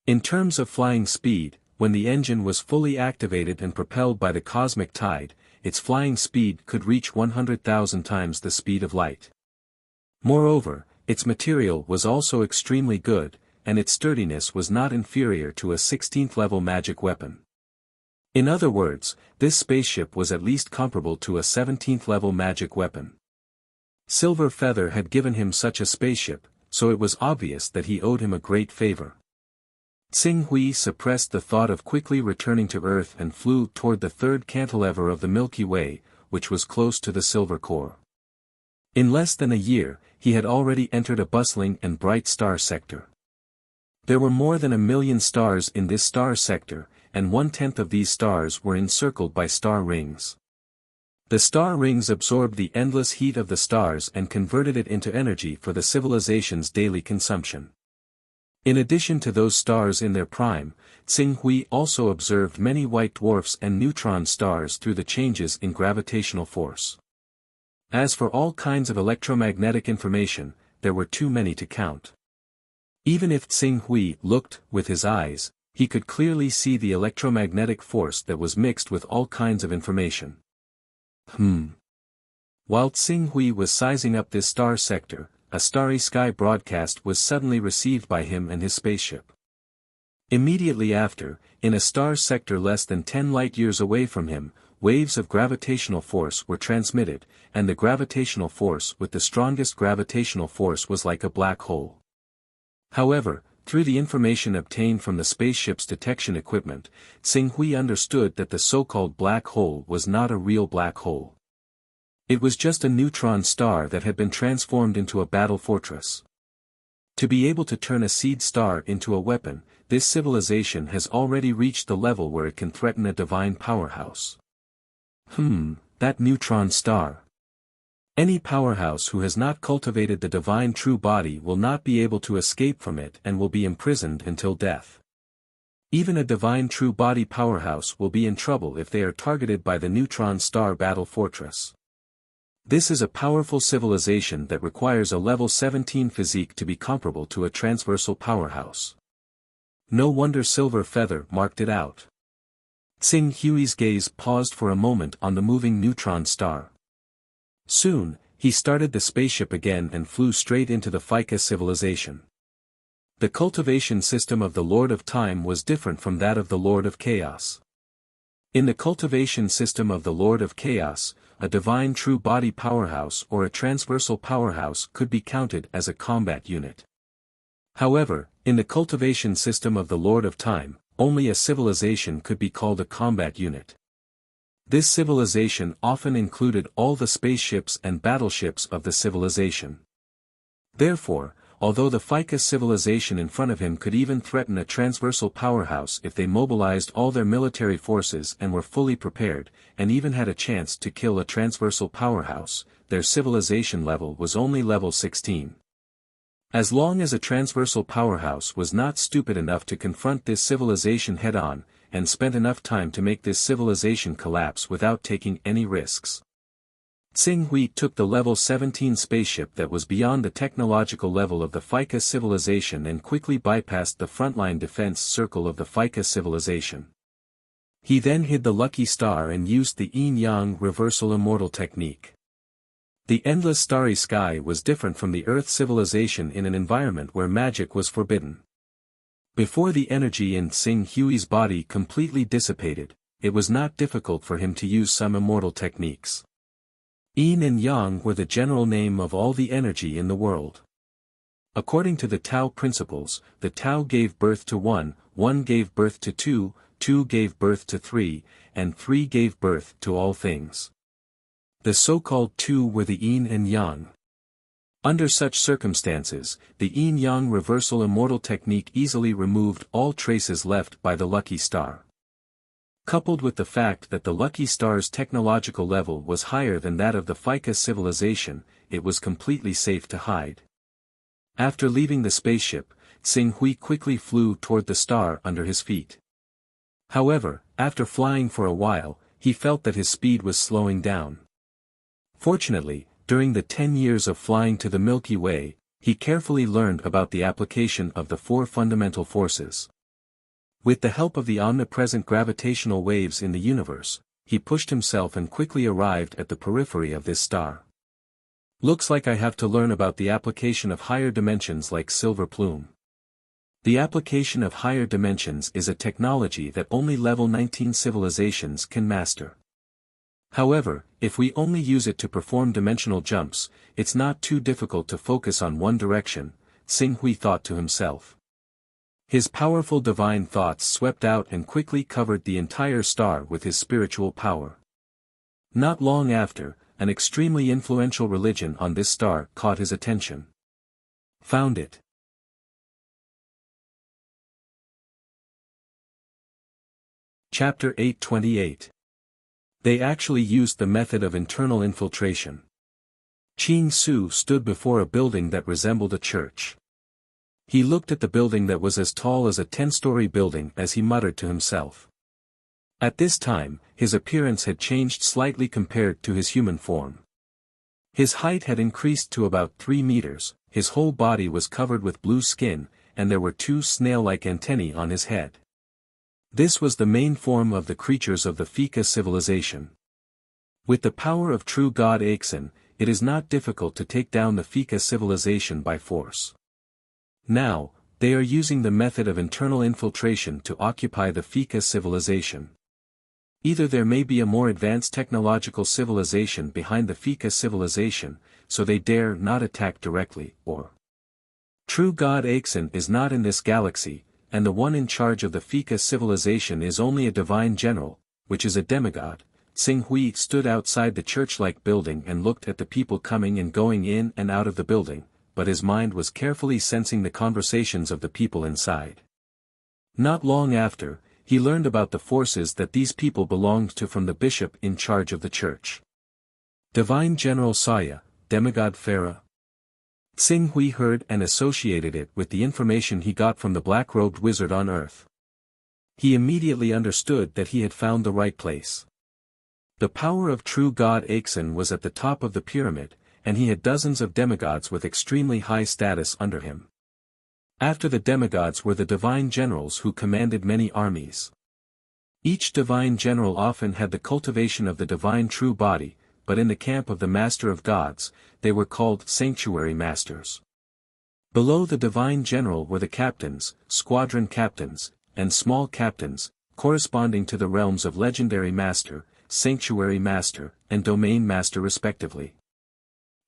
In terms of flying speed, when the engine was fully activated and propelled by the cosmic tide, its flying speed could reach 100,000 times the speed of light. Moreover, its material was also extremely good, and its sturdiness was not inferior to a 16th-level magic weapon. In other words, this spaceship was at least comparable to a 17th-level magic weapon. Silver Feather had given him such a spaceship, so it was obvious that he owed him a great favor. Xing Hui suppressed the thought of quickly returning to Earth and flew toward the 3rd cantilever of the Milky Way, which was close to the silver core. In less than a year, he had already entered a bustling and bright star sector. There were more than 1 million stars in this star sector, and 1/10 of these stars were encircled by star rings. The star rings absorbed the endless heat of the stars and converted it into energy for the civilization's daily consumption. In addition to those stars in their prime, Tsing-Hui also observed many white dwarfs and neutron stars through the changes in gravitational force. As for all kinds of electromagnetic information, there were too many to count. Even if Tsing-Hui looked with his eyes, he could clearly see the electromagnetic force that was mixed with all kinds of information. While Tsing-Hui was sizing up this star sector, a starry sky broadcast was suddenly received by him and his spaceship. Immediately after, in a star sector less than 10 light-years away from him, waves of gravitational force were transmitted, and the gravitational force with the strongest gravitational force was like a black hole. However, through the information obtained from the spaceship's detection equipment, Tsing-Hui understood that the so-called black hole was not a real black hole. It was just a neutron star that had been transformed into a battle fortress. To be able to turn a seed star into a weapon, this civilization has already reached the level where it can threaten a divine powerhouse. That neutron star. Any powerhouse who has not cultivated the divine true body will not be able to escape from it and will be imprisoned until death. Even a divine true body powerhouse will be in trouble if they are targeted by the neutron star battle fortress. This is a powerful civilization that requires a level 17 physique to be comparable to a transversal powerhouse. No wonder Silver Feather marked it out. Tsing-Hui's gaze paused for a moment on the moving neutron star. Soon, he started the spaceship again and flew straight into the Fika civilization. The cultivation system of the Lord of Time was different from that of the Lord of Chaos. In the cultivation system of the Lord of Chaos, a divine true body powerhouse or a transversal powerhouse could be counted as a combat unit. However, in the cultivation system of the Lord of Time, only a civilization could be called a combat unit. This civilization often included all the spaceships and battleships of the civilization. Therefore, although the Fika civilization in front of him could even threaten a transversal powerhouse if they mobilized all their military forces and were fully prepared, and even had a chance to kill a transversal powerhouse, their civilization level was only level 16. As long as a transversal powerhouse was not stupid enough to confront this civilization head-on, and spent enough time to make this civilization collapse without taking any risks. Tsing-Hui took the level 17 spaceship that was beyond the technological level of the Fika civilization and quickly bypassed the frontline defense circle of the Fika civilization. He then hid the lucky star and used the yin-yang reversal immortal technique. The endless starry sky was different from the Earth civilization in an environment where magic was forbidden. Before the energy in Tsing-Hui's body completely dissipated, it was not difficult for him to use some immortal techniques. Yin and Yang were the general name of all the energy in the world. According to the Tao principles, the Tao gave birth to 1, 1 gave birth to 2, 2 gave birth to 3, and 3 gave birth to all things. The so-called two were the Yin and Yang. Under such circumstances, the yin-yang reversal immortal technique easily removed all traces left by the lucky star. Coupled with the fact that the lucky star's technological level was higher than that of the Fika civilization, it was completely safe to hide. After leaving the spaceship, Tsing-Hui quickly flew toward the star under his feet. However, after flying for a while, he felt that his speed was slowing down. Fortunately, during the 10 years of flying to the Milky Way, he carefully learned about the application of the 4 fundamental forces. With the help of the omnipresent gravitational waves in the universe, he pushed himself and quickly arrived at the periphery of this star. Looks like I have to learn about the application of higher dimensions like Silver Plume. The application of higher dimensions is a technology that only level 19 civilizations can master. However, if we only use it to perform dimensional jumps, it's not too difficult to focus on one direction, Tsing-Hui thought to himself. His powerful divine thoughts swept out and quickly covered the entire star with his spiritual power. Not long after, an extremely influential religion on this star caught his attention. Found it. Chapter 828. They actually used the method of internal infiltration. Qing Su stood before a building that resembled a church. He looked at the building that was as tall as a 10-story building as he muttered to himself. At this time, his appearance had changed slightly compared to his human form. His height had increased to about 3 meters, his whole body was covered with blue skin, and there were 2 snail-like antennae on his head. This was the main form of the creatures of the Fika civilization. With the power of true God Aixin, it is not difficult to take down the Fika civilization by force. Now, they are using the method of internal infiltration to occupy the Fika civilization. Either there may be a more advanced technological civilization behind the Fika civilization, so they dare not attack directly, or true God Aixin is not in this galaxy, and the one in charge of the Fika civilization is only a divine general, which is a demigod. Xing Hui stood outside the church-like building and looked at the people coming and going in and out of the building, but his mind was carefully sensing the conversations of the people inside. Not long after, he learned about the forces that these people belonged to from the bishop in charge of the church. Divine General Saya, demigod Farah. Xing Hui heard and associated it with the information he got from the black-robed wizard on Earth. He immediately understood that he had found the right place. The power of true God Aixin was at the top of the pyramid, and he had dozens of demigods with extremely high status under him. After the demigods were the divine generals who commanded many armies. Each divine general often had the cultivation of the divine true body, but in the camp of the Master of Gods, they were called Sanctuary Masters. Below the divine general were the captains, squadron captains, and small captains, corresponding to the realms of Legendary Master, Sanctuary Master, and Domain Master respectively.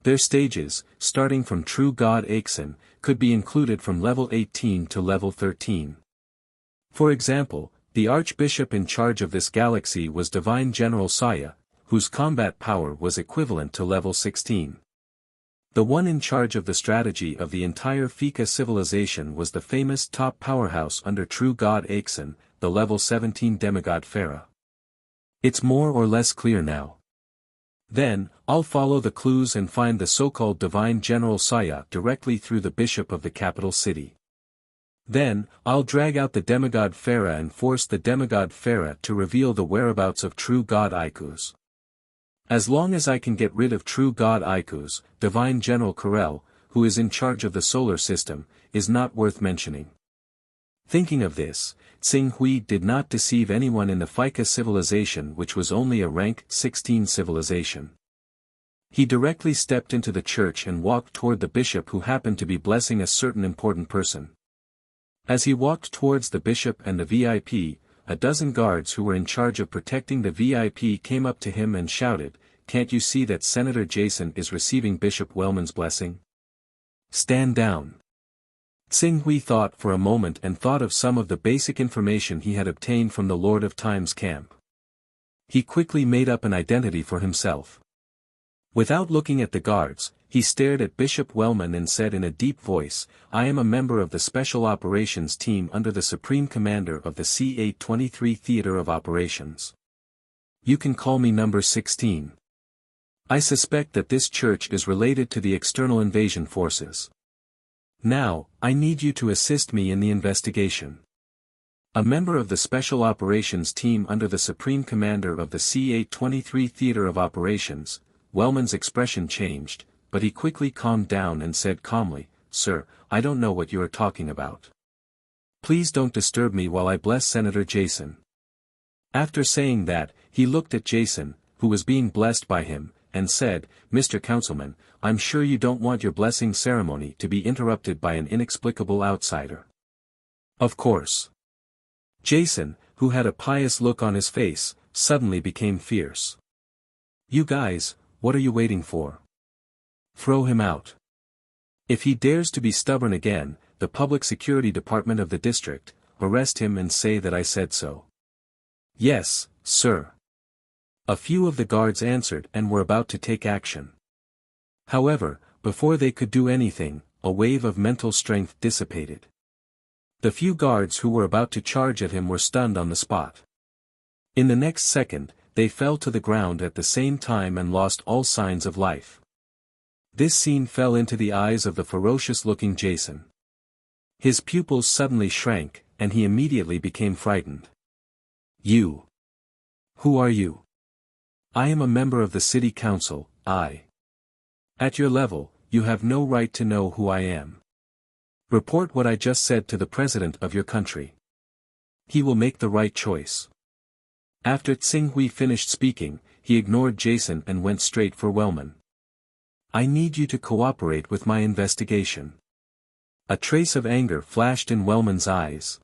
Their stages, starting from True God Aixin, could be included from level 18 to level 13. For example, the Archbishop in charge of this galaxy was Divine General Saya, whose combat power was equivalent to level 16. The one in charge of the strategy of the entire Fika civilization was the famous top powerhouse under True God Aixin, the level 17 demigod Farah. It's more or less clear now. Then, I'll follow the clues and find the so-called Divine General Saya directly through the bishop of the capital city. Then, I'll drag out the demigod Farah and force the demigod Farah to reveal the whereabouts of True God Ikus. As long as I can get rid of True God Ikus, Divine General Karel, who is in charge of the solar system, is not worth mentioning. Thinking of this, Xing Hui did not deceive anyone in the Fika civilization, which was only a rank 16 civilization. He directly stepped into the church and walked toward the bishop, who happened to be blessing a certain important person. As he walked towards the bishop and the VIP, a dozen guards who were in charge of protecting the VIP came up to him and shouted, "Can't you see that Senator Jason is receiving Bishop Wellman's blessing? Stand down." Xing Hui thought for a moment and thought of some of the basic information he had obtained from the Lord of Time's camp. He quickly made up an identity for himself. Without looking at the guards, he stared at Bishop Wellman and said in a deep voice, "I am a member of the Special Operations Team under the Supreme Commander of the C-823 Theater of Operations. You can call me number 16. I suspect that this church is related to the external invasion forces. Now, I need you to assist me in the investigation." A member of the Special Operations Team under the Supreme Commander of the C-823 Theater of Operations, Wellman's expression changed, but he quickly calmed down and said calmly, "Sir, I don't know what you are talking about. Please don't disturb me while I bless Senator Jason." After saying that, he looked at Jason, who was being blessed by him, and said, "Mr. Councilman, I'm sure you don't want your blessing ceremony to be interrupted by an inexplicable outsider." Of course. Jason, who had a pious look on his face, suddenly became fierce. "You guys, what are you waiting for? Throw him out. If he dares to be stubborn again, the Public Security Department of the district, arrest him and say that I said so." "Yes, sir." A few of the guards answered and were about to take action. However, before they could do anything, a wave of mental strength dissipated. The few guards who were about to charge at him were stunned on the spot. In the next second, they fell to the ground at the same time and lost all signs of life. This scene fell into the eyes of the ferocious-looking Jason. His pupils suddenly shrank, and he immediately became frightened. "You! Who are you?" "I am a member of the city council, At your level, you have no right to know who I am. Report what I just said to the president of your country. He will make the right choice." After Tsinghui finished speaking, he ignored Jason and went straight for Wellman. "I need you to cooperate with my investigation." A trace of anger flashed in Wellman's eyes.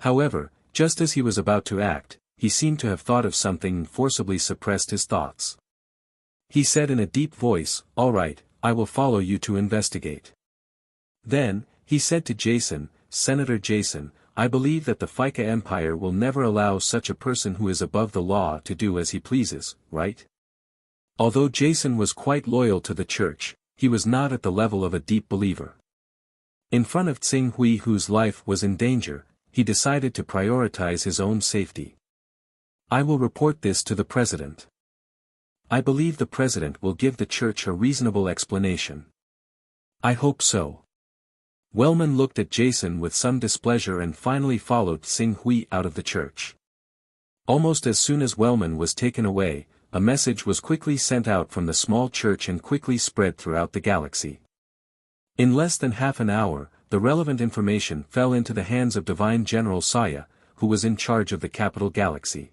However, just as he was about to act, he seemed to have thought of something and forcibly suppressed his thoughts. He said in a deep voice, "All right, I will follow you to investigate." Then, he said to Jason, "Senator Jason, I believe that the Fika Empire will never allow such a person who is above the law to do as he pleases, right?" Although Jason was quite loyal to the church, he was not at the level of a deep believer. In front of Tsinghui, whose life was in danger, he decided to prioritize his own safety. "I will report this to the president. I believe the president will give the church a reasonable explanation." "I hope so." Wellman looked at Jason with some displeasure and finally followed Tsinghui out of the church. Almost as soon as Wellman was taken away, a message was quickly sent out from the small church and quickly spread throughout the galaxy. In less than half an hour, the relevant information fell into the hands of Divine General Saya, who was in charge of the capital galaxy.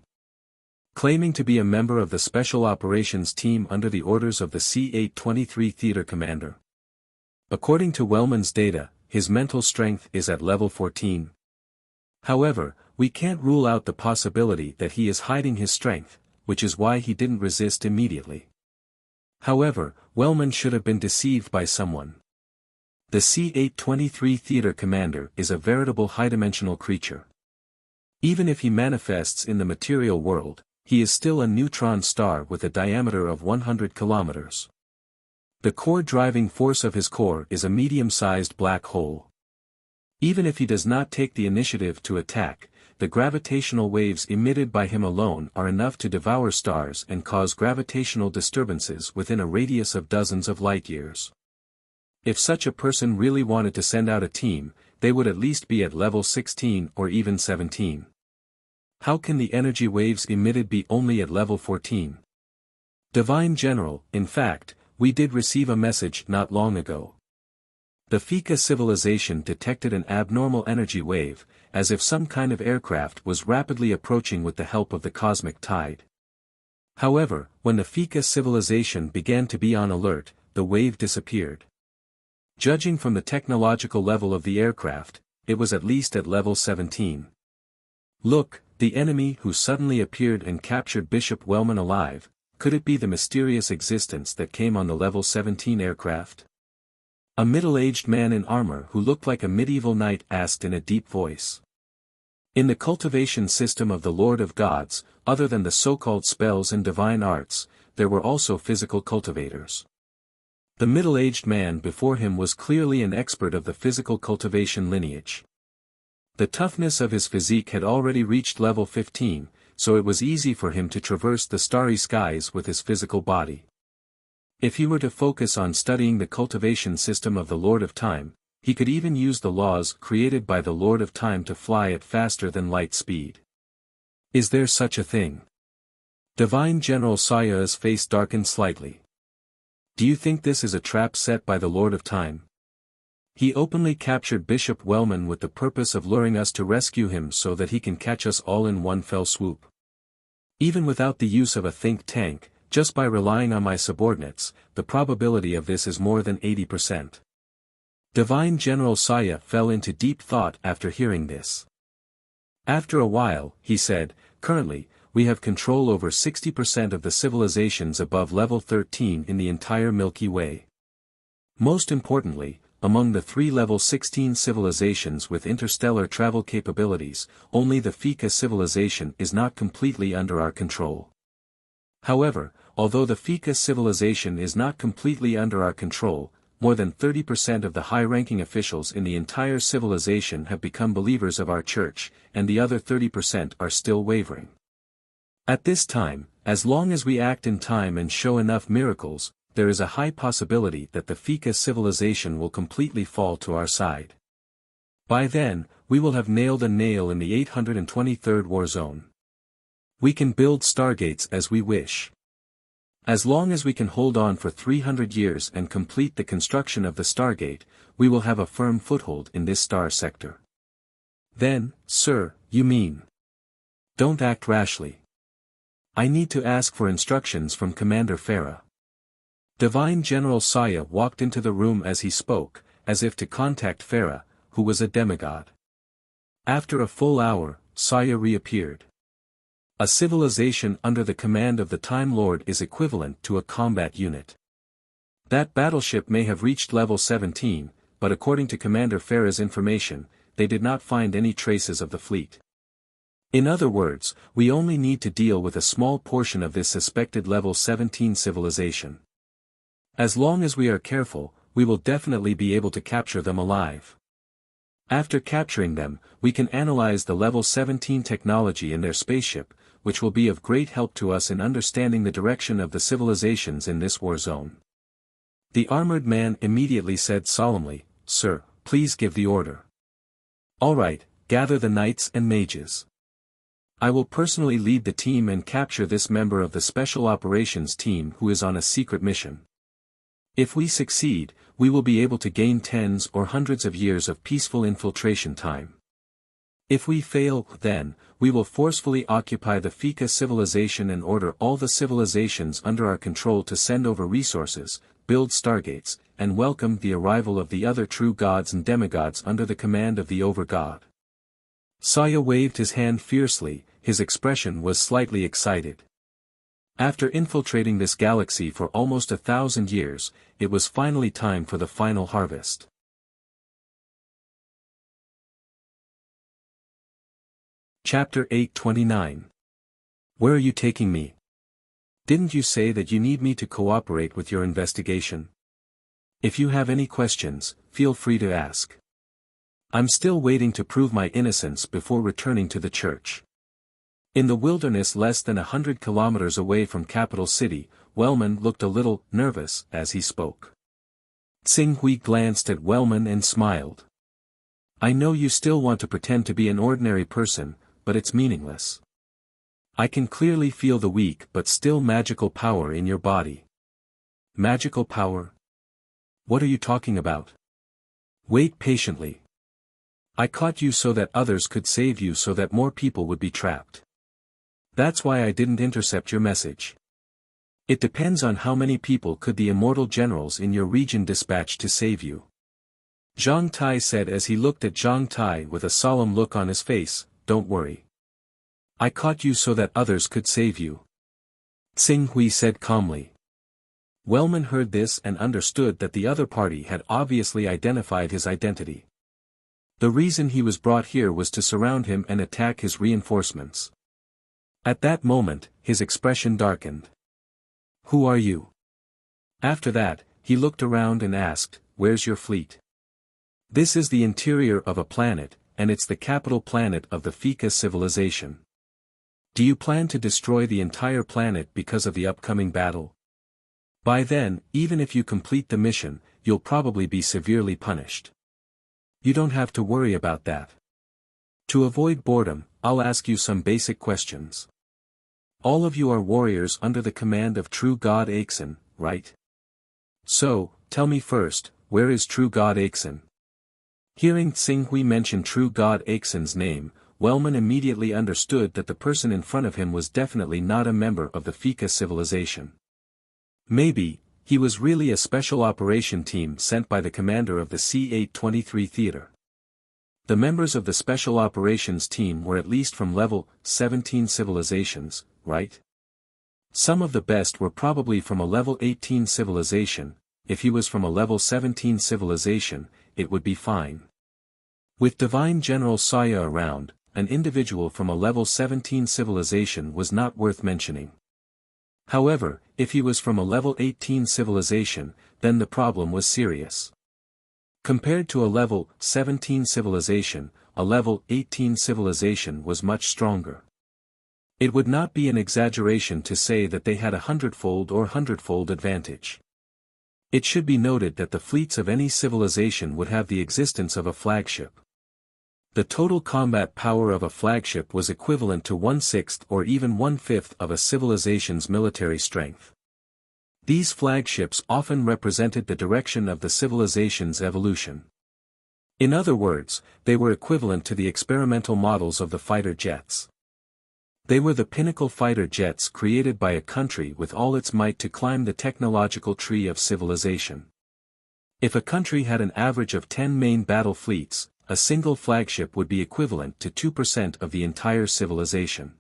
Claiming to be a member of the Special Operations Team under the orders of the C-823 Theater Commander. According to Wellman's data, his mental strength is at level 14. However, we can't rule out the possibility that he is hiding his strength, which is why he didn't resist immediately. However, Wellman should have been deceived by someone. The C-823 Theater Commander is a veritable high-dimensional creature. Even if he manifests in the material world, he is still a neutron star with a diameter of 100 kilometers. The core driving force of his core is a medium-sized black hole. Even if he does not take the initiative to attack, the gravitational waves emitted by him alone are enough to devour stars and cause gravitational disturbances within a radius of dozens of light-years. If such a person really wanted to send out a team, they would at least be at level 16 or even 17. How can the energy waves emitted be only at level 14? Divine General, in fact, we did receive a message not long ago. The Fika civilization detected an abnormal energy wave, as if some kind of aircraft was rapidly approaching with the help of the cosmic tide. However, when the Fika civilization began to be on alert, the wave disappeared. Judging from the technological level of the aircraft, it was at least at level 17. Look, the enemy who suddenly appeared and captured Bishop Wellman alive, could it be the mysterious existence that came on the level 17 aircraft? A middle-aged man in armor who looked like a medieval knight asked in a deep voice. In the cultivation system of the Lord of Gods, other than the so-called spells and divine arts, there were also physical cultivators. The middle-aged man before him was clearly an expert of the physical cultivation lineage. The toughness of his physique had already reached level 15, so it was easy for him to traverse the starry skies with his physical body. If he were to focus on studying the cultivation system of the Lord of Time, he could even use the laws created by the Lord of Time to fly at faster than light speed. Is there such a thing? Divine General Saya's face darkened slightly. Do you think this is a trap set by the Lord of Time? He openly captured Bishop Wellman with the purpose of luring us to rescue him so that he can catch us all in one fell swoop. Even without the use of a think tank, just by relying on my subordinates, the probability of this is more than 80%. Divine General Saya fell into deep thought after hearing this. After a while, he said, "Currently, we have control over 60% of the civilizations above level 13 in the entire Milky Way. Most importantly, among the 3 level 16 civilizations with interstellar travel capabilities, only the Fika civilization is not completely under our control. However, although the Fika civilization is not completely under our control, more than 30% of the high-ranking officials in the entire civilization have become believers of our church, and the other 30% are still wavering. At this time, as long as we act in time and show enough miracles, there is a high possibility that the Fika civilization will completely fall to our side. By then, we will have nailed a nail in the 823rd war zone. We can build stargates as we wish. As long as we can hold on for 300 years and complete the construction of the stargate, we will have a firm foothold in this star sector. Then, sir, you mean? Don't act rashly. I need to ask for instructions from Commander Farah. Divine General Saya walked into the room as he spoke, as if to contact Farah, who was a demigod. After a full hour, Saya reappeared. A civilization under the command of the Time Lord is equivalent to a combat unit. That battleship may have reached level 17, but according to Commander Farah's information, they did not find any traces of the fleet. In other words, we only need to deal with a small portion of this suspected level 17 civilization. As long as we are careful, we will definitely be able to capture them alive. After capturing them, we can analyze the level 17 technology in their spaceship, which will be of great help to us in understanding the direction of the civilizations in this war zone. The armored man immediately said solemnly, "Sir, please give the order." "All right, gather the knights and mages. I will personally lead the team and capture this member of the Special Operations team who is on a secret mission. If we succeed, we will be able to gain tens or hundreds of years of peaceful infiltration time. If we fail, then, we will forcefully occupy the Fika civilization and order all the civilizations under our control to send over resources, build stargates, and welcome the arrival of the other true gods and demigods under the command of the Overgod." Saya waved his hand fiercely, his expression was slightly excited. After infiltrating this galaxy for almost 1,000 years, it was finally time for the final harvest. Chapter 829. Where are you taking me? Didn't you say that you need me to cooperate with your investigation? If you have any questions, feel free to ask. I'm still waiting to prove my innocence before returning to the church. In the wilderness less than 100 kilometers away from capital city, Wellman looked a little nervous as he spoke. Tsing Hui glanced at Wellman and smiled. "I know you still want to pretend to be an ordinary person, but it's meaningless. I can clearly feel the weak but still magical power in your body." "Magical power? What are you talking about?" "Wait patiently. I caught you so that others could save you so that more people would be trapped. That's why I didn't intercept your message. It depends on how many people could the immortal generals in your region dispatch to save you." Zhang Tai said as he looked at Zhang Tai with a solemn look on his face, "Don't worry. I caught you so that others could save you." Tsing Hui said calmly. Wellman heard this and understood that the other party had obviously identified his identity. The reason he was brought here was to surround him and attack his reinforcements. At that moment, his expression darkened. "Who are you?" After that, he looked around and asked, "Where's your fleet?" "This is the interior of a planet, and it's the capital planet of the Fika civilization. Do you plan to destroy the entire planet because of the upcoming battle? By then, even if you complete the mission, you'll probably be severely punished. You don't have to worry about that. To avoid boredom, I'll ask you some basic questions. All of you are warriors under the command of True God Aixin, right? So, tell me first, where is True God Aixin?" Hearing Tsing Hui mention True God Aixin's name, Wellman immediately understood that the person in front of him was definitely not a member of the Fika civilization. Maybe, he was really a special operation team sent by the commander of the C-823 theater. The members of the special operations team were at least from level 17 civilizations, right? Some of the best were probably from a level 18 civilization. If he was from a level 17 civilization, it would be fine. With Divine General Saya around, an individual from a level 17 civilization was not worth mentioning. However, if he was from a level 18 civilization, then the problem was serious. Compared to a level 17 civilization, a level 18 civilization was much stronger. It would not be an exaggeration to say that they had a hundredfold or hundredfold advantage. It should be noted that the fleets of any civilization would have the existence of a flagship. The total combat power of a flagship was equivalent to 1/6 or even 1/5 of a civilization's military strength. These flagships often represented the direction of the civilization's evolution. In other words, they were equivalent to the experimental models of the fighter jets. They were the pinnacle fighter jets created by a country with all its might to climb the technological tree of civilization. If a country had an average of 10 main battle fleets, a single flagship would be equivalent to 2% of the entire civilization.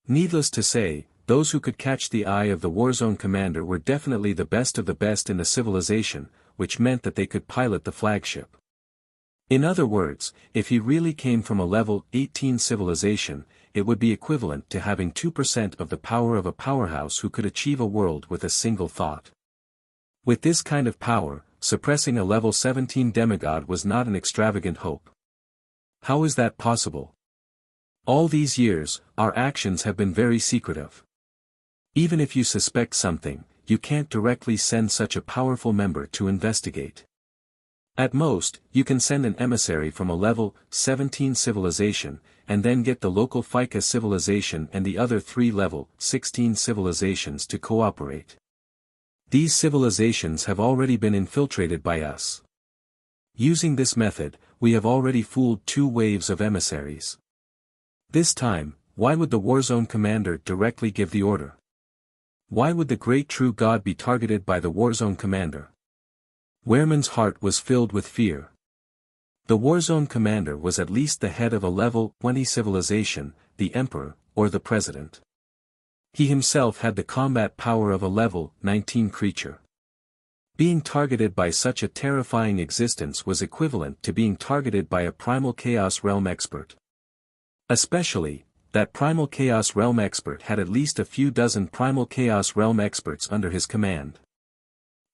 Needless to say, those who could catch the eye of the warzone commander were definitely the best of the best in the civilization, which meant that they could pilot the flagship. In other words, if he really came from a level 18 civilization, it would be equivalent to having 2% of the power of a powerhouse who could achieve a world with a single thought. With this kind of power, suppressing a level 17 demigod was not an extravagant hope. How is that possible? All these years, our actions have been very secretive. Even if you suspect something, you can't directly send such a powerful member to investigate. At most, you can send an emissary from a level 17 civilization, and then get the local FICA civilization and the other 3 level 16 civilizations to cooperate. These civilizations have already been infiltrated by us. Using this method, we have already fooled 2 waves of emissaries. This time, why would the warzone commander directly give the order? Why would the great true God be targeted by the warzone commander? Wehrman's heart was filled with fear. The warzone commander was at least the head of a level 20 civilization, the emperor, or the president. He himself had the combat power of a level 19 creature. Being targeted by such a terrifying existence was equivalent to being targeted by a primal chaos realm expert. Especially, that primal chaos realm expert had at least a few dozen primal chaos realm experts under his command.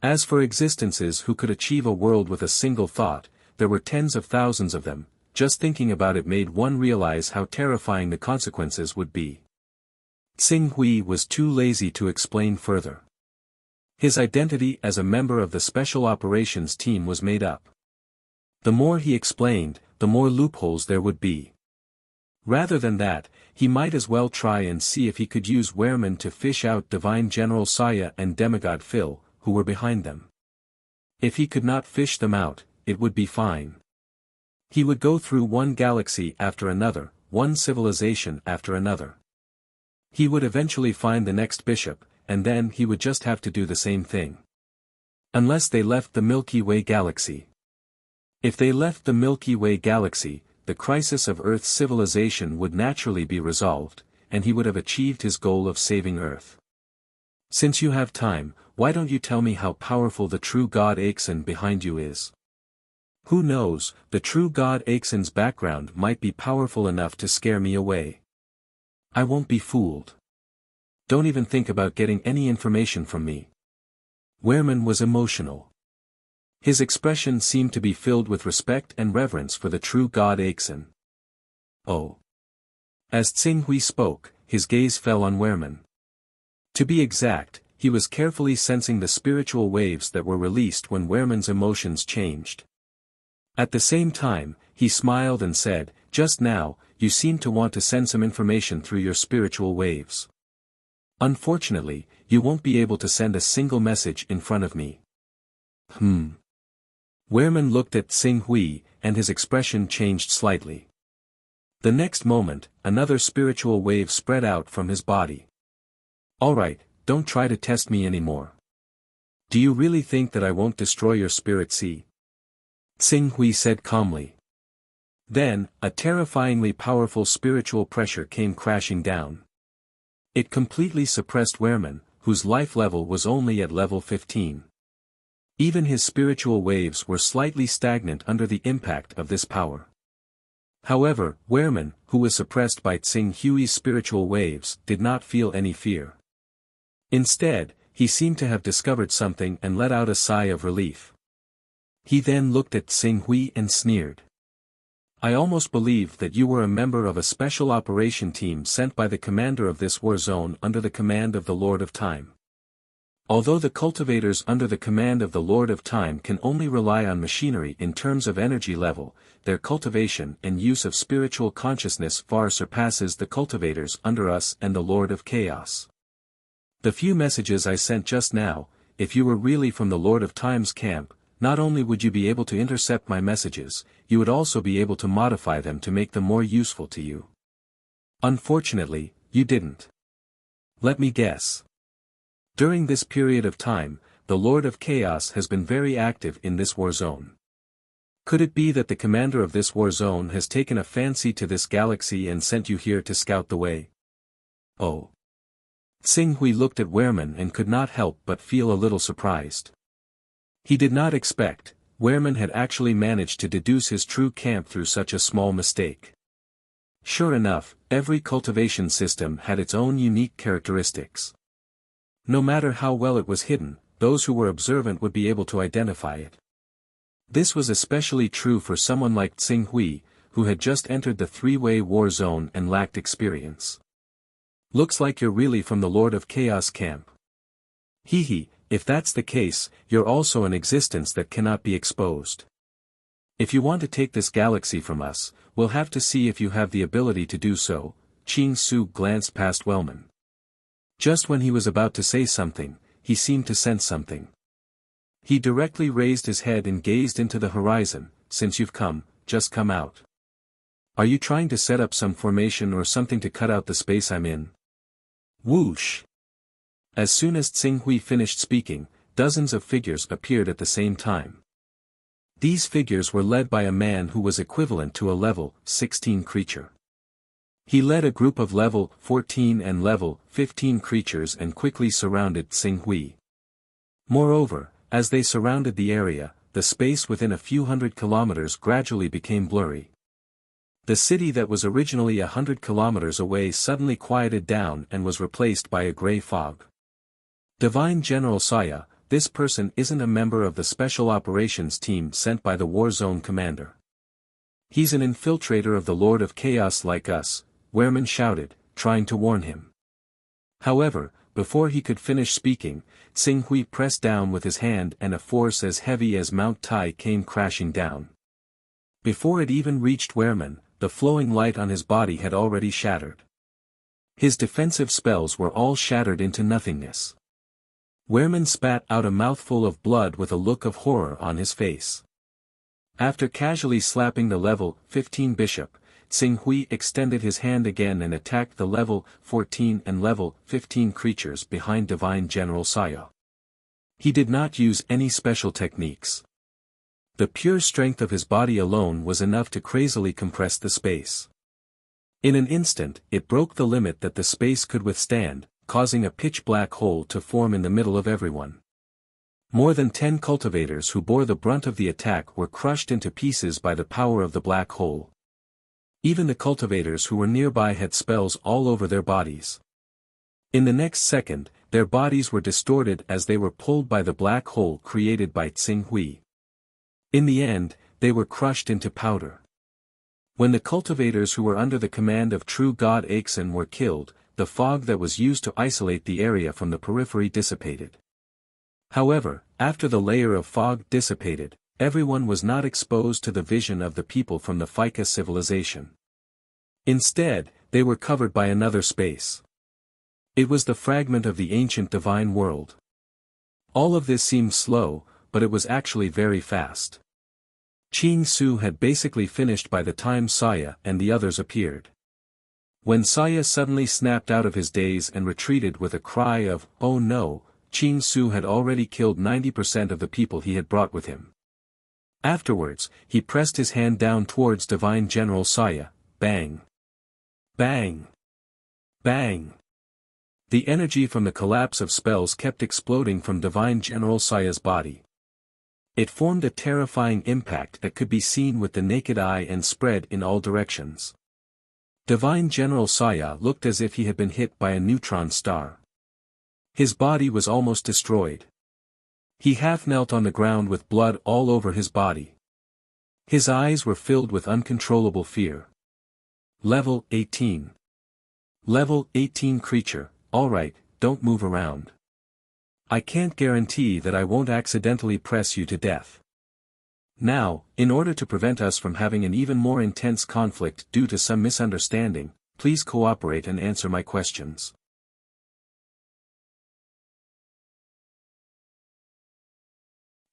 As for existences who could achieve a world with a single thought, there were tens of thousands of them. Just thinking about it made one realize how terrifying the consequences would be. Xing Hui was too lazy to explain further. His identity as a member of the Special Operations Team was made up. The more he explained, the more loopholes there would be. Rather than that, he might as well try and see if he could use Wehrman to fish out Divine General Saya and Demigod Phil, who were behind them. If he could not fish them out, it would be fine. He would go through one galaxy after another, one civilization after another. He would eventually find the next bishop, and then he would just have to do the same thing. Unless they left the Milky Way galaxy. If they left the Milky Way galaxy, the crisis of Earth's civilization would naturally be resolved, and he would have achieved his goal of saving Earth. Since you have time, why don't you tell me how powerful the true God Axon behind you is? Who knows, the true God Axon's background might be powerful enough to scare me away. I won't be fooled. Don't even think about getting any information from me. Wehrman was emotional. His expression seemed to be filled with respect and reverence for the true God Axon. Oh. As Xing Hui spoke, his gaze fell on Wehrman. To be exact, he was carefully sensing the spiritual waves that were released when Wehrman's emotions changed. At the same time, he smiled and said, "Just now, you seem to want to send some information through your spiritual waves. Unfortunately, you won't be able to send a single message in front of me." Wehrman looked at Xing Hui, and his expression changed slightly. The next moment, another spiritual wave spread out from his body. "Alright, don't try to test me anymore. Do you really think that I won't destroy your spirit sea?" Xing Hui said calmly. Then, a terrifyingly powerful spiritual pressure came crashing down. It completely suppressed Wehrman, whose life level was only at level 15. Even his spiritual waves were slightly stagnant under the impact of this power. However, Wehrman, who was suppressed by Xing Hui's spiritual waves, did not feel any fear. Instead, he seemed to have discovered something and let out a sigh of relief. He then looked at Xing Hui and sneered. I almost believed that you were a member of a special operation team sent by the commander of this war zone under the command of the Lord of Time. Although the cultivators under the command of the Lord of Time can only rely on machinery in terms of energy level, their cultivation and use of spiritual consciousness far surpasses the cultivators under us and the Lord of Chaos. The few messages I sent just now, if you were really from the Lord of Time's camp, not only would you be able to intercept my messages, you would also be able to modify them to make them more useful to you. Unfortunately, you didn't. Let me guess. During this period of time, the Lord of Chaos has been very active in this war zone. Could it be that the commander of this war zone has taken a fancy to this galaxy and sent you here to scout the way? Oh. Tsing Hui looked at Wehrman and could not help but feel a little surprised. He did not expect, Wehrman had actually managed to deduce his true camp through such a small mistake. Sure enough, every cultivation system had its own unique characteristics. No matter how well it was hidden, those who were observant would be able to identify it. This was especially true for someone like Tsing Hui, who had just entered the three-way war zone and lacked experience. Looks like you're really from the Lord of Chaos camp. Hee, if that's the case, you're also an existence that cannot be exposed. If you want to take this galaxy from us, we'll have to see if you have the ability to do so. Qing Su glanced past Wellman. Just when he was about to say something, he seemed to sense something. He directly raised his head and gazed into the horizon. Since you've come, just come out. Are you trying to set up some formation or something to cut out the space I'm in? Whoosh! As soon as Tsing Hui finished speaking, dozens of figures appeared at the same time. These figures were led by a man who was equivalent to a level 16 creature. He led a group of level 14 and level 15 creatures and quickly surrounded Tsing Hui. Moreover, as they surrounded the area, the space within a few hundred kilometers gradually became blurry. The city that was originally 100 kilometers away suddenly quieted down and was replaced by a gray fog. Divine General Saya, this person isn't a member of the Special Operations Team sent by the War Zone Commander. He's an infiltrator of the Lord of Chaos like us, Wehrman shouted, trying to warn him. However, before he could finish speaking, Tsing Hui pressed down with his hand and a force as heavy as Mount Tai came crashing down. Before it even reached Wehrman, the flowing light on his body had already shattered. His defensive spells were all shattered into nothingness. Wehrman spat out a mouthful of blood with a look of horror on his face. After casually slapping the level 15 bishop, Tsing Hui extended his hand again and attacked the level 14 and level 15 creatures behind Divine General Saya. He did not use any special techniques. The pure strength of his body alone was enough to crazily compress the space. In an instant, it broke the limit that the space could withstand, causing a pitch-black hole to form in the middle of everyone. More than 10 cultivators who bore the brunt of the attack were crushed into pieces by the power of the black hole. Even the cultivators who were nearby had spells all over their bodies. In the next second, their bodies were distorted as they were pulled by the black hole created by Tsing Hui. In the end, they were crushed into powder. When the cultivators who were under the command of True God Aixin were killed, the fog that was used to isolate the area from the periphery dissipated. However, after the layer of fog dissipated, everyone was not exposed to the vision of the people from the Fika civilization. Instead, they were covered by another space. It was the fragment of the ancient divine world. All of this seemed slow, but it was actually very fast. Qing Su had basically finished by the time Saya and the others appeared. When Saya suddenly snapped out of his daze and retreated with a cry of, "Oh no," Qing Su had already killed 90% of the people he had brought with him. Afterwards, he pressed his hand down towards Divine General Saya, bang. Bang. Bang. The energy from the collapse of spells kept exploding from Divine General Saya's body. It formed a terrifying impact that could be seen with the naked eye and spread in all directions. Divine General Saya looked as if he had been hit by a neutron star. His body was almost destroyed. He half knelt on the ground with blood all over his body. His eyes were filled with uncontrollable fear. Level 18. Level 18 creature, alright, don't move around. I can't guarantee that I won't accidentally press you to death. Now, in order to prevent us from having an even more intense conflict due to some misunderstanding, please cooperate and answer my questions.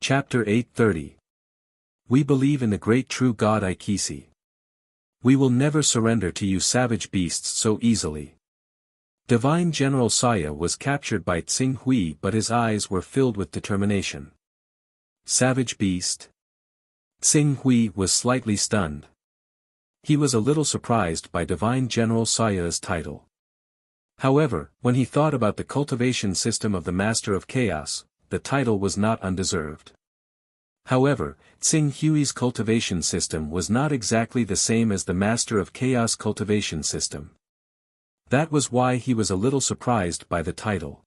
Chapter 830. We believe in the great true God Ikisi. We will never surrender to you savage beasts so easily. Divine General Saya was captured by Tsing Hui, but his eyes were filled with determination. Savage beast? Tsing Hui was slightly stunned. He was a little surprised by Divine General Saya's title. However, when he thought about the cultivation system of the Master of Chaos, the title was not undeserved. However, Tsing Hui's cultivation system was not exactly the same as the Master of Chaos cultivation system. That was why he was a little surprised by the title.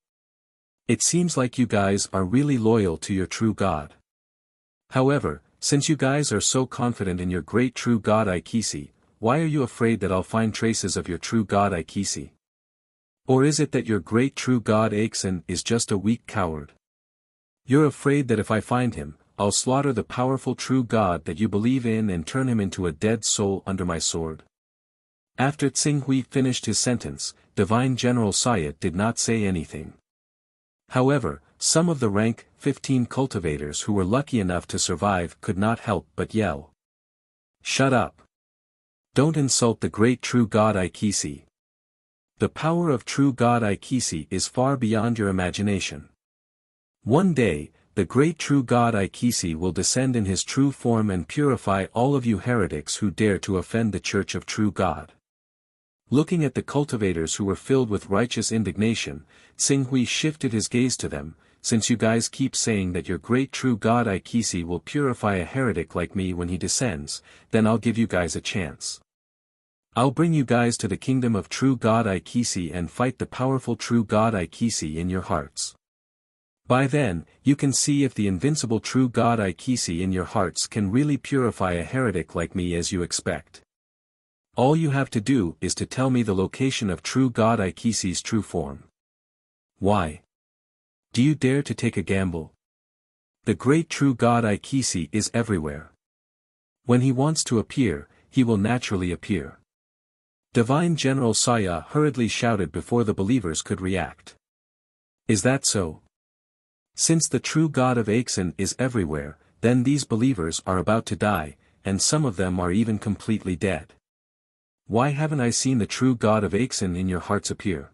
It seems like you guys are really loyal to your true God. However, since you guys are so confident in your great true God Ikisi, why are you afraid that I'll find traces of your true God Ikisi? Or is it that your great true God Aiksen is just a weak coward? You're afraid that if I find him, I'll slaughter the powerful true God that you believe in and turn him into a dead soul under my sword. After Tsing Hui finished his sentence, Divine General Saya did not say anything. However, some of the rank 15 cultivators who were lucky enough to survive could not help but yell. Shut up! Don't insult the great true God Ikisi. The power of true God Ikisi is far beyond your imagination. One day, the great true God Ikisi will descend in his true form and purify all of you heretics who dare to offend the Church of True God. Looking at the cultivators who were filled with righteous indignation, Tsing Hui shifted his gaze to them. Since you guys keep saying that your great true God Ikisi will purify a heretic like me when he descends, then I'll give you guys a chance. I'll bring you guys to the kingdom of true God Ikisi and fight the powerful true God Ikisi in your hearts. By then, you can see if the invincible true God Ikisi in your hearts can really purify a heretic like me as you expect. All you have to do is to tell me the location of true God Ikisi's true form. Why? Do you dare to take a gamble? The great true God Ikisi is everywhere. When he wants to appear, he will naturally appear. Divine General Saya hurriedly shouted before the believers could react. Is that so? Since the true God of Aiksen is everywhere, then these believers are about to die, and some of them are even completely dead. Why haven't I seen the true God of Aiksen in your hearts appear?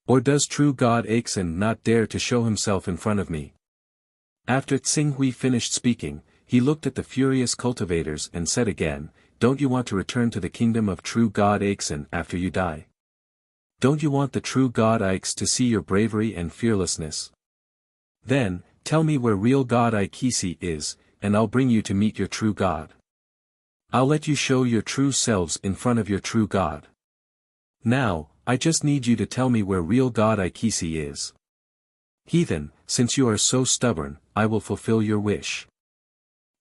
Or does true God Aiksen not dare to show himself in front of me? After Tsing Hui finished speaking, he looked at the furious cultivators and said again, don't you want to return to the kingdom of true God Aiksen after you die? Don't you want the true God Ikes to see your bravery and fearlessness? Then, tell me where real God Ikisi is, and I'll bring you to meet your true God. I'll let you show your true selves in front of your true God. Now, I just need you to tell me where real God Ikisi is. Heathen, since you are so stubborn, I will fulfill your wish.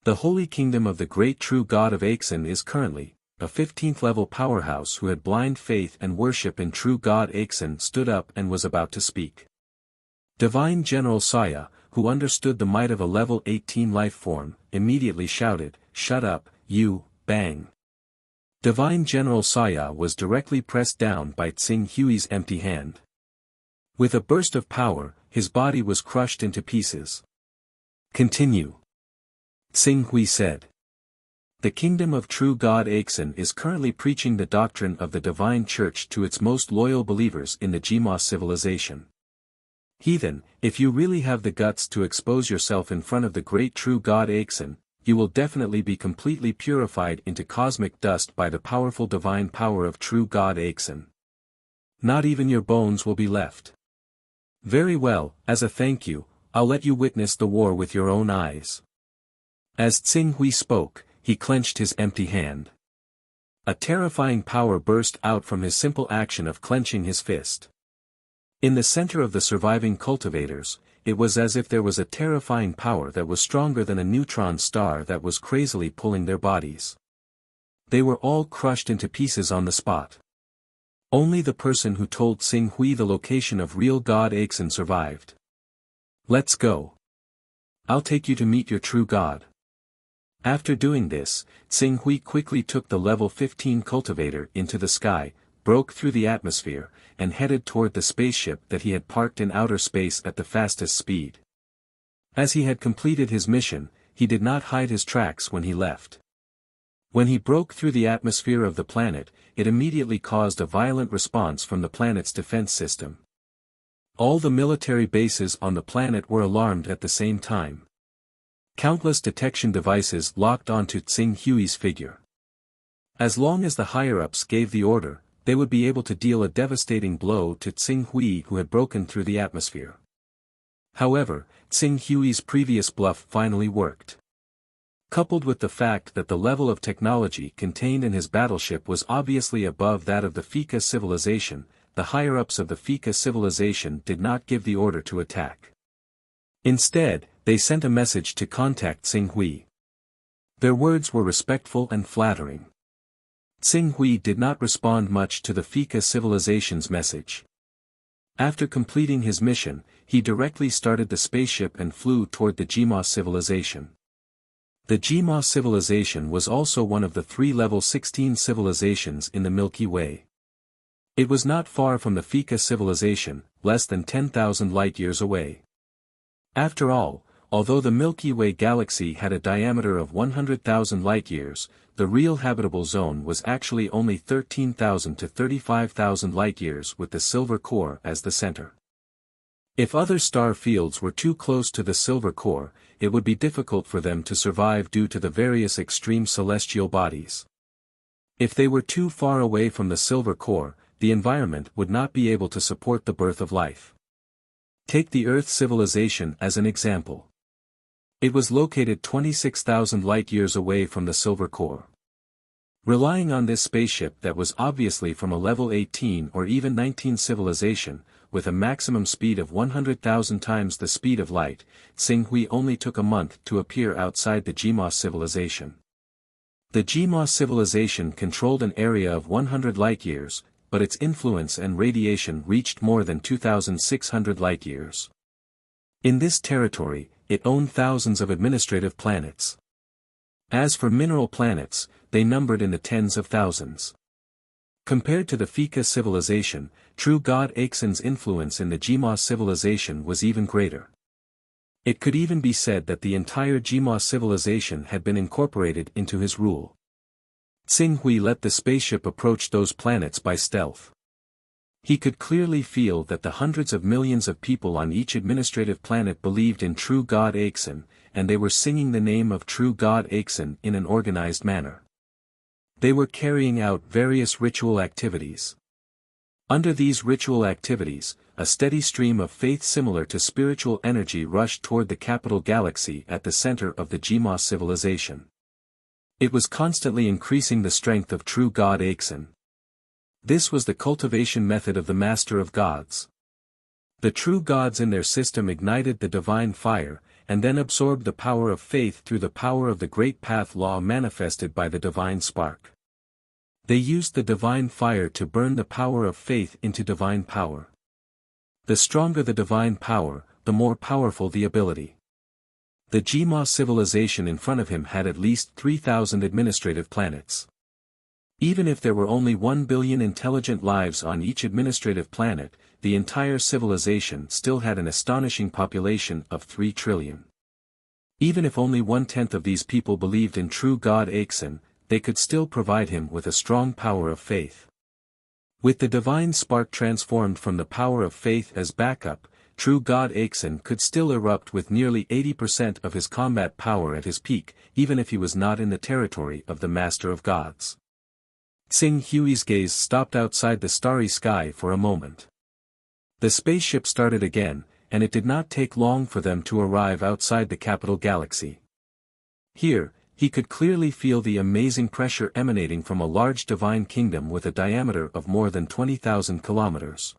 The holy kingdom of the great true God of Aiksen is currently, a 15th level powerhouse who had blind faith and worship in true God Aiksen stood up and was about to speak. Divine General Saya, who understood the might of a level 18 life form, immediately shouted, shut up, you, bang. Divine General Saya was directly pressed down by Tsing Hui's empty hand. With a burst of power, his body was crushed into pieces. Continue. Tsing Hui said. The kingdom of true God Aiksen is currently preaching the doctrine of the divine church to its most loyal believers in the Jimos civilization. Heathen, if you really have the guts to expose yourself in front of the great true God Aiksen, you will definitely be completely purified into cosmic dust by the powerful divine power of true God Aiksen. Not even your bones will be left. Very well, as a thank you, I'll let you witness the war with your own eyes. As Tsing Hui spoke, he clenched his empty hand. A terrifying power burst out from his simple action of clenching his fist. In the center of the surviving cultivators, it was as if there was a terrifying power that was stronger than a neutron star that was crazily pulling their bodies. They were all crushed into pieces on the spot. Only the person who told Xing Hui the location of real God Aixin survived. "Let's go. I'll take you to meet your true God." After doing this, Xing Hui quickly took the level 15 cultivator into the sky, broke through the atmosphere, and headed toward the spaceship that he had parked in outer space at the fastest speed. As he had completed his mission, he did not hide his tracks when he left. When he broke through the atmosphere of the planet, it immediately caused a violent response from the planet's defense system. All the military bases on the planet were alarmed at the same time. Countless detection devices locked onto Xing Hui's figure. As long as the higher-ups gave the order, they would be able to deal a devastating blow to Xing Hui who had broken through the atmosphere. However, Xing Hui's previous bluff finally worked. Coupled with the fact that the level of technology contained in his battleship was obviously above that of the Fika civilization, the higher-ups of the Fika civilization did not give the order to attack. Instead, they sent a message to contact Xing Hui. Their words were respectful and flattering. Xing Hui did not respond much to the Fika civilization's message. After completing his mission, he directly started the spaceship and flew toward the Jima civilization. The Jima civilization was also one of the 3 level 16 civilizations in the Milky Way. It was not far from the Fika civilization, less than 10,000 light-years away. After all, although the Milky Way galaxy had a diameter of 100,000 light-years, the real habitable zone was actually only 13,000 to 35,000 light-years with the silver core as the center. If other star fields were too close to the silver core, it would be difficult for them to survive due to the various extreme celestial bodies. If they were too far away from the silver core, the environment would not be able to support the birth of life. Take the Earth civilization as an example. It was located 26,000 light-years away from the silver core. Relying on this spaceship that was obviously from a level 18 or even 19 civilization, with a maximum speed of 100,000 times the speed of light, Xing Hui only took a month to appear outside the Jima civilization. The Jima civilization controlled an area of 100 light-years, but its influence and radiation reached more than 2,600 light-years. In this territory, it owned thousands of administrative planets. As for mineral planets, they numbered in the tens of thousands. Compared to the Fika civilization, true God Aixin's influence in the Jima civilization was even greater. It could even be said that the entire Jima civilization had been incorporated into his rule. Xing Hui let the spaceship approach those planets by stealth. He could clearly feel that the hundreds of millions of people on each administrative planet believed in true God Aixin, and they were singing the name of true God Aixin in an organized manner. They were carrying out various ritual activities. Under these ritual activities, a steady stream of faith similar to spiritual energy rushed toward the capital galaxy at the center of the Jima civilization. It was constantly increasing the strength of true God Aixin. This was the cultivation method of the Master of Gods. The true gods in their system ignited the divine fire, and then absorbed the power of faith through the power of the great path law manifested by the divine spark. They used the divine fire to burn the power of faith into divine power. The stronger the divine power, the more powerful the ability. The Jima civilization in front of him had at least 3,000 administrative planets. Even if there were only 1 billion intelligent lives on each administrative planet, the entire civilization still had an astonishing population of 3 trillion. Even if only 1/10 of these people believed in true God Aixin, they could still provide him with a strong power of faith. With the divine spark transformed from the power of faith as backup, true God Aixin could still erupt with nearly 80% of his combat power at his peak, even if he was not in the territory of the Master of Gods. Xing Hui's gaze stopped outside the starry sky for a moment. The spaceship started again, and it did not take long for them to arrive outside the capital galaxy. Here, he could clearly feel the amazing pressure emanating from a large divine kingdom with a diameter of more than 20,000 kilometers.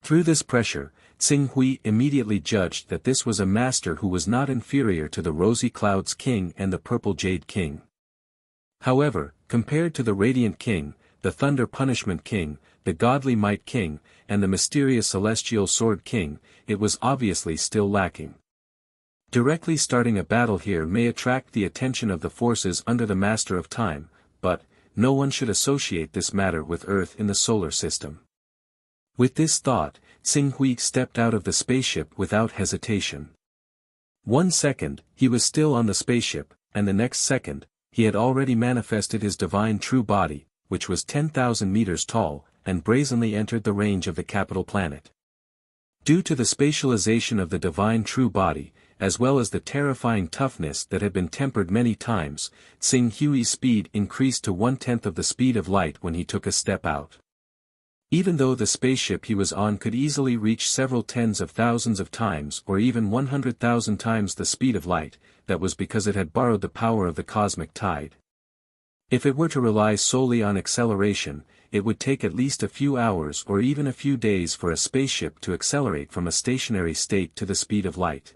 Through this pressure, Tsing Hui immediately judged that this was a master who was not inferior to the Rosy Clouds King and the Purple Jade King. However, compared to the Radiant King, the Thunder Punishment King, the Godly Might King, and the mysterious Celestial Sword King, it was obviously still lacking. Directly starting a battle here may attract the attention of the forces under the Master of Time, but no one should associate this matter with Earth in the solar system. With this thought, Tsing Hui stepped out of the spaceship without hesitation. 1 second, he was still on the spaceship, and the next second, he had already manifested his divine true body, which was 10,000 meters tall, and brazenly entered the range of the capital planet. Due to the spatialization of the divine true body, as well as the terrifying toughness that had been tempered many times, Tsing Hui's speed increased to 1/10 of the speed of light when he took a step out. Even though the spaceship he was on could easily reach several tens of thousands of times or even 100,000 times the speed of light, that was because it had borrowed the power of the cosmic tide. If it were to rely solely on acceleration, it would take at least a few hours or even a few days for a spaceship to accelerate from a stationary state to the speed of light.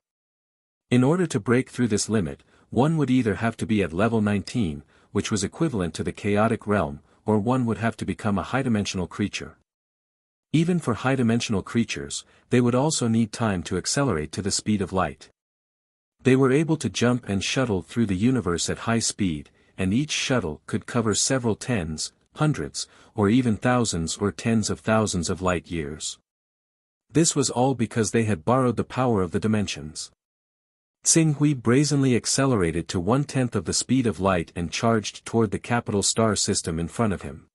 In order to break through this limit, one would either have to be at level 19, which was equivalent to the chaotic realm, or one would have to become a high-dimensional creature. Even for high-dimensional creatures, they would also need time to accelerate to the speed of light. They were able to jump and shuttle through the universe at high speed, and each shuttle could cover several tens, hundreds, or even thousands or tens of thousands of light years. This was all because they had borrowed the power of the dimensions. Tsing Hui brazenly accelerated to 1/10 of the speed of light and charged toward the capital star system in front of him.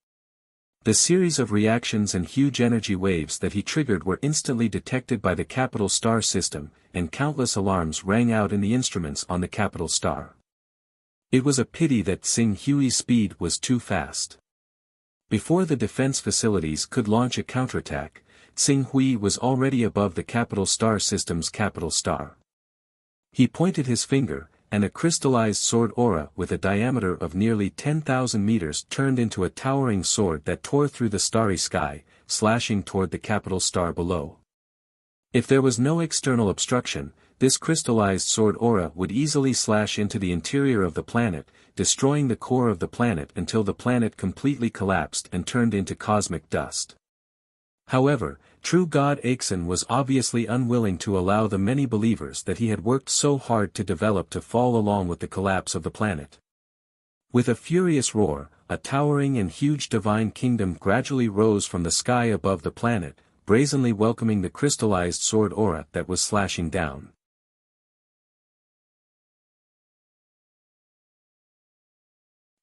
The series of reactions and huge energy waves that he triggered were instantly detected by the capital star system, and countless alarms rang out in the instruments on the capital star. It was a pity that Tsing Hui's speed was too fast. Before the defense facilities could launch a counterattack, Tsing Hui was already above the capital star system's capital star. He pointed his finger, and a crystallized sword aura with a diameter of nearly 10,000 meters turned into a towering sword that tore through the starry sky, slashing toward the capital star below. If there was no external obstruction, this crystallized sword aura would easily slash into the interior of the planet, destroying the core of the planet until the planet completely collapsed and turned into cosmic dust. However, true God Aixin was obviously unwilling to allow the many believers that he had worked so hard to develop to fall along with the collapse of the planet. With a furious roar, a towering and huge divine kingdom gradually rose from the sky above the planet, brazenly welcoming the crystallized sword aura that was slashing down.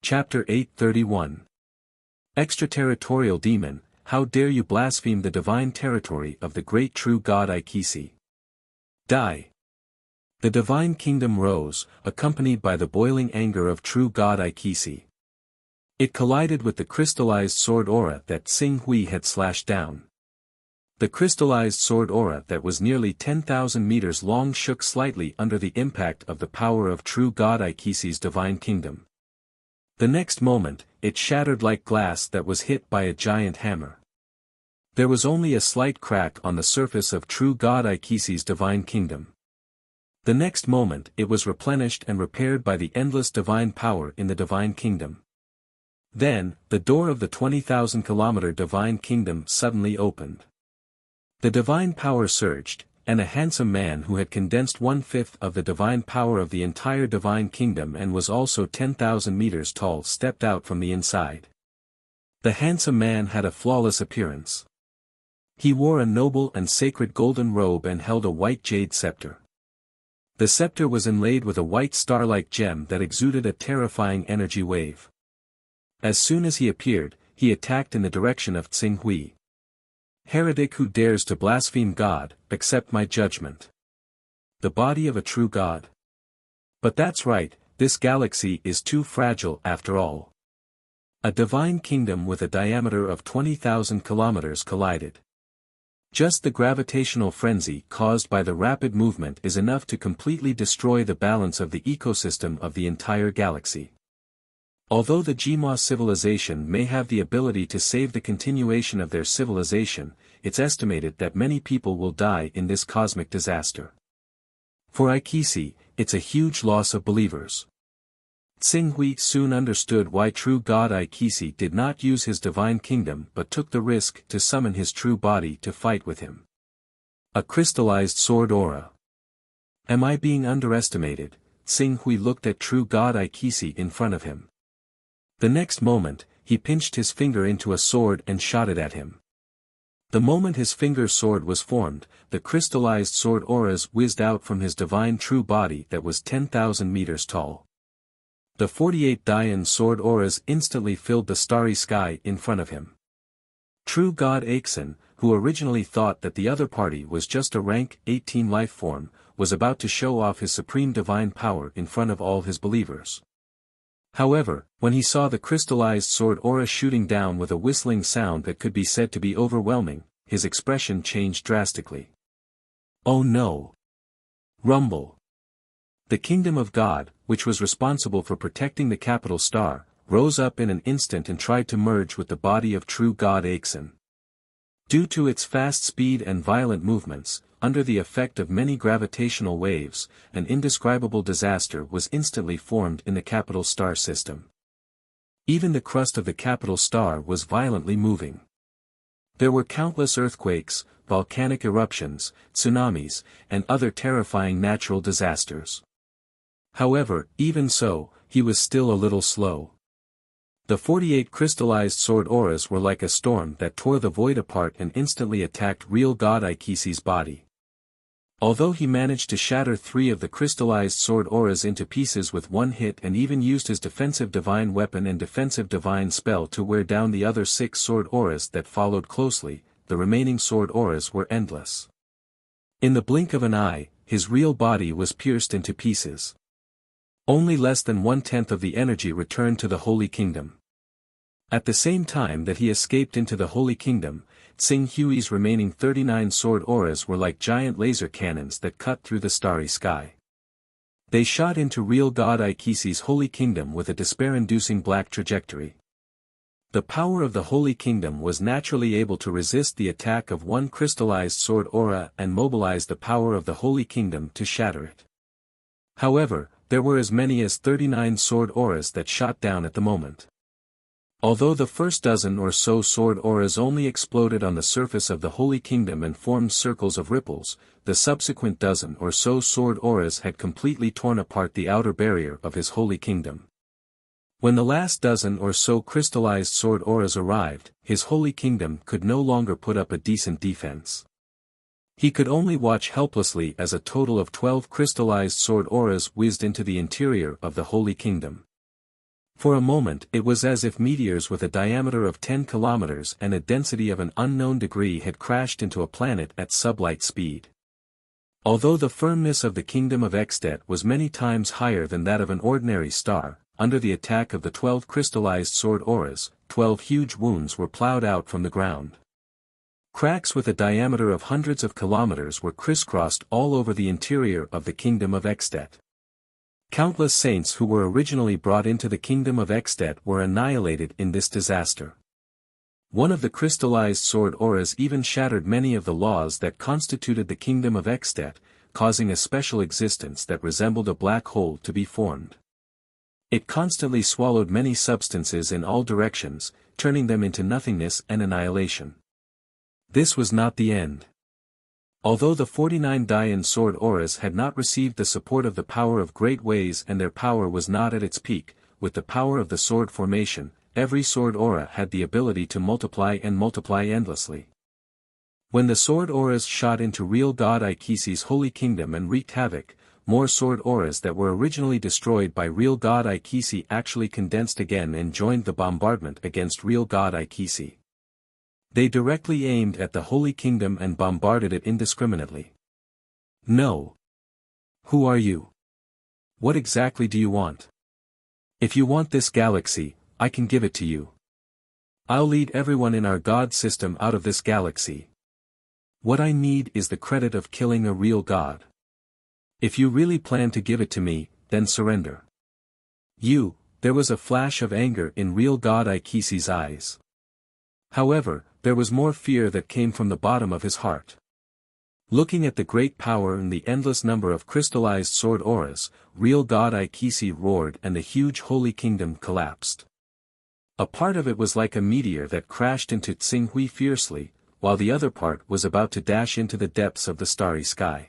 Chapter 831. Extraterritorial Demon, how dare you blaspheme the divine territory of the great true God Aikisi? Die! The divine kingdom rose, accompanied by the boiling anger of true God Aikisi. It collided with the crystallized sword aura that Tsing Hui had slashed down. The crystallized sword aura that was nearly 10,000 meters long shook slightly under the impact of the power of true God Aikisi's divine kingdom. The next moment, it shattered like glass that was hit by a giant hammer. There was only a slight crack on the surface of true God Aikisi's divine kingdom. The next moment it was replenished and repaired by the endless divine power in the divine kingdom. Then, the door of the 20,000-kilometer divine kingdom suddenly opened. The divine power surged, and a handsome man who had condensed 1/5 of the divine power of the entire divine kingdom and was also 10,000 meters tall stepped out from the inside. The handsome man had a flawless appearance. He wore a noble and sacred golden robe and held a white jade scepter. The scepter was inlaid with a white star-like gem that exuded a terrifying energy wave. As soon as he appeared, he attacked in the direction of Tsing Hui. Heretic who dares to blaspheme God, accept my judgment. The body of a true God. But that's right, this galaxy is too fragile after all. A divine kingdom with a diameter of 20,000 kilometers collided. Just the gravitational frenzy caused by the rapid movement is enough to completely destroy the balance of the ecosystem of the entire galaxy. Although the Jima civilization may have the ability to save the continuation of their civilization, it's estimated that many people will die in this cosmic disaster. For Aikisi, it's a huge loss of believers. Tsinghui soon understood why true god Aikisi did not use his divine kingdom but took the risk to summon his true body to fight with him. A crystallized sword aura. Am I being underestimated? Tsinghui looked at true god Aikisi in front of him. The next moment, he pinched his finger into a sword and shot it at him. The moment his finger's sword was formed, the crystallized sword auras whizzed out from his divine true body that was 10,000 meters tall. The 48 Dayan sword auras instantly filled the starry sky in front of him. True God Aixin, who originally thought that the other party was just a rank 18 life form, was about to show off his supreme divine power in front of all his believers. However, when he saw the crystallized sword aura shooting down with a whistling sound that could be said to be overwhelming, his expression changed drastically. Oh no! Rumble! The kingdom of God, which was responsible for protecting the capital star, rose up in an instant and tried to merge with the body of true God Aixin. Due to its fast speed and violent movements, under the effect of many gravitational waves, an indescribable disaster was instantly formed in the capital star system. Even the crust of the capital star was violently moving. There were countless earthquakes, volcanic eruptions, tsunamis, and other terrifying natural disasters. However, even so, he was still a little slow. The 48 crystallized sword auras were like a storm that tore the void apart and instantly attacked real god Aikisi's body. Although he managed to shatter 3 of the crystallized sword auras into pieces with one hit and even used his defensive divine weapon and defensive divine spell to wear down the other 6 sword auras that followed closely, the remaining sword auras were endless. In the blink of an eye, his real body was pierced into pieces. Only less than 1/10 of the energy returned to the Holy Kingdom. At the same time that he escaped into the Holy Kingdom, Tsinghui's remaining 39 sword auras were like giant laser cannons that cut through the starry sky. They shot into real god Aikisi's Holy Kingdom with a despair-inducing black trajectory. The power of the Holy Kingdom was naturally able to resist the attack of one crystallized sword aura and mobilize the power of the Holy Kingdom to shatter it. However, there were as many as 39 sword auras that shot down at the moment. Although the first dozen or so sword auras only exploded on the surface of the Holy Kingdom and formed circles of ripples, the subsequent dozen or so sword auras had completely torn apart the outer barrier of his Holy Kingdom. When the last dozen or so crystallized sword auras arrived, his Holy Kingdom could no longer put up a decent defense. He could only watch helplessly as a total of 12 crystallized sword auras whizzed into the interior of the Holy Kingdom. For a moment it was as if meteors with a diameter of 10 kilometers and a density of an unknown degree had crashed into a planet at sublight speed. Although the firmness of the Kingdom of Extet was many times higher than that of an ordinary star, under the attack of the 12 crystallized sword auras, 12 huge wounds were plowed out from the ground. Cracks with a diameter of hundreds of kilometers were crisscrossed all over the interior of the Kingdom of Extet. Countless saints who were originally brought into the Kingdom of Extet were annihilated in this disaster. One of the crystallized sword auras even shattered many of the laws that constituted the Kingdom of Extet, causing a special existence that resembled a black hole to be formed. It constantly swallowed many substances in all directions, turning them into nothingness and annihilation. This was not the end. Although the 49 Dayan sword auras had not received the support of the power of great ways and their power was not at its peak, with the power of the sword formation, every sword aura had the ability to multiply and multiply endlessly. When the sword auras shot into real god Aikisi's Holy Kingdom and wreaked havoc, more sword auras that were originally destroyed by real god Aikisi actually condensed again and joined the bombardment against real god Aikisi. They directly aimed at the Holy Kingdom and bombarded it indiscriminately. No. Who are you? What exactly do you want? If you want this galaxy, I can give it to you. I'll lead everyone in our god system out of this galaxy. What I need is the credit of killing a real god. If you really plan to give it to me, then surrender. You, There was a flash of anger in real God Ikisi's eyes. However, there was more fear that came from the bottom of his heart. Looking at the great power and the endless number of crystallized sword auras, real God Ikisi roared and the huge holy kingdom collapsed. A part of it was like a meteor that crashed into Tsinghui fiercely, while the other part was about to dash into the depths of the starry sky.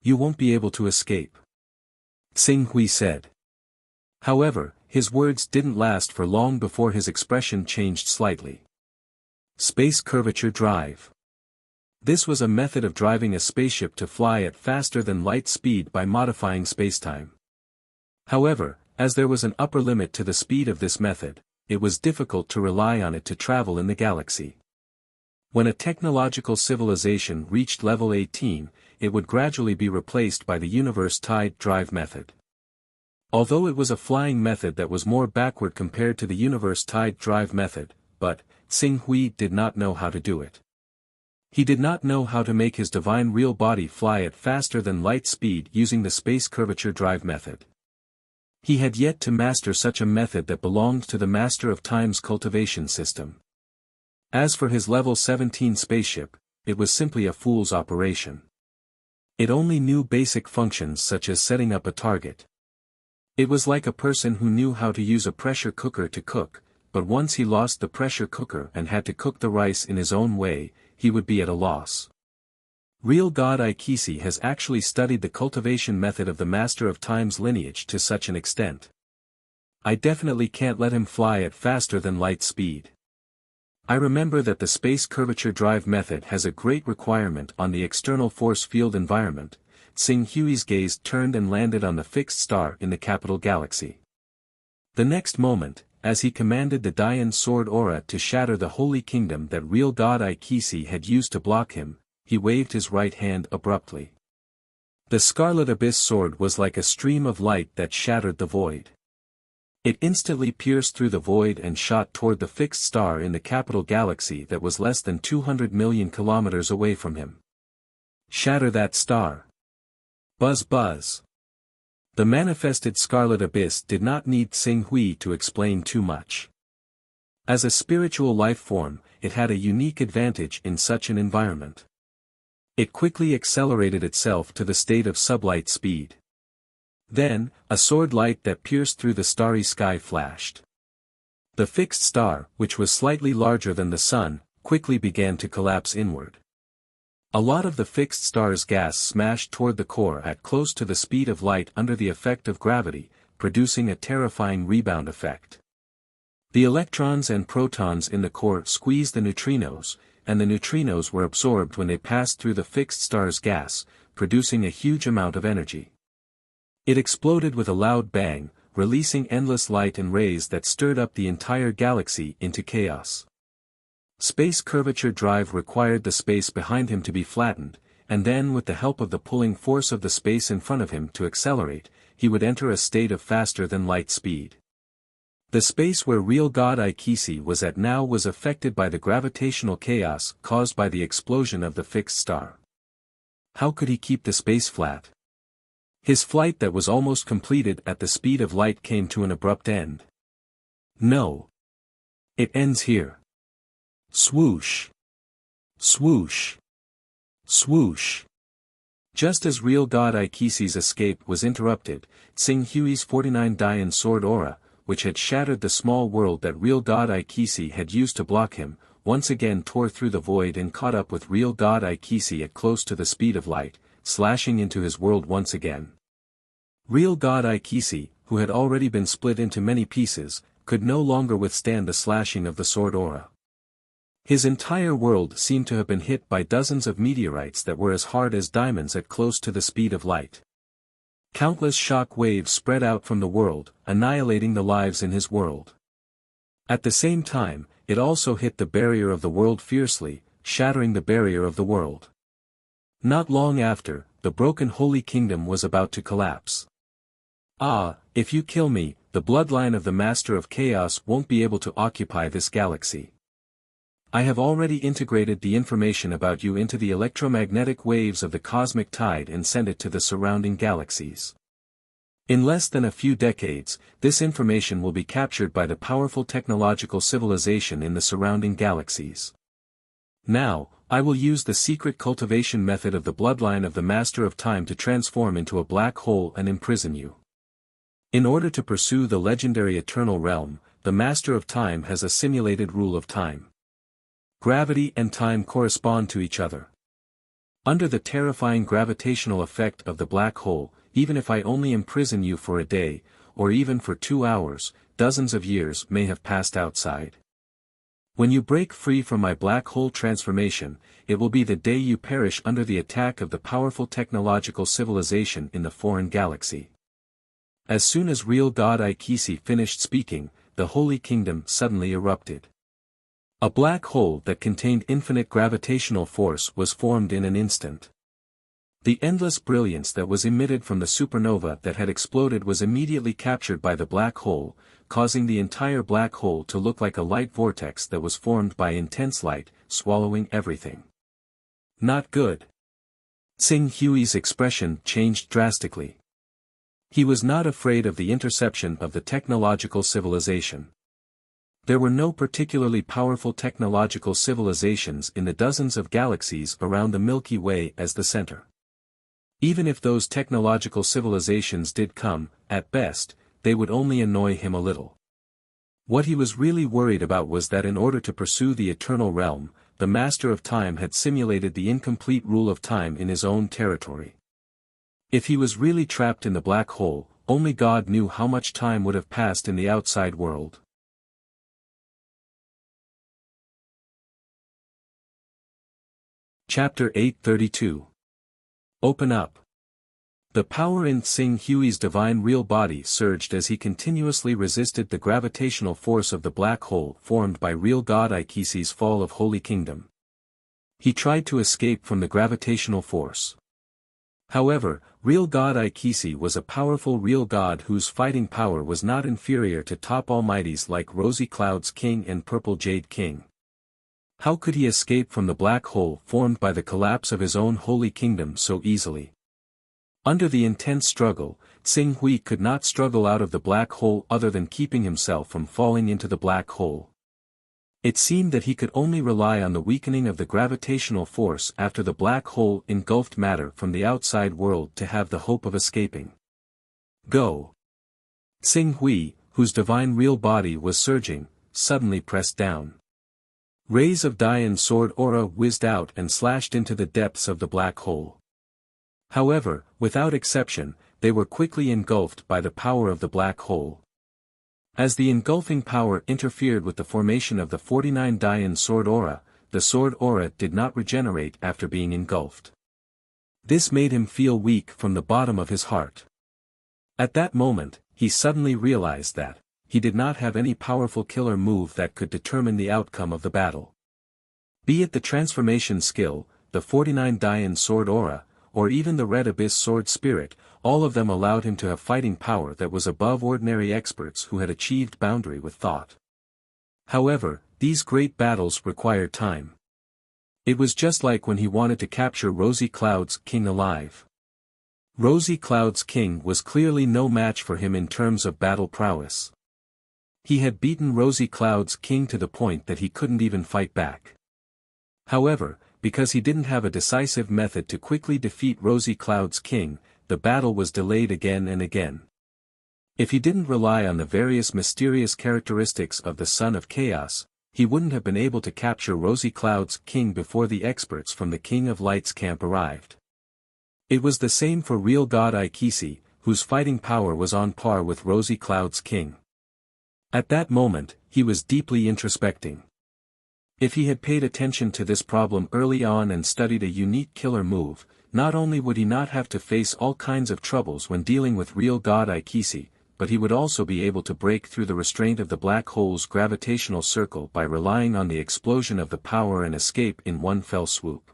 "You won't be able to escape," Tsinghui said. However, his words didn't last for long before his expression changed slightly. Space curvature drive. This was a method of driving a spaceship to fly at faster than light speed by modifying spacetime. However, as there was an upper limit to the speed of this method, it was difficult to rely on it to travel in the galaxy. When a technological civilization reached level 18, it would gradually be replaced by the universe tide drive method. Although it was a flying method that was more backward compared to the universe tide drive method, but Tsinghui did not know how to do it. He did not know how to make his divine real body fly at faster than light speed using the space curvature drive method. He had yet to master such a method that belonged to the Master of Time's cultivation system. As for his level 17 spaceship, it was simply a fool's operation. It only knew basic functions such as setting up a target. It was like a person who knew how to use a pressure cooker to cook, but once he lost the pressure cooker and had to cook the rice in his own way, he would be at a loss. Real God Ikisi has actually studied the cultivation method of the Master of Time's lineage to such an extent. I definitely can't let him fly at faster than light speed. I remember that the space curvature drive method has a great requirement on the external force field environment. Tsinghui's gaze turned and landed on the fixed star in the capital galaxy. The next moment, as he commanded the Dian sword aura to shatter the holy kingdom that real God Ikisi had used to block him, he waved his right hand abruptly. The scarlet abyss sword was like a stream of light that shattered the void. It instantly pierced through the void and shot toward the fixed star in the capital galaxy that was less than 200 million kilometers away from him. Shatter that star. Buzz buzz. The manifested scarlet abyss did not need Tsinghui to explain too much. As a spiritual life form, it had a unique advantage in such an environment. It quickly accelerated itself to the state of sublight speed. Then, a sword light that pierced through the starry sky flashed. The fixed star, which was slightly larger than the sun, quickly began to collapse inward. A lot of the fixed star's gas smashed toward the core at close to the speed of light under the effect of gravity, producing a terrifying rebound effect. The electrons and protons in the core squeezed the neutrinos, and the neutrinos were absorbed when they passed through the fixed star's gas, producing a huge amount of energy. It exploded with a loud bang, releasing endless light and rays that stirred up the entire galaxy into chaos. Space curvature drive required the space behind him to be flattened, and then with the help of the pulling force of the space in front of him to accelerate, he would enter a state of faster than light speed. The space where real God Ikisi was at now was affected by the gravitational chaos caused by the explosion of the fixed star. How could he keep the space flat? His flight that was almost completed at the speed of light came to an abrupt end. No. It ends here. Swoosh. Swoosh. Swoosh. Just as real God Ikisi's escape was interrupted, Tsinghui's 49 Dian sword aura, which had shattered the small world that real God Ikisi had used to block him, once again tore through the void and caught up with real God Ikisi at close to the speed of light, slashing into his world once again. Real God Ikisi, who had already been split into many pieces, could no longer withstand the slashing of the sword aura. His entire world seemed to have been hit by dozens of meteorites that were as hard as diamonds at close to the speed of light. Countless shock waves spread out from the world, annihilating the lives in his world. At the same time, it also hit the barrier of the world fiercely, shattering the barrier of the world. Not long after, the broken Holy Kingdom was about to collapse. Ah, if you kill me, the bloodline of the Master of Chaos won't be able to occupy this galaxy. I have already integrated the information about you into the electromagnetic waves of the cosmic tide and sent it to the surrounding galaxies. In less than a few decades, this information will be captured by the powerful technological civilization in the surrounding galaxies. Now, I will use the secret cultivation method of the bloodline of the Master of Time to transform into a black hole and imprison you. In order to pursue the legendary Eternal Realm, the Master of Time has a simulated rule of time. Gravity and time correspond to each other. Under the terrifying gravitational effect of the black hole, even if I only imprison you for a day, or even for 2 hours, dozens of years may have passed outside. When you break free from my black hole transformation, it will be the day you perish under the attack of the powerful technological civilization in the foreign galaxy. As soon as real God Aikisi finished speaking, the Holy Kingdom suddenly erupted. A black hole that contained infinite gravitational force was formed in an instant. The endless brilliance that was emitted from the supernova that had exploded was immediately captured by the black hole, causing the entire black hole to look like a light vortex that was formed by intense light, swallowing everything. Not good. Xing Hui's expression changed drastically. He was not afraid of the interception of the technological civilization. There were no particularly powerful technological civilizations in the dozens of galaxies around the Milky Way as the center. Even if those technological civilizations did come, at best, they would only annoy him a little. What he was really worried about was that in order to pursue the Eternal Realm, the Master of Time had simulated the incomplete rule of time in his own territory. If he was really trapped in the black hole, only God knew how much time would have passed in the outside world. Chapter 832. Open up. The power in Xing Hui's divine real body surged as he continuously resisted the gravitational force of the black hole formed by real God Aikisi's fall of Holy Kingdom. He tried to escape from the gravitational force. However, real God Aikisi was a powerful real god whose fighting power was not inferior to top almighties like Rosy Cloud's King and Purple Jade King. How could he escape from the black hole formed by the collapse of his own holy kingdom so easily? Under the intense struggle, Xing Hui could not struggle out of the black hole other than keeping himself from falling into the black hole. It seemed that he could only rely on the weakening of the gravitational force after the black hole engulfed matter from the outside world to have the hope of escaping. Go! Xing Hui, whose divine real body was surging, suddenly pressed down. Rays of Dian sword aura whizzed out and slashed into the depths of the black hole. However, without exception, they were quickly engulfed by the power of the black hole. As the engulfing power interfered with the formation of the 49 Dian sword aura, the sword aura did not regenerate after being engulfed. This made him feel weak from the bottom of his heart. At that moment, he suddenly realized that he did not have any powerful killer move that could determine the outcome of the battle. Be it the transformation skill, the 49 Dian sword aura, or even the Red Abyss sword spirit, all of them allowed him to have fighting power that was above ordinary experts who had achieved boundary with thought. However, these great battles require time. It was just like when he wanted to capture Rosy Cloud's King alive. Rosy Cloud's King was clearly no match for him in terms of battle prowess. He had beaten Rosy Cloud's King to the point that he couldn't even fight back. However, because he didn't have a decisive method to quickly defeat Rosy Cloud's King, the battle was delayed again and again. If he didn't rely on the various mysterious characteristics of the Son of Chaos, he wouldn't have been able to capture Rosy Cloud's King before the experts from the King of Light's camp arrived. It was the same for real God Aikisi, whose fighting power was on par with Rosy Cloud's King. At that moment, he was deeply introspecting. If he had paid attention to this problem early on and studied a unique killer move, not only would he not have to face all kinds of troubles when dealing with real God Aikisi, but he would also be able to break through the restraint of the black hole's gravitational circle by relying on the explosion of the power and escape in one fell swoop.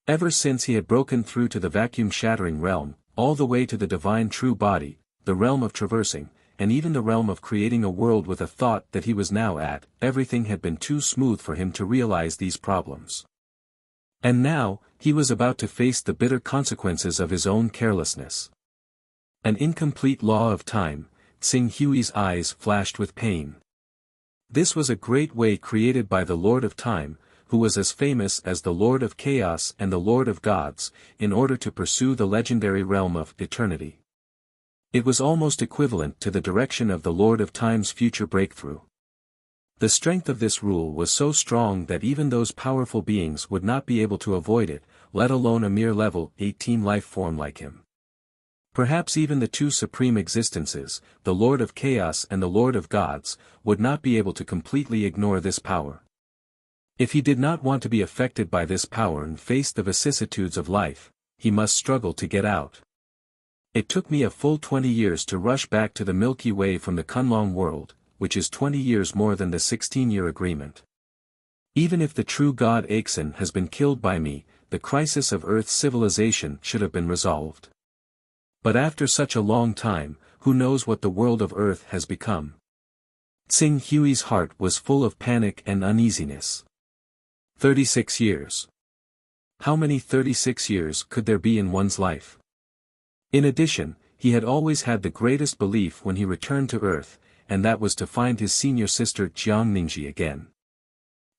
Ever since he had broken through to the vacuum-shattering realm, all the way to the divine true body, the realm of traversing, and even the realm of creating a world with a thought that he was now at, everything had been too smooth for him to realize these problems. And now, he was about to face the bitter consequences of his own carelessness. An incomplete law of time. Tsing Hui's eyes flashed with pain. This was a great way created by the Lord of Time, who was as famous as the Lord of Chaos and the Lord of Gods, in order to pursue the legendary realm of eternity. It was almost equivalent to the direction of the Lord of Time's future breakthrough. The strength of this rule was so strong that even those powerful beings would not be able to avoid it, let alone a mere level 18 life form like him. Perhaps even the two supreme existences, the Lord of Chaos and the Lord of Gods, would not be able to completely ignore this power. If he did not want to be affected by this power and face the vicissitudes of life, he must struggle to get out. It took me a full 20 years to rush back to the Milky Way from the Kunlong world, which is 20 years more than the 16-year agreement. Even if the true God Axon has been killed by me, the crisis of Earth's civilization should have been resolved. But after such a long time, who knows what the world of Earth has become? Tsing Hui's heart was full of panic and uneasiness. 36 years. How many 36 years could there be in one's life? In addition, he had always had the greatest belief when he returned to Earth, and that was to find his senior sister Jiangningsi again.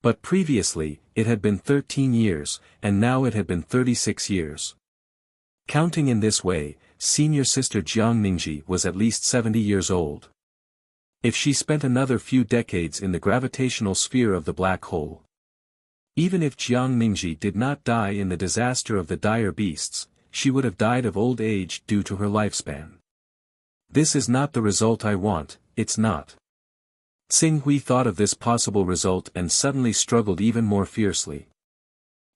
But previously, it had been 13 years, and now it had been 36 years. Counting in this way, senior sister Jiangningsi was at least 70 years old. If she spent another few decades in the gravitational sphere of the black hole. Even if Jiangningsi did not die in the disaster of the dire beasts, she would have died of old age due to her lifespan. This is not the result I want, it's not. Tsing Hui thought of this possible result and suddenly struggled even more fiercely.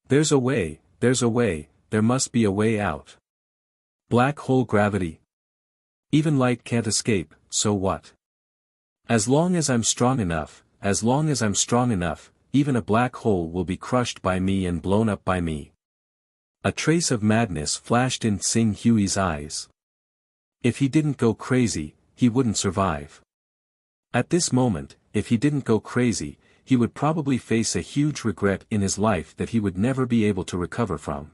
There's a way, there must be a way out. Black hole gravity. Even light can't escape, so what? As long as I'm strong enough, even a black hole will be crushed by me and blown up by me. A trace of madness flashed in Tsing Hui's eyes. If he didn't go crazy, he wouldn't survive. At this moment, if he didn't go crazy, he would probably face a huge regret in his life that he would never be able to recover from.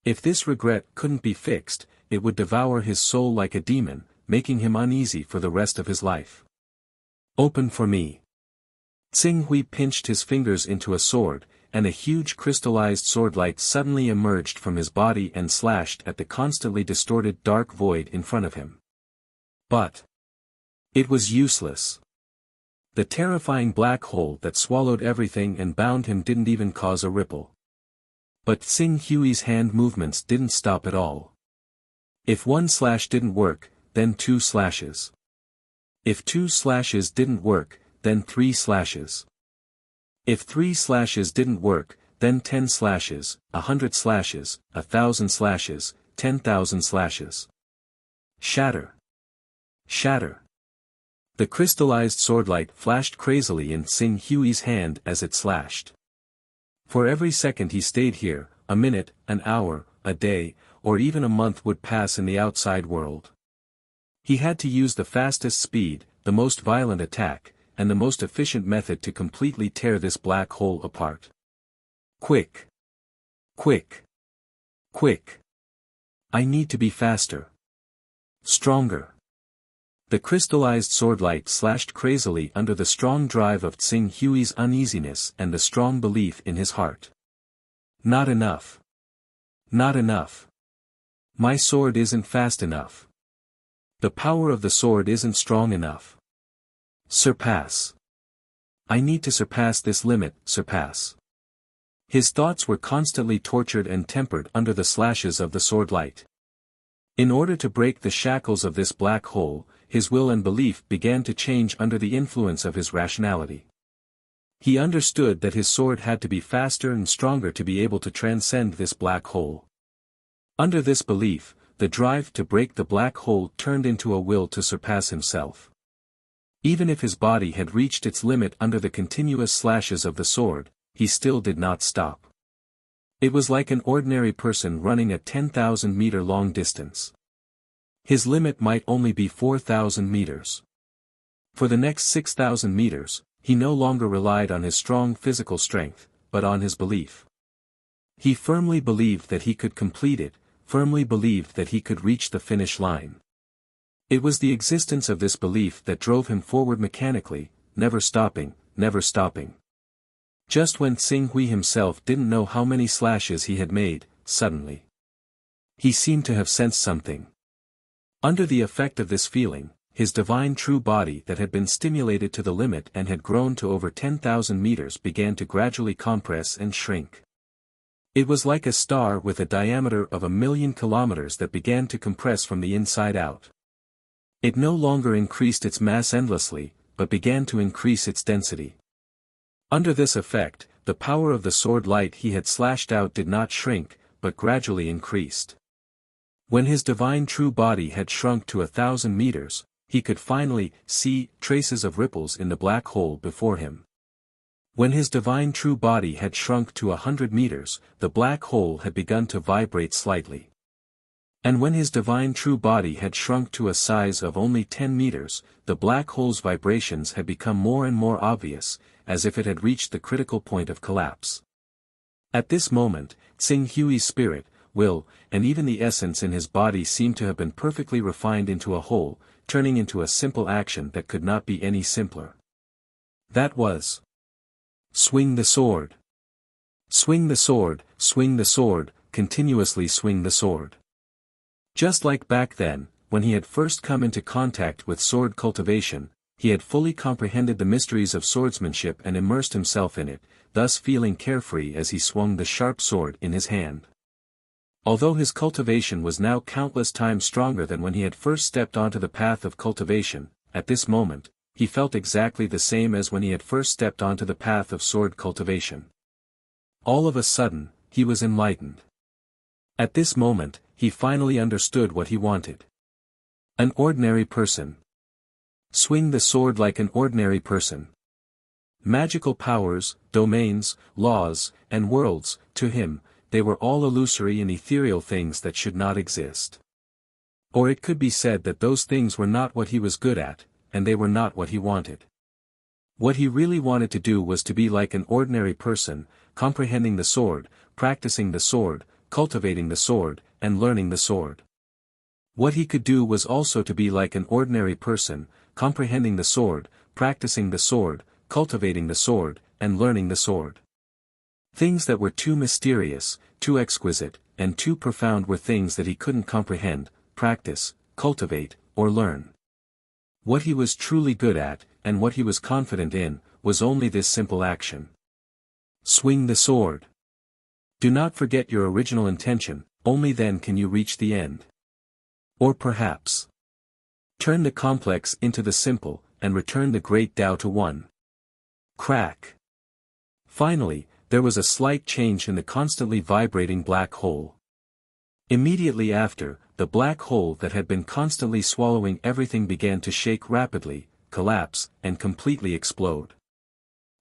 If this regret couldn't be fixed, it would devour his soul like a demon, making him uneasy for the rest of his life. Open for me. Tsing Hui pinched his fingers into a sword, and a huge crystallized swordlight suddenly emerged from his body and slashed at the constantly distorted dark void in front of him. But it was useless. The terrifying black hole that swallowed everything and bound him didn't even cause a ripple. But Tsing Hui's hand movements didn't stop at all. If one slash didn't work, then 2 slashes. If 2 slashes didn't work, then 3 slashes. If 3 slashes didn't work, then 10 slashes, 100 slashes, 1,000 slashes, 10,000 slashes. Shatter. Shatter. The crystallized swordlight flashed crazily in Tsing Hui's hand as it slashed. For every second he stayed here, a minute, an hour, a day, or even a month would pass in the outside world. He had to use the fastest speed, the most violent attack, and the most efficient method to completely tear this black hole apart. Quick! Quick! Quick! I need to be faster. Stronger. The crystallized swordlight slashed crazily under the strong drive of Tsing Hui's uneasiness and the strong belief in his heart. Not enough. Not enough. My sword isn't fast enough. The power of the sword isn't strong enough. Surpass. I need to surpass this limit, surpass. His thoughts were constantly tortured and tempered under the slashes of the swordlight. In order to break the shackles of this black hole, his will and belief began to change under the influence of his rationality. He understood that his sword had to be faster and stronger to be able to transcend this black hole. Under this belief, the drive to break the black hole turned into a will to surpass himself. Even if his body had reached its limit under the continuous slashes of the sword, he still did not stop. It was like an ordinary person running a 10,000-meter long distance. His limit might only be 4,000 meters. For the next 6,000 meters, he no longer relied on his strong physical strength, but on his belief. He firmly believed that he could complete it, firmly believed that he could reach the finish line. It was the existence of this belief that drove him forward mechanically, never stopping, never stopping. Just when Xing Hui himself didn't know how many slashes he had made, suddenly he seemed to have sensed something. Under the effect of this feeling, his divine true body that had been stimulated to the limit and had grown to over 10,000 meters began to gradually compress and shrink. It was like a star with a diameter of 1,000,000 kilometers that began to compress from the inside out. It no longer increased its mass endlessly, but began to increase its density. Under this effect, the power of the sword light he had slashed out did not shrink, but gradually increased. When his divine true body had shrunk to 1,000 meters, he could finally see traces of ripples in the black hole before him. When his divine true body had shrunk to 100 meters, the black hole had begun to vibrate slightly. And when his divine true body had shrunk to a size of only 10 meters, the black hole's vibrations had become more and more obvious, as if it had reached the critical point of collapse. At this moment, Xing Hui's spirit, will, and even the essence in his body seemed to have been perfectly refined into a whole, turning into a simple action that could not be any simpler. That was: swing the sword. Swing the sword, continuously swing the sword. Just like back then, when he had first come into contact with sword cultivation, he had fully comprehended the mysteries of swordsmanship and immersed himself in it, thus feeling carefree as he swung the sharp sword in his hand. Although his cultivation was now countless times stronger than when he had first stepped onto the path of cultivation, at this moment, he felt exactly the same as when he had first stepped onto the path of sword cultivation. All of a sudden, he was enlightened. At this moment, he finally understood what he wanted. An ordinary person. Swing the sword like an ordinary person. Magical powers, domains, laws, and worlds, to him, they were all illusory and ethereal things that should not exist. Or it could be said that those things were not what he was good at, and they were not what he wanted. What he really wanted to do was to be like an ordinary person, comprehending the sword, practicing the sword, cultivating the sword, and learning the sword. What he could do was also to be like an ordinary person, comprehending the sword, practicing the sword, cultivating the sword, and learning the sword. Things that were too mysterious, too exquisite, and too profound were things that he couldn't comprehend, practice, cultivate, or learn. What he was truly good at, and what he was confident in, was only this simple action. Swing the sword. Do not forget your original intention, only then can you reach the end. Or perhaps, turn the complex into the simple, and return the great Tao to one. Crack. Finally, there was a slight change in the constantly vibrating black hole. Immediately after, the black hole that had been constantly swallowing everything began to shake rapidly, collapse, and completely explode.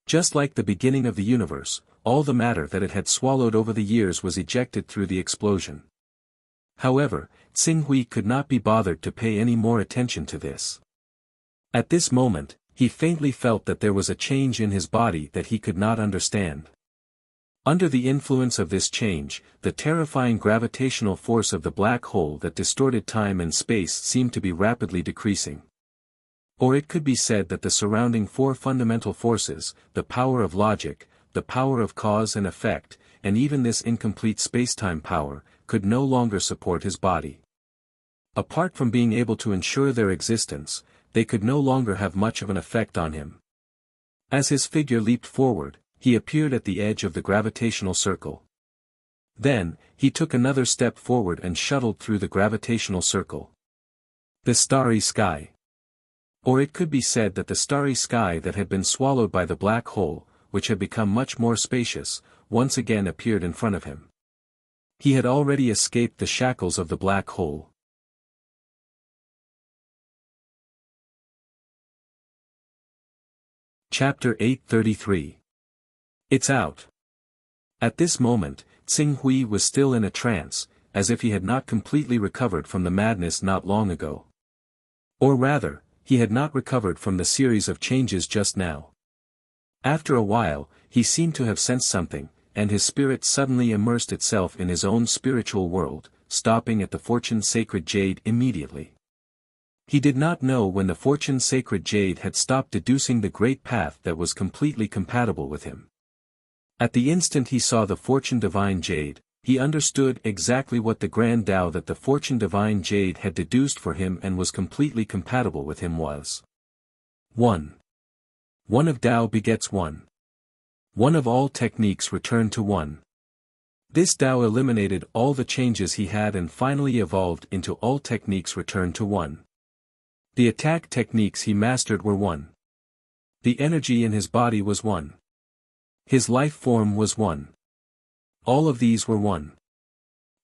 Just like the beginning of the universe, all the matter that it had swallowed over the years was ejected through the explosion. However, Xing Hui could not be bothered to pay any more attention to this. At this moment, he faintly felt that there was a change in his body that he could not understand. Under the influence of this change, the terrifying gravitational force of the black hole that distorted time and space seemed to be rapidly decreasing. Or it could be said that the surrounding four fundamental forces, the power of logic, the power of cause and effect, and even this incomplete space-time power, could no longer support his body. Apart from being able to ensure their existence, they could no longer have much of an effect on him. As his figure leaped forward, he appeared at the edge of the gravitational circle. Then, he took another step forward and shuttled through the gravitational circle. The starry sky. Or it could be said that the starry sky that had been swallowed by the black hole, which had become much more spacious, once again appeared in front of him. He had already escaped the shackles of the black hole. Chapter 833. It's out. At this moment, Xing Hui was still in a trance, as if he had not completely recovered from the madness not long ago. Or rather, he had not recovered from the series of changes just now. After a while, he seemed to have sensed something, and his spirit suddenly immersed itself in his own spiritual world, stopping at the fortune-sacred jade immediately. He did not know when the fortune sacred jade had stopped deducing the great path that was completely compatible with him. At the instant he saw the fortune divine jade, he understood exactly what the grand Tao that the fortune divine jade had deduced for him and was completely compatible with him was. 1. One of Tao begets one. One of all techniques return to one. This Tao eliminated all the changes he had and finally evolved into all techniques return to one. The attack techniques he mastered were one. The energy in his body was one. His life form was one. All of these were one.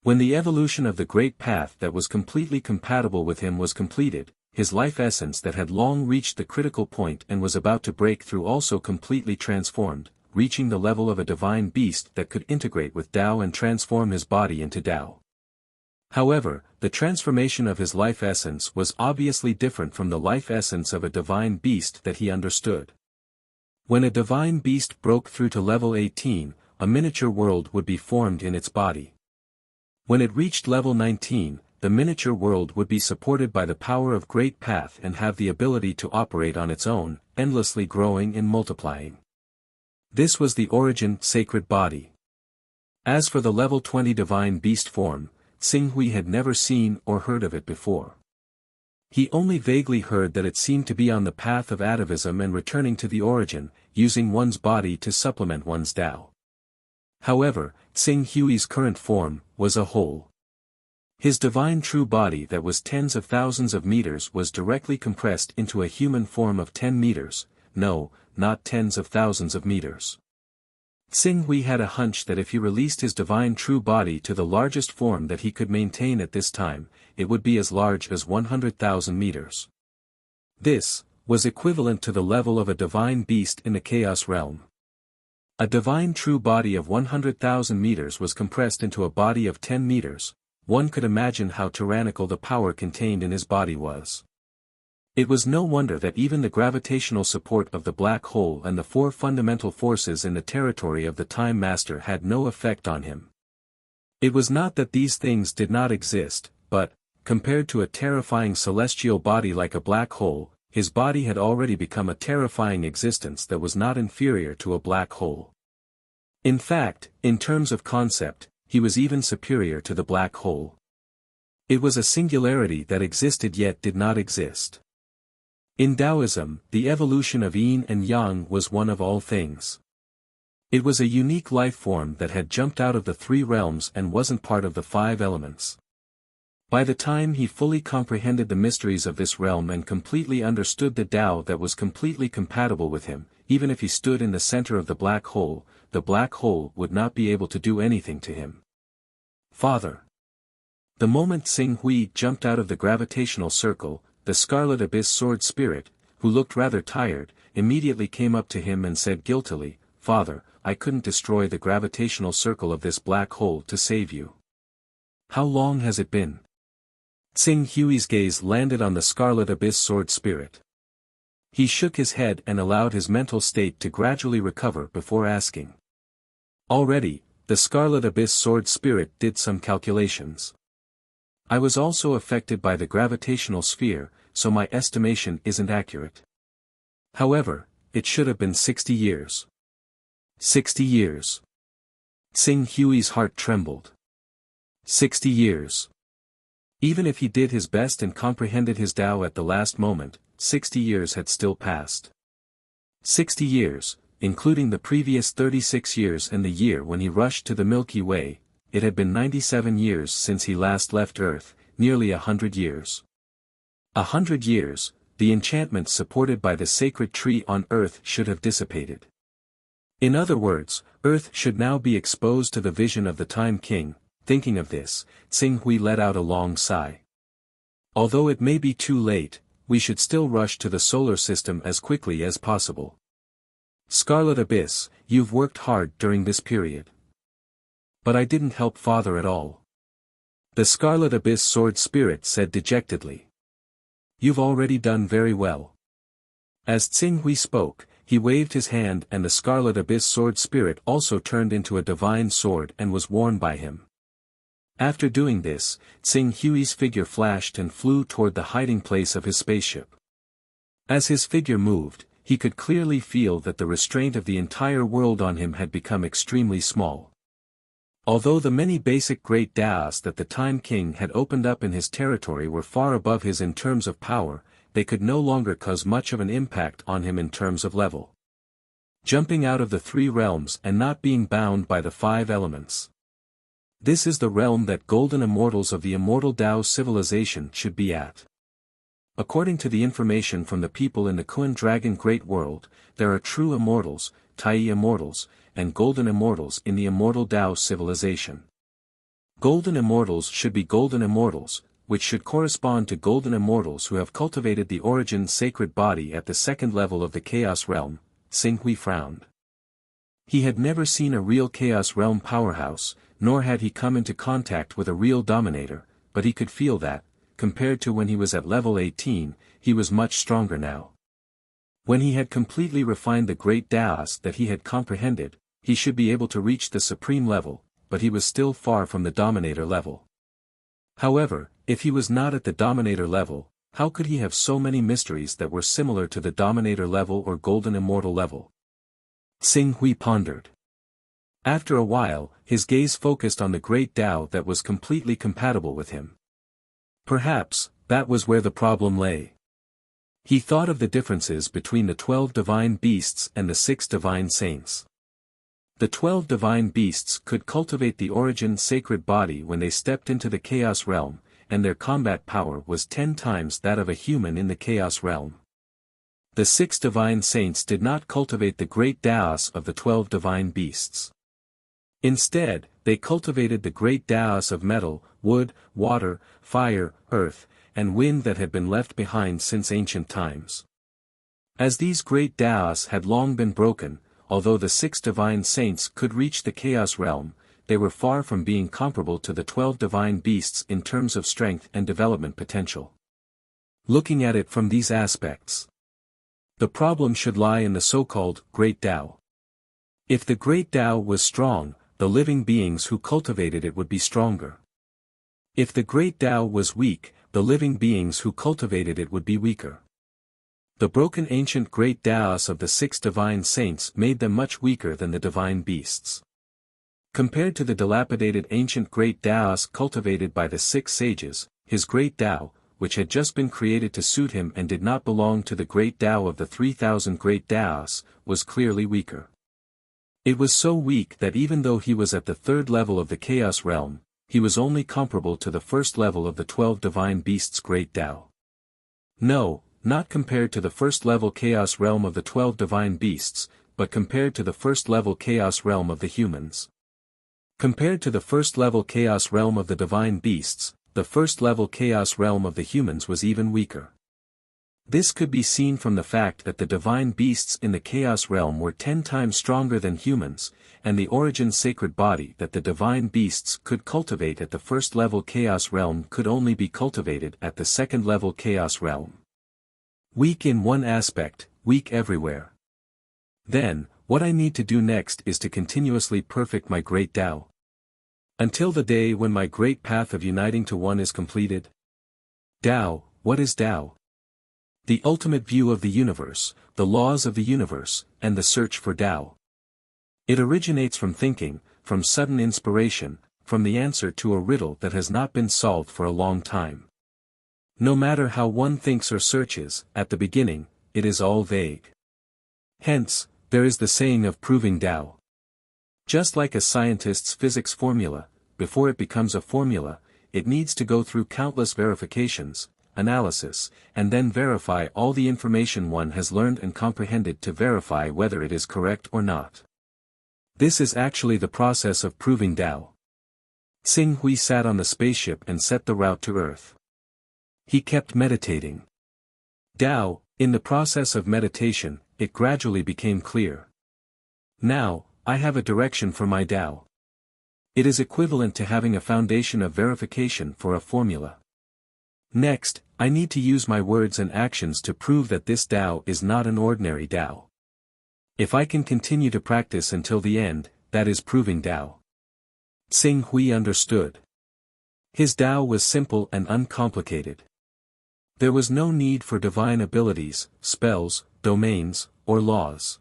When the evolution of the great path that was completely compatible with him was completed, his life essence that had long reached the critical point and was about to break through also completely transformed, reaching the level of a divine beast that could integrate with Tao and transform his body into Tao. However, the transformation of his life essence was obviously different from the life essence of a divine beast that he understood. When a divine beast broke through to level 18, a miniature world would be formed in its body. When it reached level 19, the miniature world would be supported by the power of Great Path and have the ability to operate on its own, endlessly growing and multiplying. This was the origin sacred body. As for the level 20 divine beast form, Xinghui had never seen or heard of it before. He only vaguely heard that it seemed to be on the path of atavism and returning to the origin, using one's body to supplement one's Tao. However, Xinghui's current form was a whole. His divine true body that was tens of thousands of meters was directly compressed into a human form of 10 meters, no, not tens of thousands of meters. Xinghui had a hunch that if he released his divine true body to the largest form that he could maintain at this time, it would be as large as 100,000 meters. This was equivalent to the level of a divine beast in the Chaos realm. A divine true body of 100,000 meters was compressed into a body of 10 meters, one could imagine how tyrannical the power contained in his body was. It was no wonder that even the gravitational support of the black hole and the four fundamental forces in the territory of the Time Master had no effect on him. It was not that these things did not exist, but, compared to a terrifying celestial body like a black hole, his body had already become a terrifying existence that was not inferior to a black hole. In fact, in terms of concept, he was even superior to the black hole. It was a singularity that existed yet did not exist. In Taoism, the evolution of yin and yang was one of all things. It was a unique life form that had jumped out of the three realms and wasn't part of the five elements. By the time he fully comprehended the mysteries of this realm and completely understood the Tao that was completely compatible with him, even if he stood in the center of the black hole would not be able to do anything to him. Father. The moment Xinghui jumped out of the gravitational circle, the Scarlet Abyss Sword Spirit, who looked rather tired, immediately came up to him and said guiltily, "Father, I couldn't destroy the gravitational circle of this black hole to save you. How long has it been?" Xinghui's gaze landed on the Scarlet Abyss Sword Spirit. He shook his head and allowed his mental state to gradually recover before asking. Already, the Scarlet Abyss Sword Spirit did some calculations. I was also affected by the gravitational sphere, so my estimation isn't accurate. However, it should have been 60 years. 60 years. Xinghui's heart trembled. 60 years. Even if he did his best and comprehended his Tao at the last moment, 60 years had still passed. 60 years, including the previous 36 years and the year when he rushed to the Milky Way, it had been 97 years since he last left Earth, nearly 100 years. 100 years, the enchantments supported by the sacred tree on Earth should have dissipated. In other words, Earth should now be exposed to the vision of the Time King. Thinking of this, Xinghui let out a long sigh. Although it may be too late, we should still rush to the solar system as quickly as possible. Scarlet Abyss, you've worked hard during this period. But I didn't help Father at all. The Scarlet Abyss Sword Spirit said dejectedly. You've already done very well. As Xinghui spoke, he waved his hand and the Scarlet Abyss Sword Spirit also turned into a divine sword and was worn by him. After doing this, Tsing Hui's figure flashed and flew toward the hiding place of his spaceship. As his figure moved, he could clearly feel that the restraint of the entire world on him had become extremely small. Although the many basic great Daos that the Time King had opened up in his territory were far above his in terms of power, they could no longer cause much of an impact on him in terms of level. Jumping out of the 3 realms and not being bound by the 5 elements. This is the realm that golden immortals of the immortal Tao civilization should be at. According to the information from the people in the Kun Dragon Great World, there are true immortals, Tai immortals, and golden immortals in the immortal Tao civilization. Golden immortals should be golden immortals, which should correspond to golden immortals who have cultivated the origin sacred body at the 2nd level of the Chaos Realm. Tsing Hui frowned. He had never seen a real Chaos Realm powerhouse, nor had he come into contact with a real dominator, but he could feel that, compared to when he was at level 18, he was much stronger now. When he had completely refined the great Daos that he had comprehended, he should be able to reach the supreme level, but he was still far from the dominator level. However, if he was not at the dominator level, how could he have so many mysteries that were similar to the dominator level or golden immortal level? Tsing Hui pondered. After a while, his gaze focused on the great Tao that was completely compatible with him. Perhaps, that was where the problem lay. He thought of the differences between the 12 divine beasts and the 6 divine saints. The 12 divine beasts could cultivate the origin sacred body when they stepped into the Chaos Realm, and their combat power was 10 times that of a human in the Chaos Realm. The 6 divine saints did not cultivate the great Daos of the 12 divine beasts. Instead, they cultivated the great Daos of metal, wood, water, fire, earth, and wind that had been left behind since ancient times. As these great Daos had long been broken, although the 6 divine saints could reach the Chaos Realm, they were far from being comparable to the 12 divine beasts in terms of strength and development potential. Looking at it from these aspects, the problem should lie in the so-called Great Tao. If the Great Tao was strong, the living beings who cultivated it would be stronger. If the Great Tao was weak, the living beings who cultivated it would be weaker. The broken ancient Great Daos of the 6 divine saints made them much weaker than the divine beasts. Compared to the dilapidated ancient Great Daos cultivated by the 6 sages, his Great Tao, which had just been created to suit him and did not belong to the Great Tao of the 3,000 Great Daos, was clearly weaker. It was so weak that even though he was at the 3rd level of the Chaos Realm, he was only comparable to the 1st level of the 12 divine beasts' Great Tao. No, not compared to the 1st level Chaos Realm of the 12 divine beasts, but compared to the 1st level Chaos Realm of the humans. Compared to the 1st level Chaos Realm of the divine beasts, the 1st level Chaos Realm of the humans was even weaker. This could be seen from the fact that the divine beasts in the Chaos Realm were 10 times stronger than humans, and the origin sacred body that the divine beasts could cultivate at the 1st level Chaos Realm could only be cultivated at the 2nd level Chaos Realm. Weak in one aspect, weak everywhere. Then, what I need to do next is to continuously perfect my great Tao. Until the day when my great path of uniting to one is completed. Tao, what is Tao? The ultimate view of the universe, the laws of the universe, and the search for Tao. It originates from thinking, from sudden inspiration, from the answer to a riddle that has not been solved for a long time. No matter how one thinks or searches, at the beginning, it is all vague. Hence, there is the saying of proving Tao. Just like a scientist's physics formula, before it becomes a formula, it needs to go through countless verifications, analysis, and then verify all the information one has learned and comprehended to verify whether it is correct or not. This is actually the process of proving Tao. Tsing Hui sat on the spaceship and set the route to Earth. He kept meditating. Tao, in the process of meditation, it gradually became clear. Now, I have a direction for my Tao. It is equivalent to having a foundation of verification for a formula. Next, I need to use my words and actions to prove that this Tao is not an ordinary Tao. If I can continue to practice until the end, that is proving Tao. Tsing Hui understood. His Tao was simple and uncomplicated. There was no need for divine abilities, spells, domains, or laws.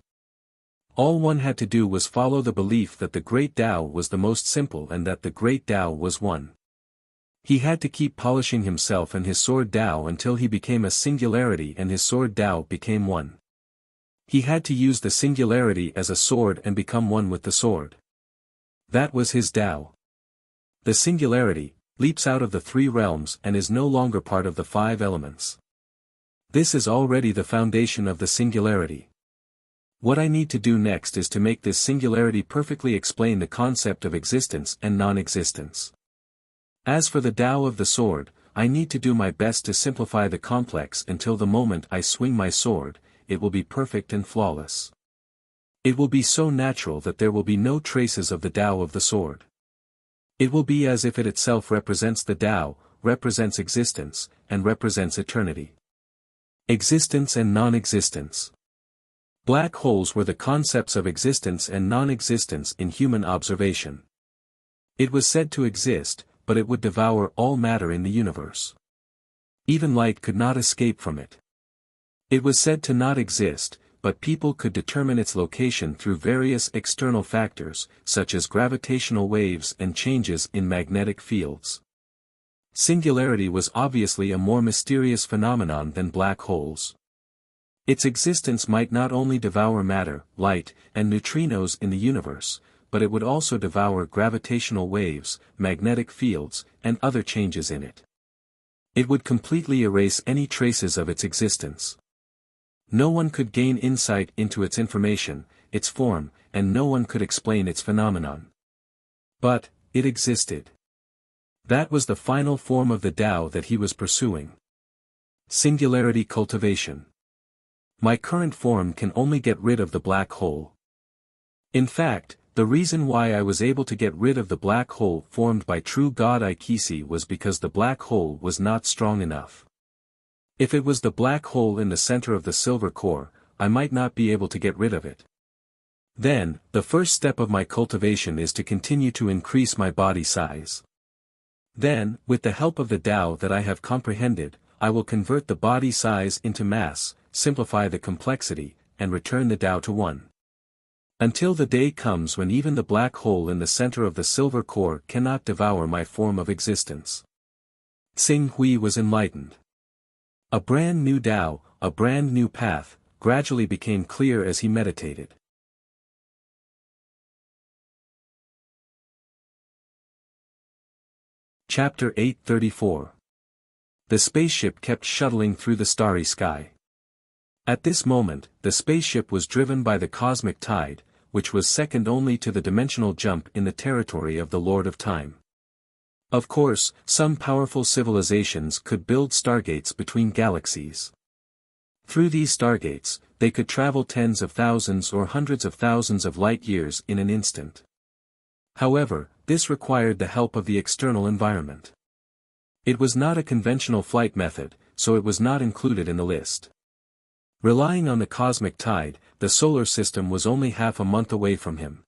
All one had to do was follow the belief that the Great Tao was the most simple and that the Great Tao was one. He had to keep polishing himself and his sword Tao until he became a singularity and his sword Tao became one. He had to use the singularity as a sword and become one with the sword. That was his Tao. The singularity leaps out of the three realms and is no longer part of the five elements. This is already the foundation of the singularity. What I need to do next is to make this singularity perfectly explain the concept of existence and non-existence. As for the Tao of the sword, I need to do my best to simplify the complex until the moment I swing my sword, it will be perfect and flawless. It will be so natural that there will be no traces of the Tao of the sword. It will be as if it itself represents the Tao, represents existence, and represents eternity. Existence and non-existence. Black holes were the concepts of existence and non-existence in human observation. It was said to exist, but it would devour all matter in the universe. Even light could not escape from it. It was said to not exist, but people could determine its location through various external factors, such as gravitational waves and changes in magnetic fields. Singularity was obviously a more mysterious phenomenon than black holes. Its existence might not only devour matter, light, and neutrinos in the universe, but it would also devour gravitational waves, magnetic fields, and other changes in it. It would completely erase any traces of its existence. No one could gain insight into its information, its form, and no one could explain its phenomenon. But, it existed. That was the final form of the Tao that he was pursuing. Singularity cultivation. My current form can only get rid of the black hole. In fact, the reason why I was able to get rid of the black hole formed by true God Ikisi was because the black hole was not strong enough. If it was the black hole in the center of the silver core, I might not be able to get rid of it. Then, the first step of my cultivation is to continue to increase my body size. Then, with the help of the Tao that I have comprehended, I will convert the body size into mass, simplify the complexity, and return the Tao to one. Until the day comes when even the black hole in the center of the silver core cannot devour my form of existence. Xing Hui was enlightened. A brand new Tao, a brand new path, gradually became clear as he meditated. Chapter 834. The spaceship kept shuttling through the starry sky. At this moment, the spaceship was driven by the cosmic tide, which was second only to the dimensional jump in the territory of the Lord of Time. Of course, some powerful civilizations could build stargates between galaxies. Through these stargates, they could travel tens of thousands or hundreds of thousands of light years in an instant. However, this required the help of the external environment. It was not a conventional flight method, so it was not included in the list. Relying on the cosmic tide, the solar system was only half a month away from him.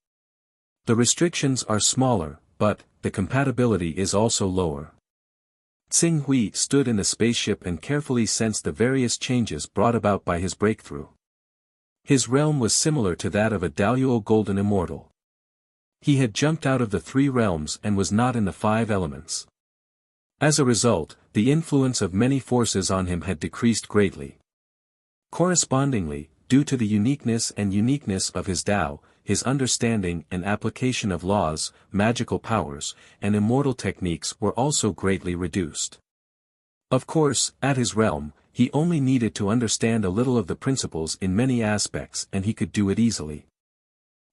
The restrictions are smaller, but the compatibility is also lower. Xing Hui stood in the spaceship and carefully sensed the various changes brought about by his breakthrough. His realm was similar to that of a Daluo golden immortal. He had jumped out of the three realms and was not in the five elements. As a result, the influence of many forces on him had decreased greatly. Correspondingly, due to the uniqueness of his Tao, his understanding and application of laws, magical powers, and immortal techniques were also greatly reduced. Of course, at his realm, he only needed to understand a little of the principles in many aspects and he could do it easily.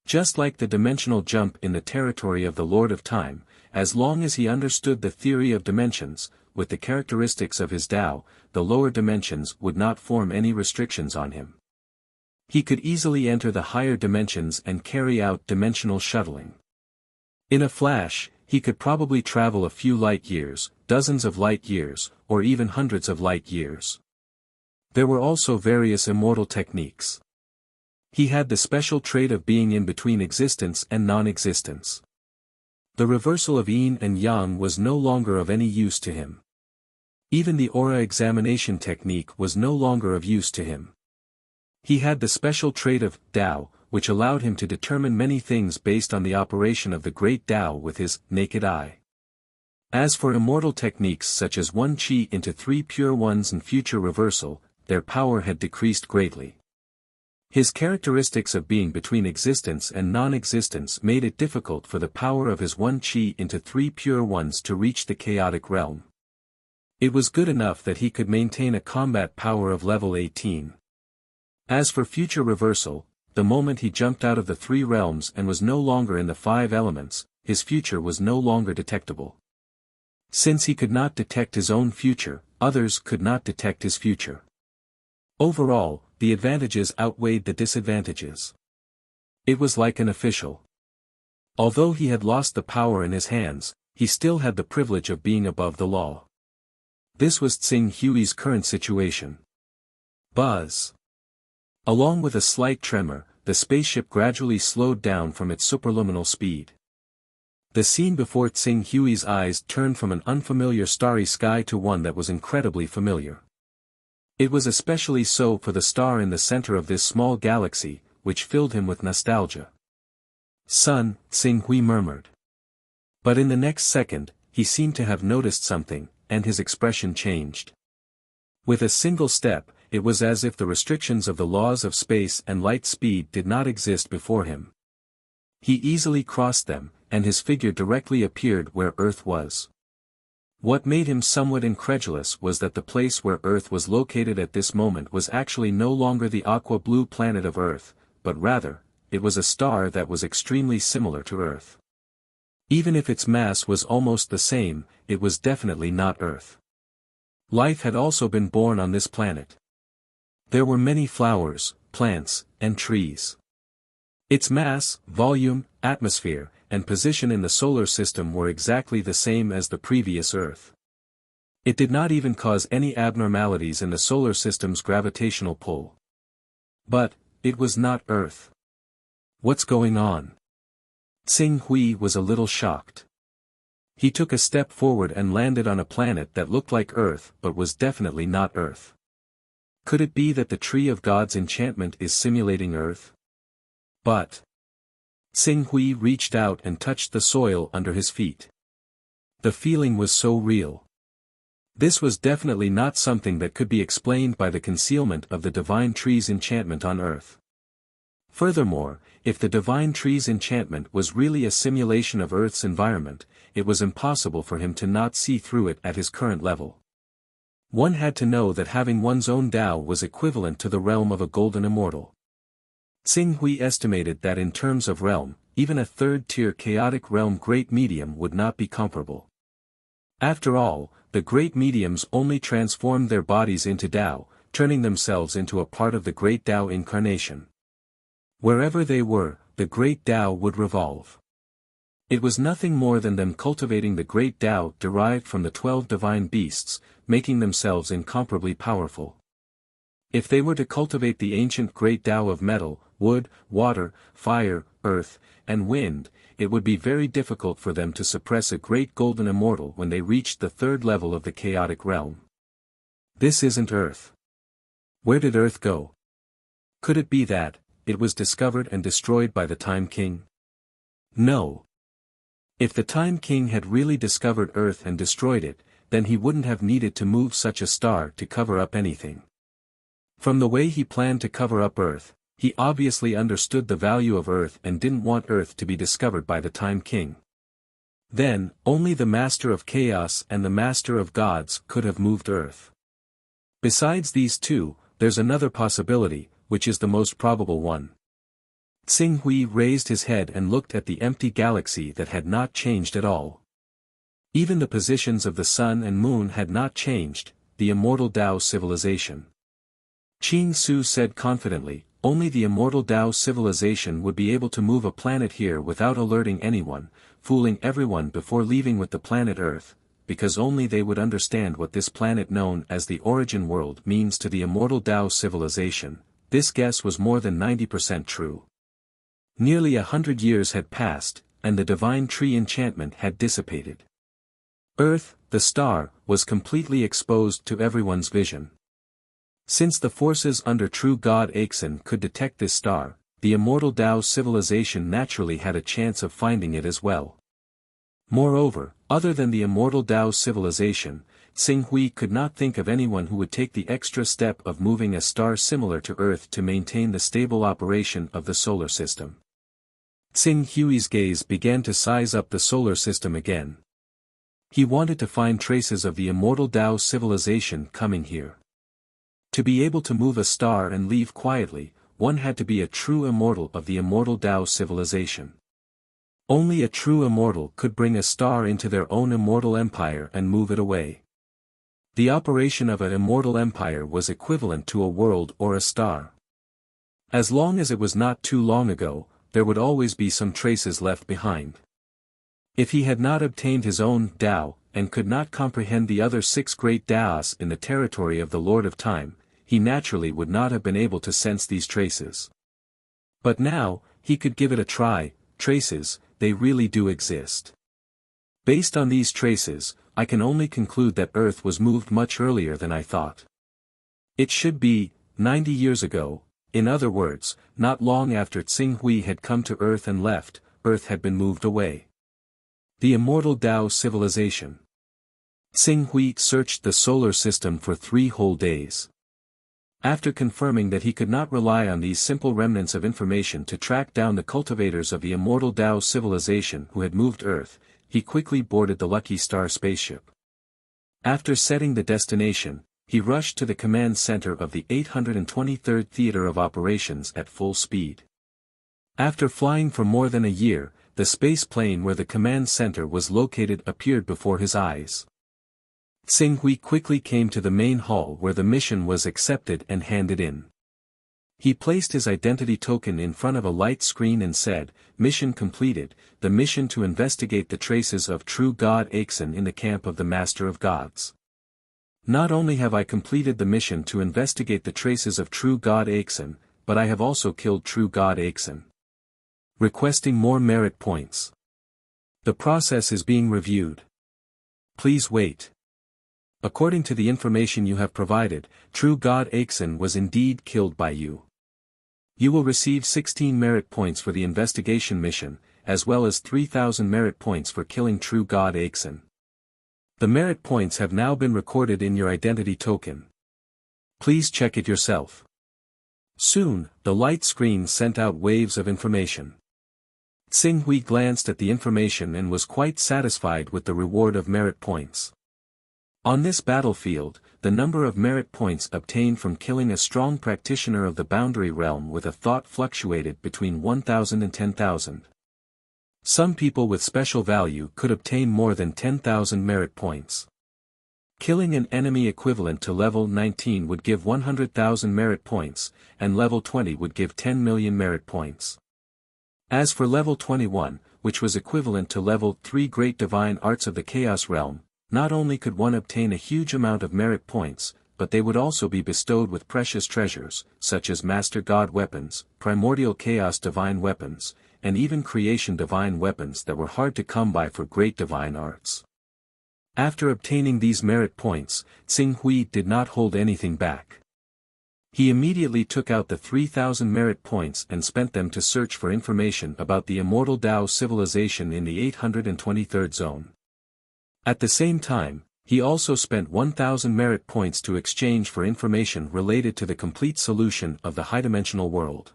Just like the dimensional jump in the territory of the Lord of Time, as long as he understood the theory of dimensions, with the characteristics of his Tao, the lower dimensions would not form any restrictions on him. He could easily enter the higher dimensions and carry out dimensional shuttling. In a flash, he could probably travel a few light years, dozens of light years, or even hundreds of light years. There were also various immortal techniques. He had the special trait of being in between existence and non-existence. The reversal of yin and yang was no longer of any use to him. Even the aura examination technique was no longer of use to him. He had the special trait of Tao, which allowed him to determine many things based on the operation of the great Tao with his naked eye. As for immortal techniques such as one Qi into three pure ones and future reversal, their power had decreased greatly. His characteristics of being between existence and non-existence made it difficult for the power of his one Qi into three pure ones to reach the chaotic realm. It was good enough that he could maintain a combat power of level 18. As for future reversal, the moment he jumped out of the three realms and was no longer in the five elements, his future was no longer detectable. Since he could not detect his own future, others could not detect his future. Overall, the advantages outweighed the disadvantages. It was like an official. Although he had lost the power in his hands, he still had the privilege of being above the law. This was Tsing Hui's current situation. Buzz. Along with a slight tremor, the spaceship gradually slowed down from its superluminal speed. The scene before Tsing Hui's eyes turned from an unfamiliar starry sky to one that was incredibly familiar. It was especially so for the star in the center of this small galaxy, which filled him with nostalgia. "Son," Tsing Hui murmured. But in the next second, he seemed to have noticed something, and his expression changed. With a single step, it was as if the restrictions of the laws of space and light speed did not exist before him. He easily crossed them, and his figure directly appeared where Earth was. What made him somewhat incredulous was that the place where Earth was located at this moment was actually no longer the aqua-blue planet of Earth, but rather, it was a star that was extremely similar to Earth. Even if its mass was almost the same, it was definitely not Earth. Life had also been born on this planet. There were many flowers, plants, and trees. Its mass, volume, atmosphere, and position in the solar system were exactly the same as the previous Earth. It did not even cause any abnormalities in the solar system's gravitational pull. But, it was not Earth. What's going on? Tsing Hui was a little shocked. He took a step forward and landed on a planet that looked like Earth but was definitely not Earth. Could it be that the Tree of God's enchantment is simulating Earth? But Tsing Hui reached out and touched the soil under his feet. The feeling was so real. This was definitely not something that could be explained by the concealment of the divine tree's enchantment on Earth. Furthermore, if the divine tree's enchantment was really a simulation of Earth's environment, it was impossible for him to not see through it at his current level. One had to know that having one's own Tao was equivalent to the realm of a golden immortal. Tsing Hui estimated that in terms of realm, even a third-tier chaotic realm great medium would not be comparable. After all, the great mediums only transformed their bodies into Tao, turning themselves into a part of the great Tao incarnation. Wherever they were, the great Tao would revolve. It was nothing more than them cultivating the great Tao derived from the 12 divine beasts, making themselves incomparably powerful. If they were to cultivate the ancient great Tao of metal, wood, water, fire, earth, and wind, it would be very difficult for them to suppress a great golden immortal when they reached the third level of the chaotic realm. This isn't Earth. Where did Earth go? Could it be that it was discovered and destroyed by the Time King? No. If the Time King had really discovered Earth and destroyed it, then he wouldn't have needed to move such a star to cover up anything. From the way he planned to cover up Earth, he obviously understood the value of Earth and didn't want Earth to be discovered by the Time King. Then, only the Master of Chaos and the Master of Gods could have moved Earth. Besides these two, there's another possibility, which is the most probable one. Tsing Hui raised his head and looked at the empty galaxy that had not changed at all. Even the positions of the sun and moon had not changed, the immortal Tao civilization. Qing Su said confidently, only the immortal Tao civilization would be able to move a planet here without alerting anyone, fooling everyone before leaving with the planet Earth, because only they would understand what this planet known as the origin world means to the immortal Tao civilization. This guess was more than 90% true. Nearly 100 years had passed, and the divine tree enchantment had dissipated. Earth, the star, was completely exposed to everyone's vision. Since the forces under true God Aixin could detect this star, the immortal Tao civilization naturally had a chance of finding it as well. Moreover, other than the immortal Tao civilization, Xing Hui could not think of anyone who would take the extra step of moving a star similar to Earth to maintain the stable operation of the solar system. Xing Hui's gaze began to size up the solar system again. He wanted to find traces of the immortal Tao civilization coming here. To be able to move a star and leave quietly, one had to be a true immortal of the immortal Tao civilization. Only a true immortal could bring a star into their own immortal empire and move it away. The operation of an immortal empire was equivalent to a world or a star. As long as it was not too long ago, there would always be some traces left behind. If he had not obtained his own Tao, and could not comprehend the other 6 great Taos in the territory of the Lord of Time, he naturally would not have been able to sense these traces. But now, he could give it a try. Traces, they really do exist. Based on these traces, I can only conclude that Earth was moved much earlier than I thought. It should be 90 years ago. In other words, not long after Xing Hui had come to Earth and left, Earth had been moved away. The immortal Tao civilization. Xing Hui searched the solar system for 3 whole days. After confirming that he could not rely on these simple remnants of information to track down the cultivators of the immortal Tao civilization who had moved Earth, he quickly boarded the Lucky Star spaceship. After setting the destination, he rushed to the command center of the 823rd Theater of Operations at full speed. After flying for more than a year, the space plane where the command center was located appeared before his eyes. Xing Hui quickly came to the main hall where the mission was accepted and handed in. He placed his identity token in front of a light screen and said, "Mission completed, the mission to investigate the traces of true God Aixin in the camp of the Master of Gods. Not only have I completed the mission to investigate the traces of true God Aixin, but I have also killed true God Aixin. Requesting more merit points. The process is being reviewed. Please wait. According to the information you have provided, true God Aixin was indeed killed by you. You will receive 16 merit points for the investigation mission, as well as 3,000 merit points for killing true God Aixin. The merit points have now been recorded in your identity token. Please check it yourself." Soon, the light screen sent out waves of information. Xing Hui glanced at the information and was quite satisfied with the reward of merit points. On this battlefield, the number of merit points obtained from killing a strong practitioner of the boundary realm with a thought fluctuated between 1,000 and 10,000. Some people with special value could obtain more than 10,000 merit points. Killing an enemy equivalent to level 19 would give 100,000 merit points, and level 20 would give 10 million merit points. As for level 21, which was equivalent to level 3 Great Divine Arts of the Chaos Realm, not only could one obtain a huge amount of merit points, but they would also be bestowed with precious treasures, such as Master God weapons, Primordial Chaos Divine weapons, and even Creation Divine weapons that were hard to come by for Great Divine Arts. After obtaining these merit points, Xing Hui did not hold anything back. He immediately took out the 3,000 merit points and spent them to search for information about the immortal Tao civilization in the 823rd zone. At the same time, he also spent 1,000 merit points to exchange for information related to the complete solution of the high-dimensional world.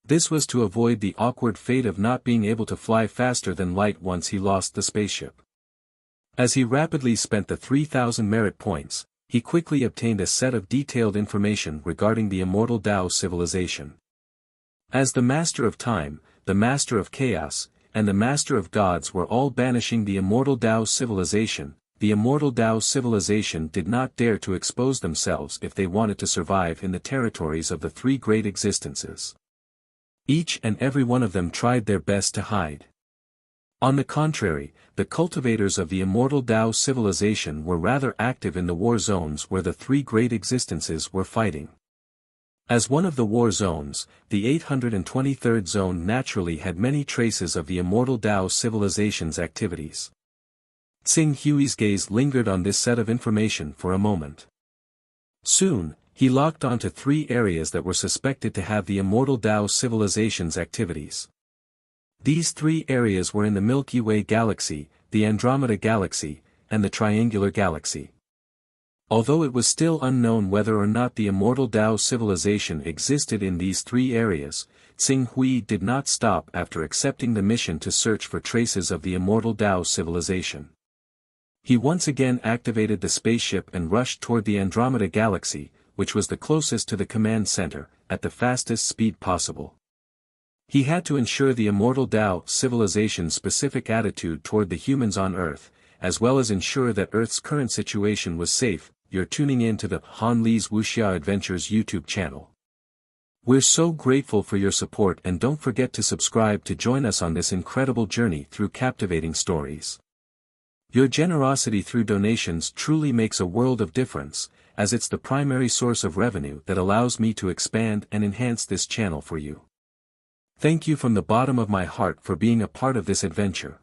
This was to avoid the awkward fate of not being able to fly faster than light once he lost the spaceship. As he rapidly spent the 3,000 merit points, he quickly obtained a set of detailed information regarding the immortal Tao civilization. As the Master of Time, the Master of Chaos, and the Master of Gods were all banishing the immortal Tao civilization, the immortal Tao civilization did not dare to expose themselves if they wanted to survive in the territories of the 3 great existences. Each and every one of them tried their best to hide. On the contrary, the cultivators of the immortal Tao civilization were rather active in the war zones where the 3 great existences were fighting. As one of the war zones, the 823rd zone naturally had many traces of the immortal Tao civilization's activities. Tsing Hui's gaze lingered on this set of information for a moment. Soon, he locked onto 3 areas that were suspected to have the immortal Tao civilization's activities. These 3 areas were in the Milky Way galaxy, the Andromeda galaxy, and the Triangular galaxy. Although it was still unknown whether or not the immortal Tao civilization existed in these 3 areas, Tsing Hui did not stop after accepting the mission to search for traces of the immortal Tao civilization. He once again activated the spaceship and rushed toward the Andromeda galaxy, which was the closest to the command center, at the fastest speed possible. He had to ensure the immortal Tao civilization's specific attitude toward the humans on Earth, as well as ensure that Earth's current situation was safe. You're tuning in to the Han Li's Wuxia Adventures YouTube channel. We're so grateful for your support, and don't forget to subscribe to join us on this incredible journey through captivating stories. Your generosity through donations truly makes a world of difference, as it's the primary source of revenue that allows me to expand and enhance this channel for you. Thank you from the bottom of my heart for being a part of this adventure.